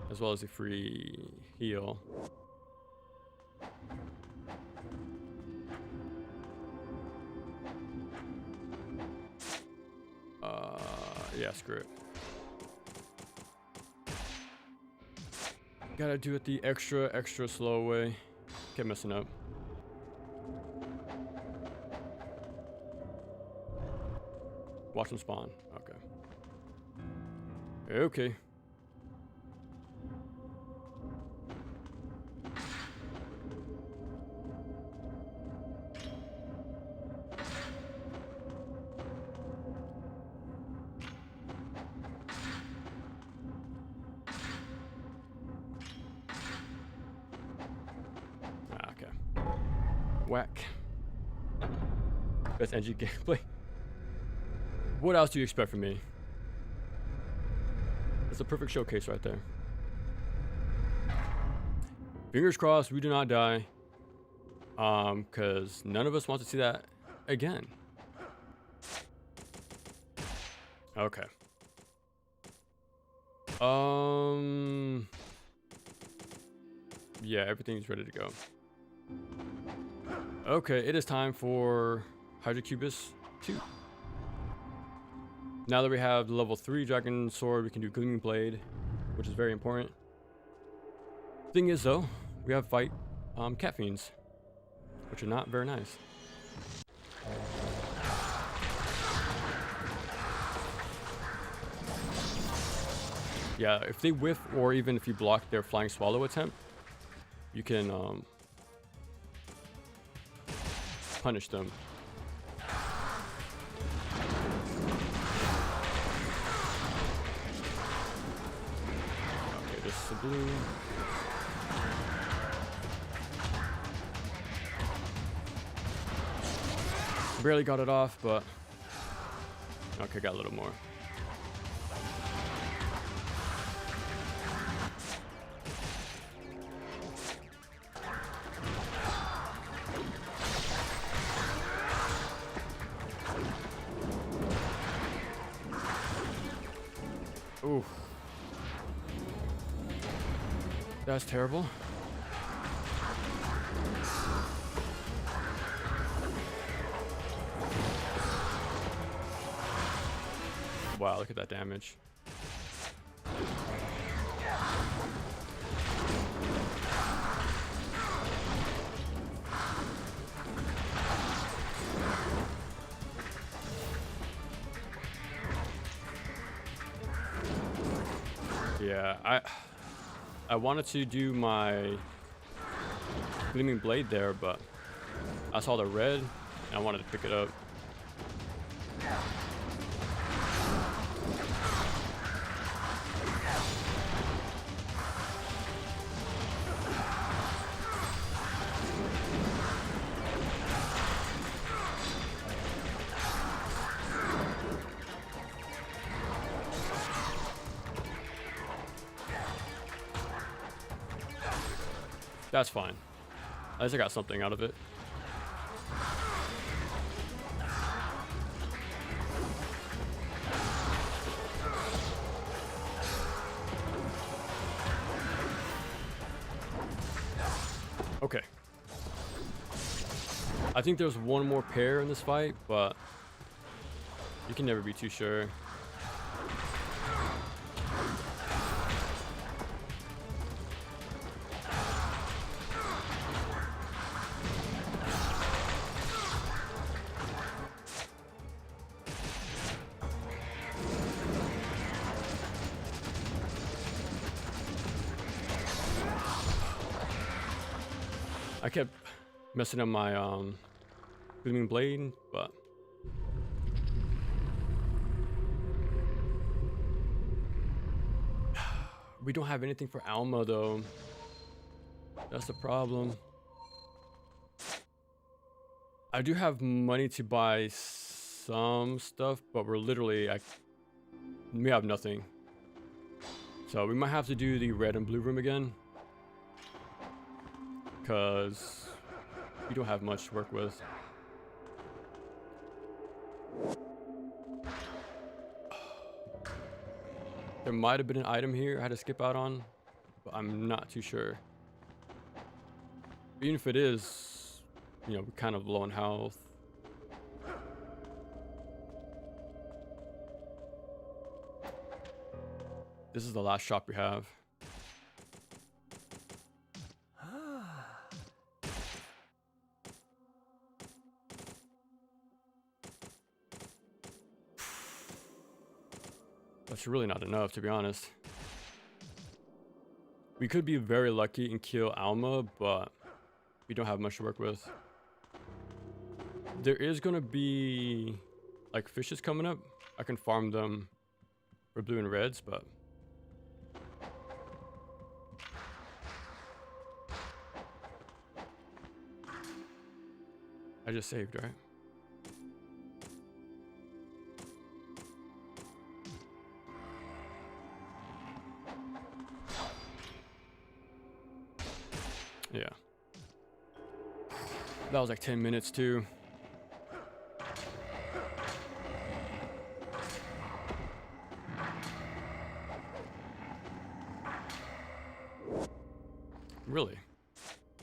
as well as the free heal. Yeah, screw it. Gotta do it the extra slow way. Kept messing up. Watch them spawn. Okay. Okay. Whack. Best NG gameplay. What else do you expect from me? It's a perfect showcase right there. Fingers crossed we do not die. Because none of us want to see that again. Okay. Yeah, everything's ready to go. Okay, it is time for Hydrocubus 2. Now that we have the level 3 dragon sword, we can do Gleaming Blade, which is very important. Thing is though, we have fight cat fiends, which are not very nice. Yeah, if they whiff or even if you block their flying swallow attempt, you can punish them. Okay, this is the blue. Barely got it off, but okay, got a little more. Oof. That's terrible. Wow, look at that damage. Yeah, I wanted to do my Gleaming Blade there, but I saw the red and I wanted to pick it up. That's fine. At least I got something out of it. Okay. I think there's one more pair in this fight, but you can never be too sure. I kept messing up my Gleaming Blade, but we don't have anything for Alma though. That's the problem. I do have money to buy some stuff, but we're literally we have nothing. So we might have to do the red and blue room again, because we don't have much to work with. There might have been an item here I had to skip out on, but I'm not too sure. Even if it is, you know, we're kind of low on health. This is the last shop we have. That's really not enough, to be honest. We could be very lucky and kill Alma, but we don't have much to work with. There is gonna be like fishes coming up. I can farm them for blue and reds, but I just saved, right? Yeah. That was like 10 minutes too. Really?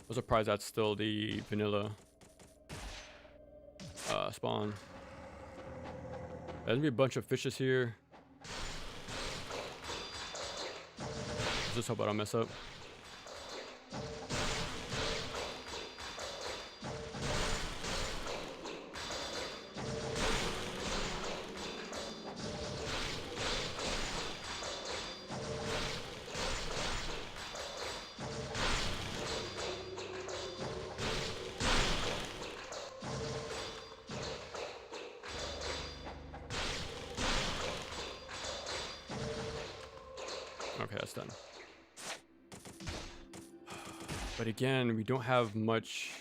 I'm surprised that's still the vanilla spawn. There's gonna be a bunch of fishes here. Just hope I don't mess up. Okay, that's done. But again, we don't have much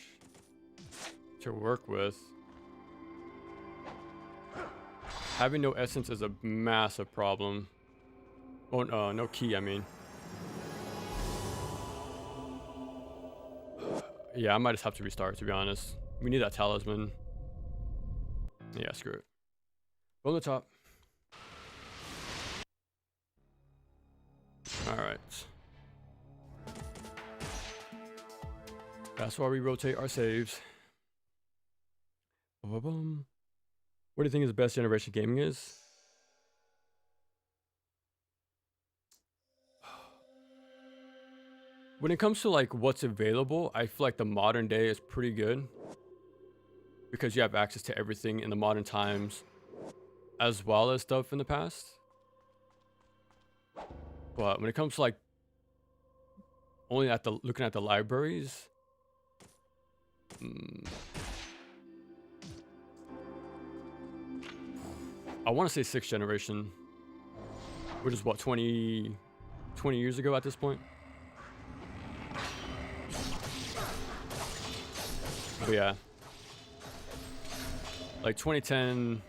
to work with. Having no essence is a massive problem. Oh, no key, I mean. Yeah, I might just have to restart, to be honest. We need that talisman. Yeah, screw it. Go on the top. Alright. That's why we rotate our saves. Ba-ba-bum. What do you think is the best generation gaming is? When it comes to like what's available, I feel like the modern day is pretty good. Because you have access to everything in the modern times as well as stuff in the past. But when it comes to like only at the looking at the libraries, I want to say 6th generation, which is what, 20 years ago at this point. But yeah, like 2010,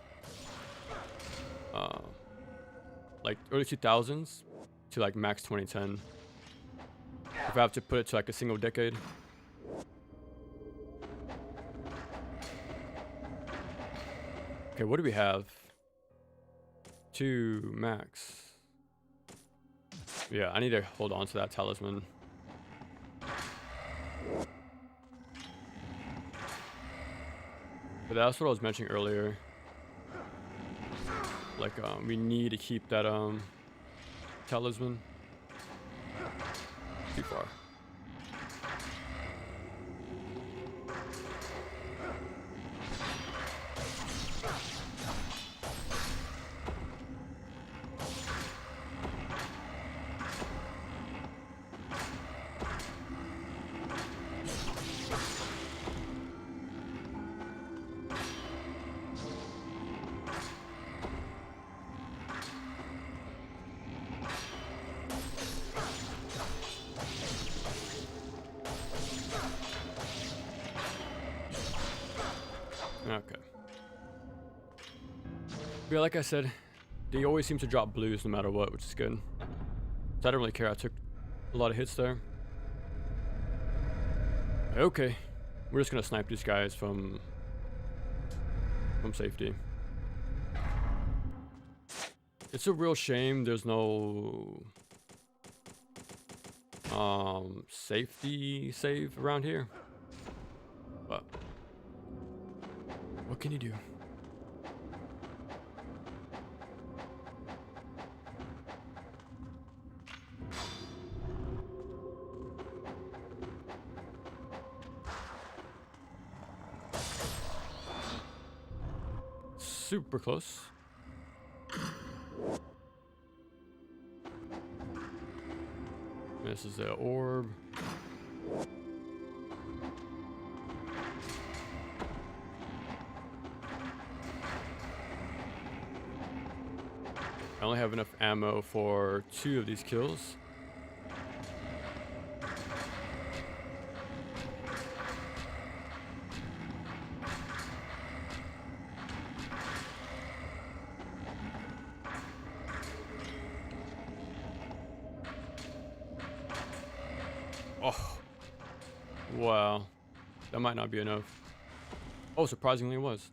like early 2000s to like max 2010. If I have to put it to like a single decade. Okay, what do we have? 2 max. Yeah, I need to hold on to that talisman. But that's what I was mentioning earlier. Like, we need to keep that talisman. Too far. Okay. Yeah, like I said, they always seem to drop blues no matter what, which is good. So I don't really care. I took a lot of hits there. Okay. We're just gonna snipe these guys from safety. It's a real shame there's no safety save around here. But what can you do? Super close. This is the orb. I only have enough ammo for 2 of these kills. Oh, wow. That might not be enough. Oh, surprisingly it was.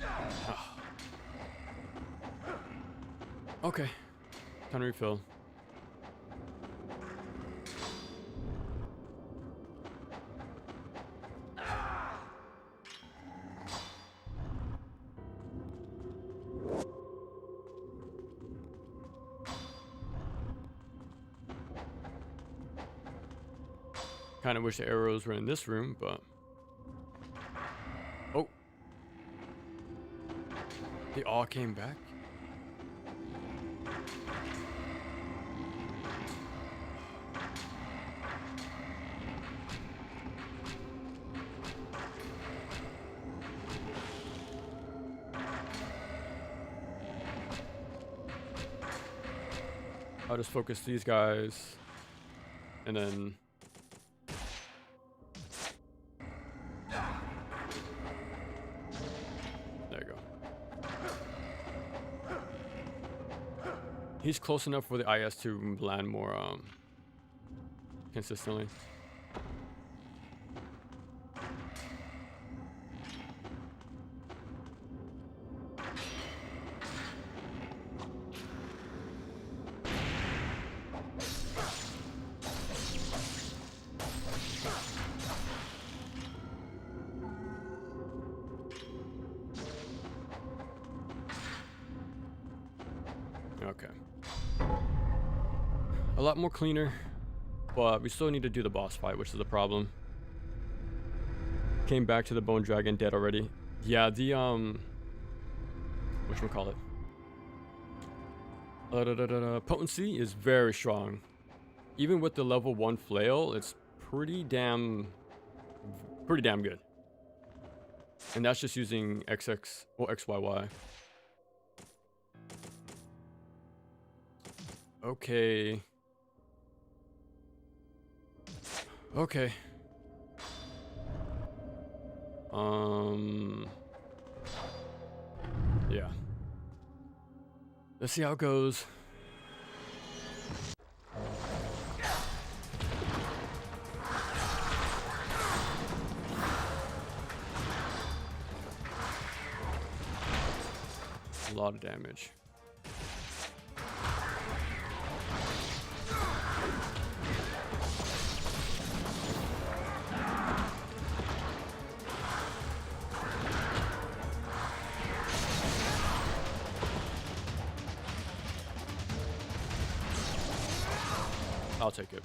Ah. Okay, time to refill. Kind of wish the arrows were in this room, but oh, they all came back. I'll just focus these guys, and then there you go. He's close enough for the IS to land more consistently. Okay. A lot more cleaner, but we still need to do the boss fight, which is the problem. Came back to the Bone Dragon dead already. Yeah, the whatchamacallit? Potency is very strong. Even with the level 1 flail, it's pretty damn good. And that's just using XX or XYY. Okay. Okay. Yeah. Let's see how it goes. A lot of damage. I'll take it.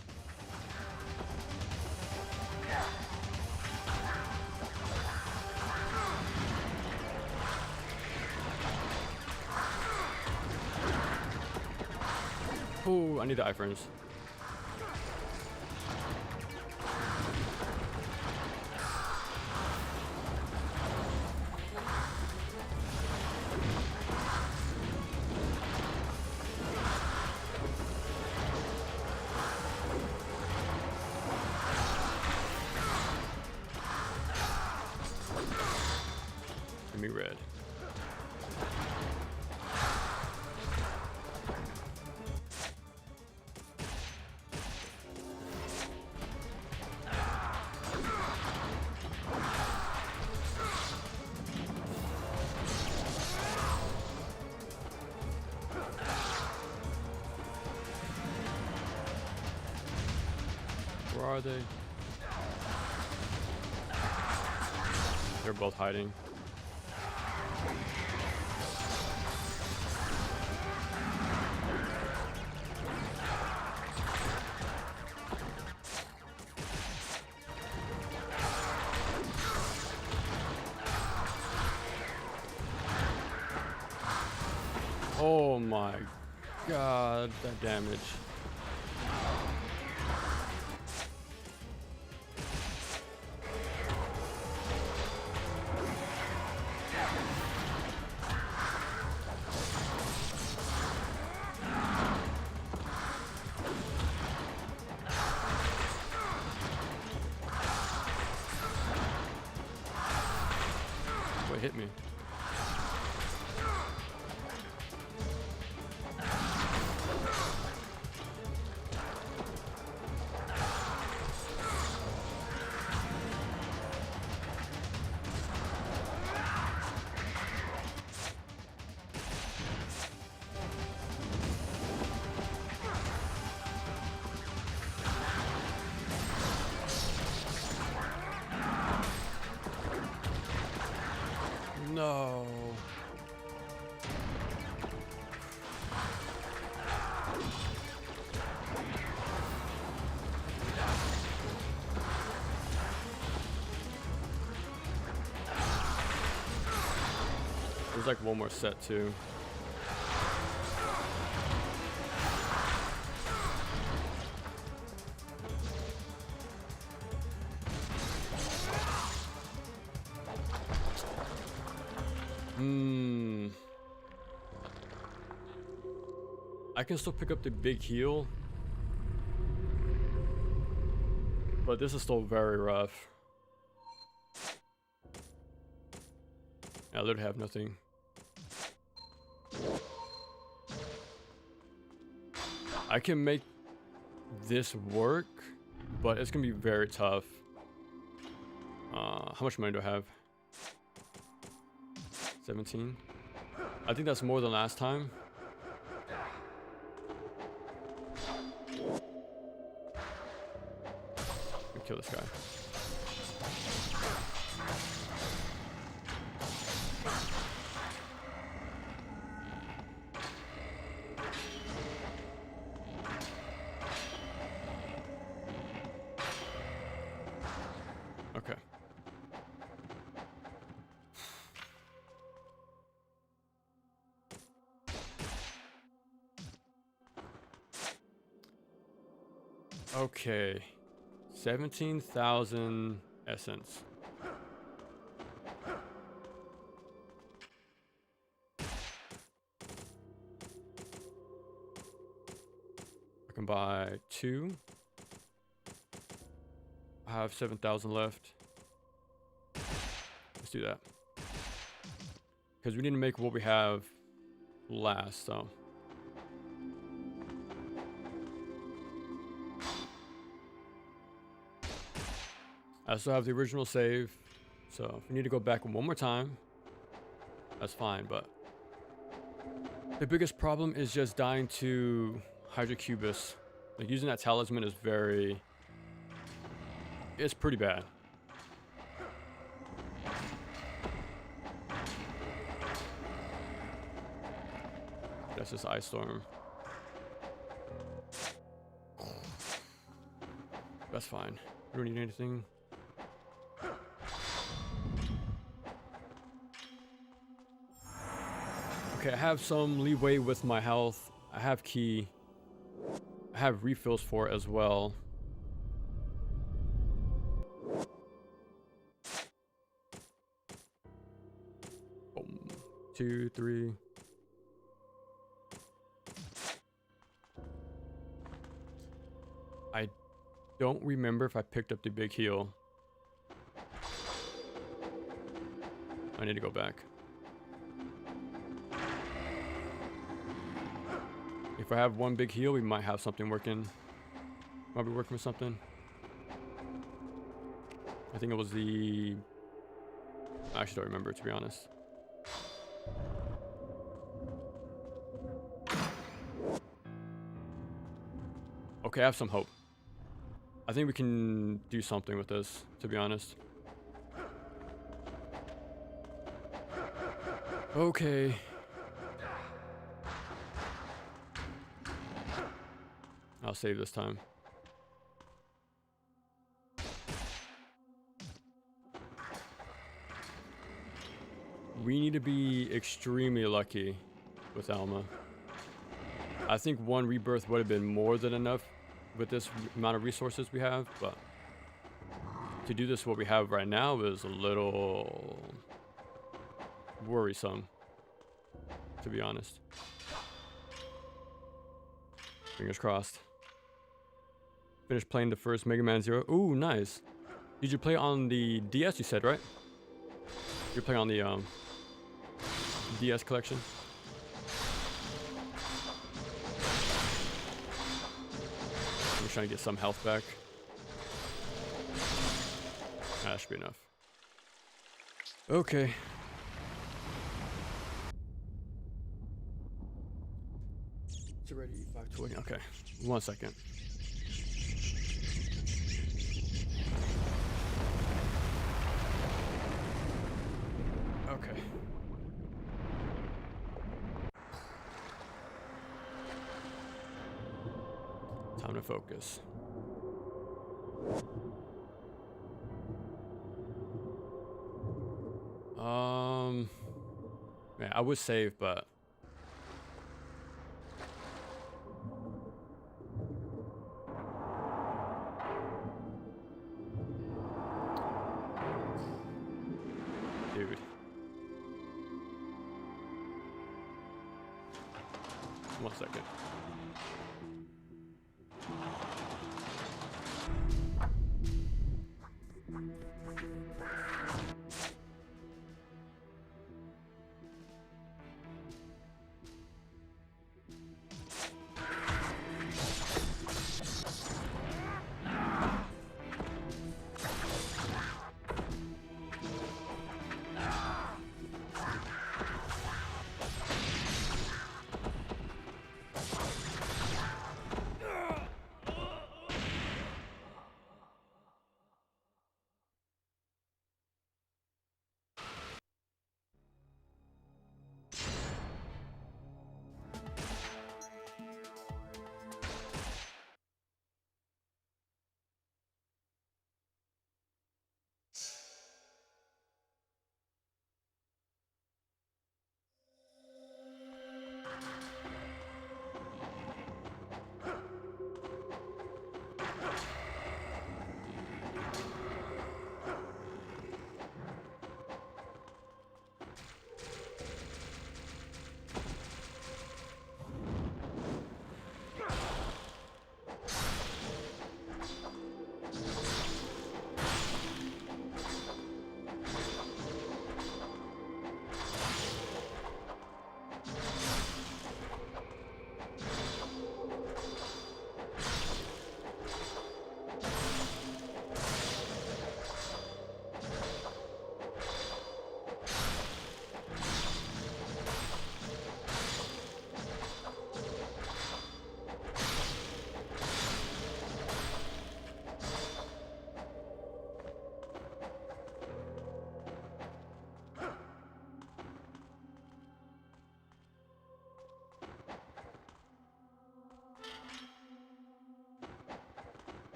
Ooh, I need the iframes. Give me red. Where are they? They're both hiding. Oh my God, that damage. What hit me? No. There's like one more set too. I can still pick up the big heal, but this is still very rough. I literally have nothing. I can make this work, but it's gonna be very tough. How much money do I have? 17. I think that's more than last time. Let me kill this guy. Okay. Okay. 17,000 essence. I can buy 2. I have 7,000 left. Let's do that. Because we need to make what we have last, so. I still have the original save, so if we need to go back one more time, that's fine, but the biggest problem is just dying to Hydrocubus. Like, using that talisman is it's pretty bad. That's just Ice Storm. That's fine. We don't need anything. Okay, I have some leeway with my health. I have key. I have refills for it as well. Boom. 2, 3. I don't remember if I picked up the big heal. I need to go back. If I have one big heal, we might have something working. Might be working with something. I think it was the... I actually don't remember, to be honest. Okay, I have some hope. I think we can do something with this, to be honest. Okay. I'll save this time. We need to be extremely lucky with Alma. I think one rebirth would have been more than enough with this amount of resources we have, but to do this what we have right now is a little worrisome, to be honest. Fingers crossed. Finished playing the first Mega Man Zero. Ooh, nice. Did you play on the DS, you said, right? You're playing on the DS collection? I'm trying to get some health back. That should be enough. Okay. It's already 5:20. Okay. 1 second. Okay. Time to focus. Man, I would save, but dude. 1 second.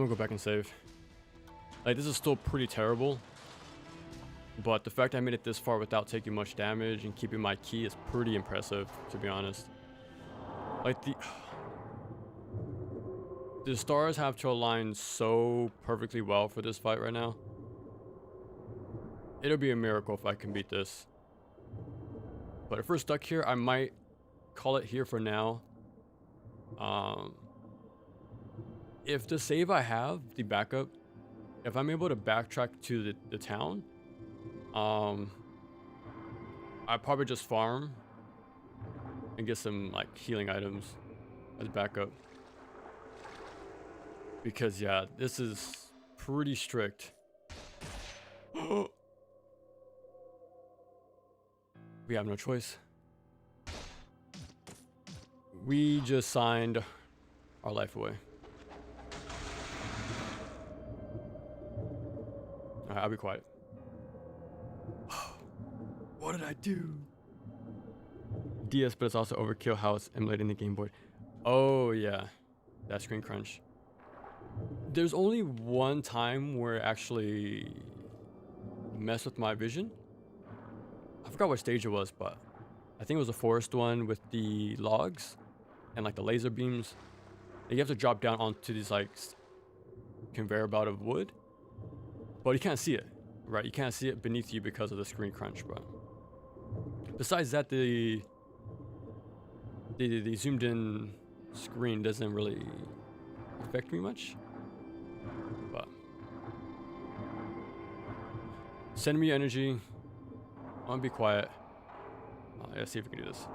I'm gonna go back and save. Like, this is still pretty terrible, but the fact I made it this far without taking much damage and keeping my key is pretty impressive, to be honest. Like, the stars have to align so perfectly well for this fight right now. It'll be a miracle if I can beat this. But if we're stuck here, I might call it here for now. If the save I have, the backup, if I'm able to backtrack to the town, I probably just farm and get some like healing items as backup. Because yeah, this is pretty strict. We have no choice. We just signed our life away. Alright, I'll be quiet. What did I do? DS, but it's also overkill how it's emulating the Game Boy. Oh yeah, that screen crunch. There's only one time where it actually messed with my vision. I forgot what stage it was, but I think it was a forest one with the logs and like the laser beams. And you have to drop down onto these like conveyor belt of wood, but you can't see it, right? You can't see it beneath you because of the screen crunch, bro. Besides that, the zoomed in screen doesn't really affect me much. But send me energy. I'm gonna be quiet. Let's see if we can do this.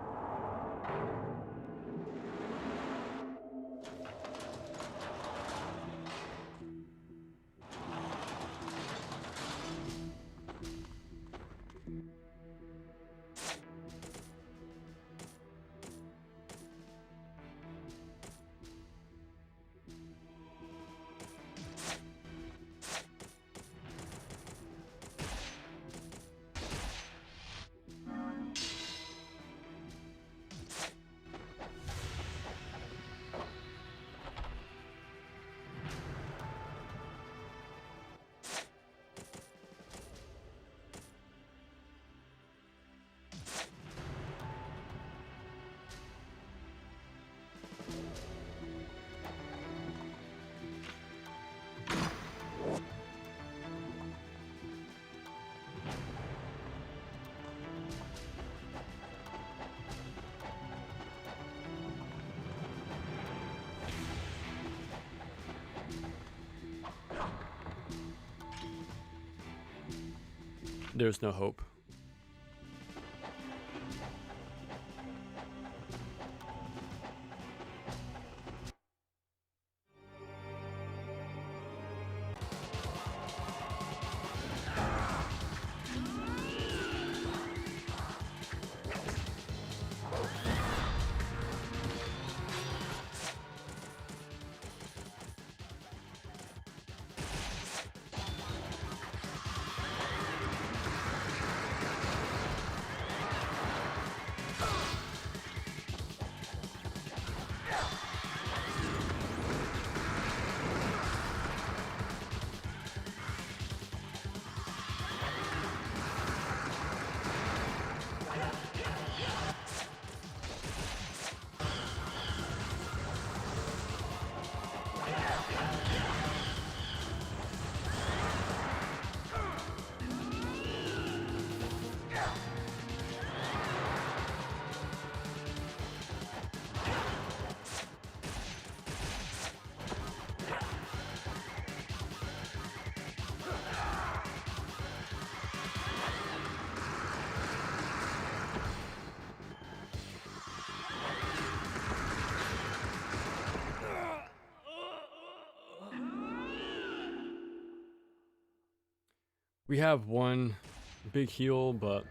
There's no hope. We have one big heal, but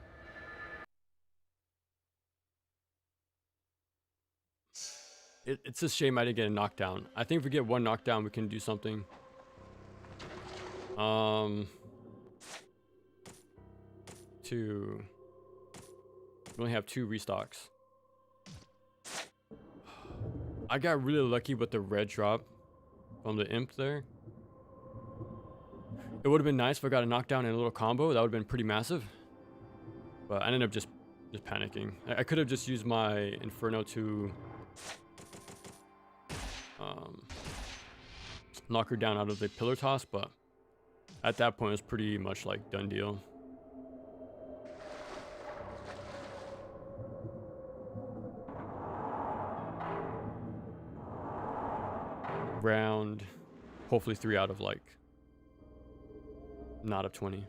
it's a shame I didn't get a knockdown. I think if we get one knockdown, we can do something. Two. We only have 2 restocks. I got really lucky with the red drop from the imp there. It would have been nice if I got a knockdown and a little combo. That would have been pretty massive. But I ended up just panicking. I could have just used my Inferno to knock her down out of the pillar toss, but at that point it was pretty much like done deal. Round, hopefully 3 out of like not of 20.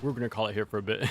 We're gonna call it here for a bit.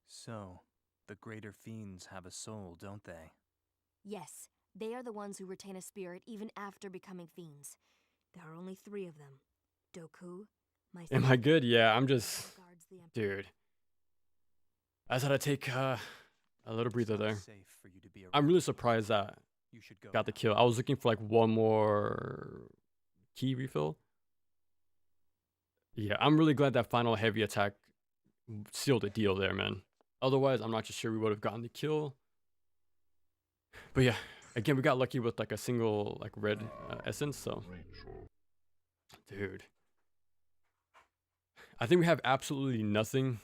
So, the greater fiends have a soul, don't they? Yes, they are the ones who retain a spirit even after becoming fiends. There are only 3 of them. Doku, my Am I good? Yeah, I'm just, guards the Emperor. dude. I just had to take a little breather there. Safe for you to be I'm around. really surprised that You should go. got the now. kill. I was looking for like one more key refill. Yeah, I'm really glad that final heavy attack sealed the deal there, man. Otherwise, I'm not just sure we would have gotten the kill. But yeah, again, we got lucky with like a single like red essence, so. Dude. I think we have absolutely nothing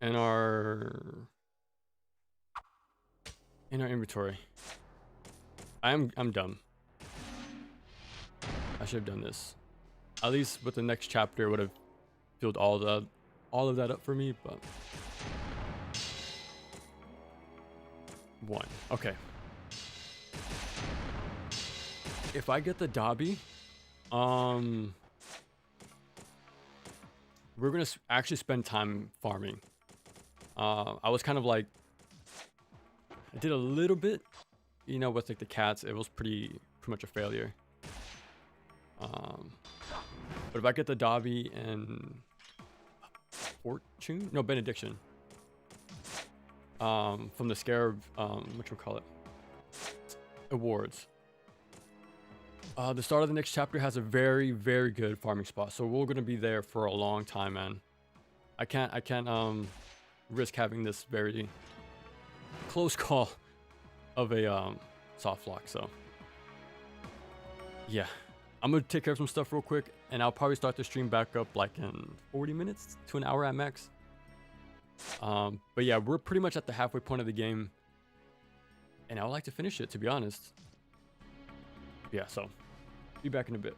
in our inventory. I'm dumb. I should have done this. At least with the next chapter, it would have filled all of that up for me, but 1. Okay. If I get the Dobby, we're gonna actually spend time farming. I was kind of like, I did a little bit, you know, with like the cats. It was pretty much a failure. But if I get the Dobby and Fortune, no, Benediction, from the Scarab, whatchamacallit, awards. The start of the next chapter has a very, very good farming spot, so we're gonna be there for a long time, man. I can't risk having this very close call of a soft lock. So yeah, I'm gonna take care of some stuff real quick, and I'll probably start the stream back up like in 40 minutes to an hour at max. But yeah, we're pretty much at the halfway point of the game, and I would like to finish it, to be honest. Yeah, so be back in a bit.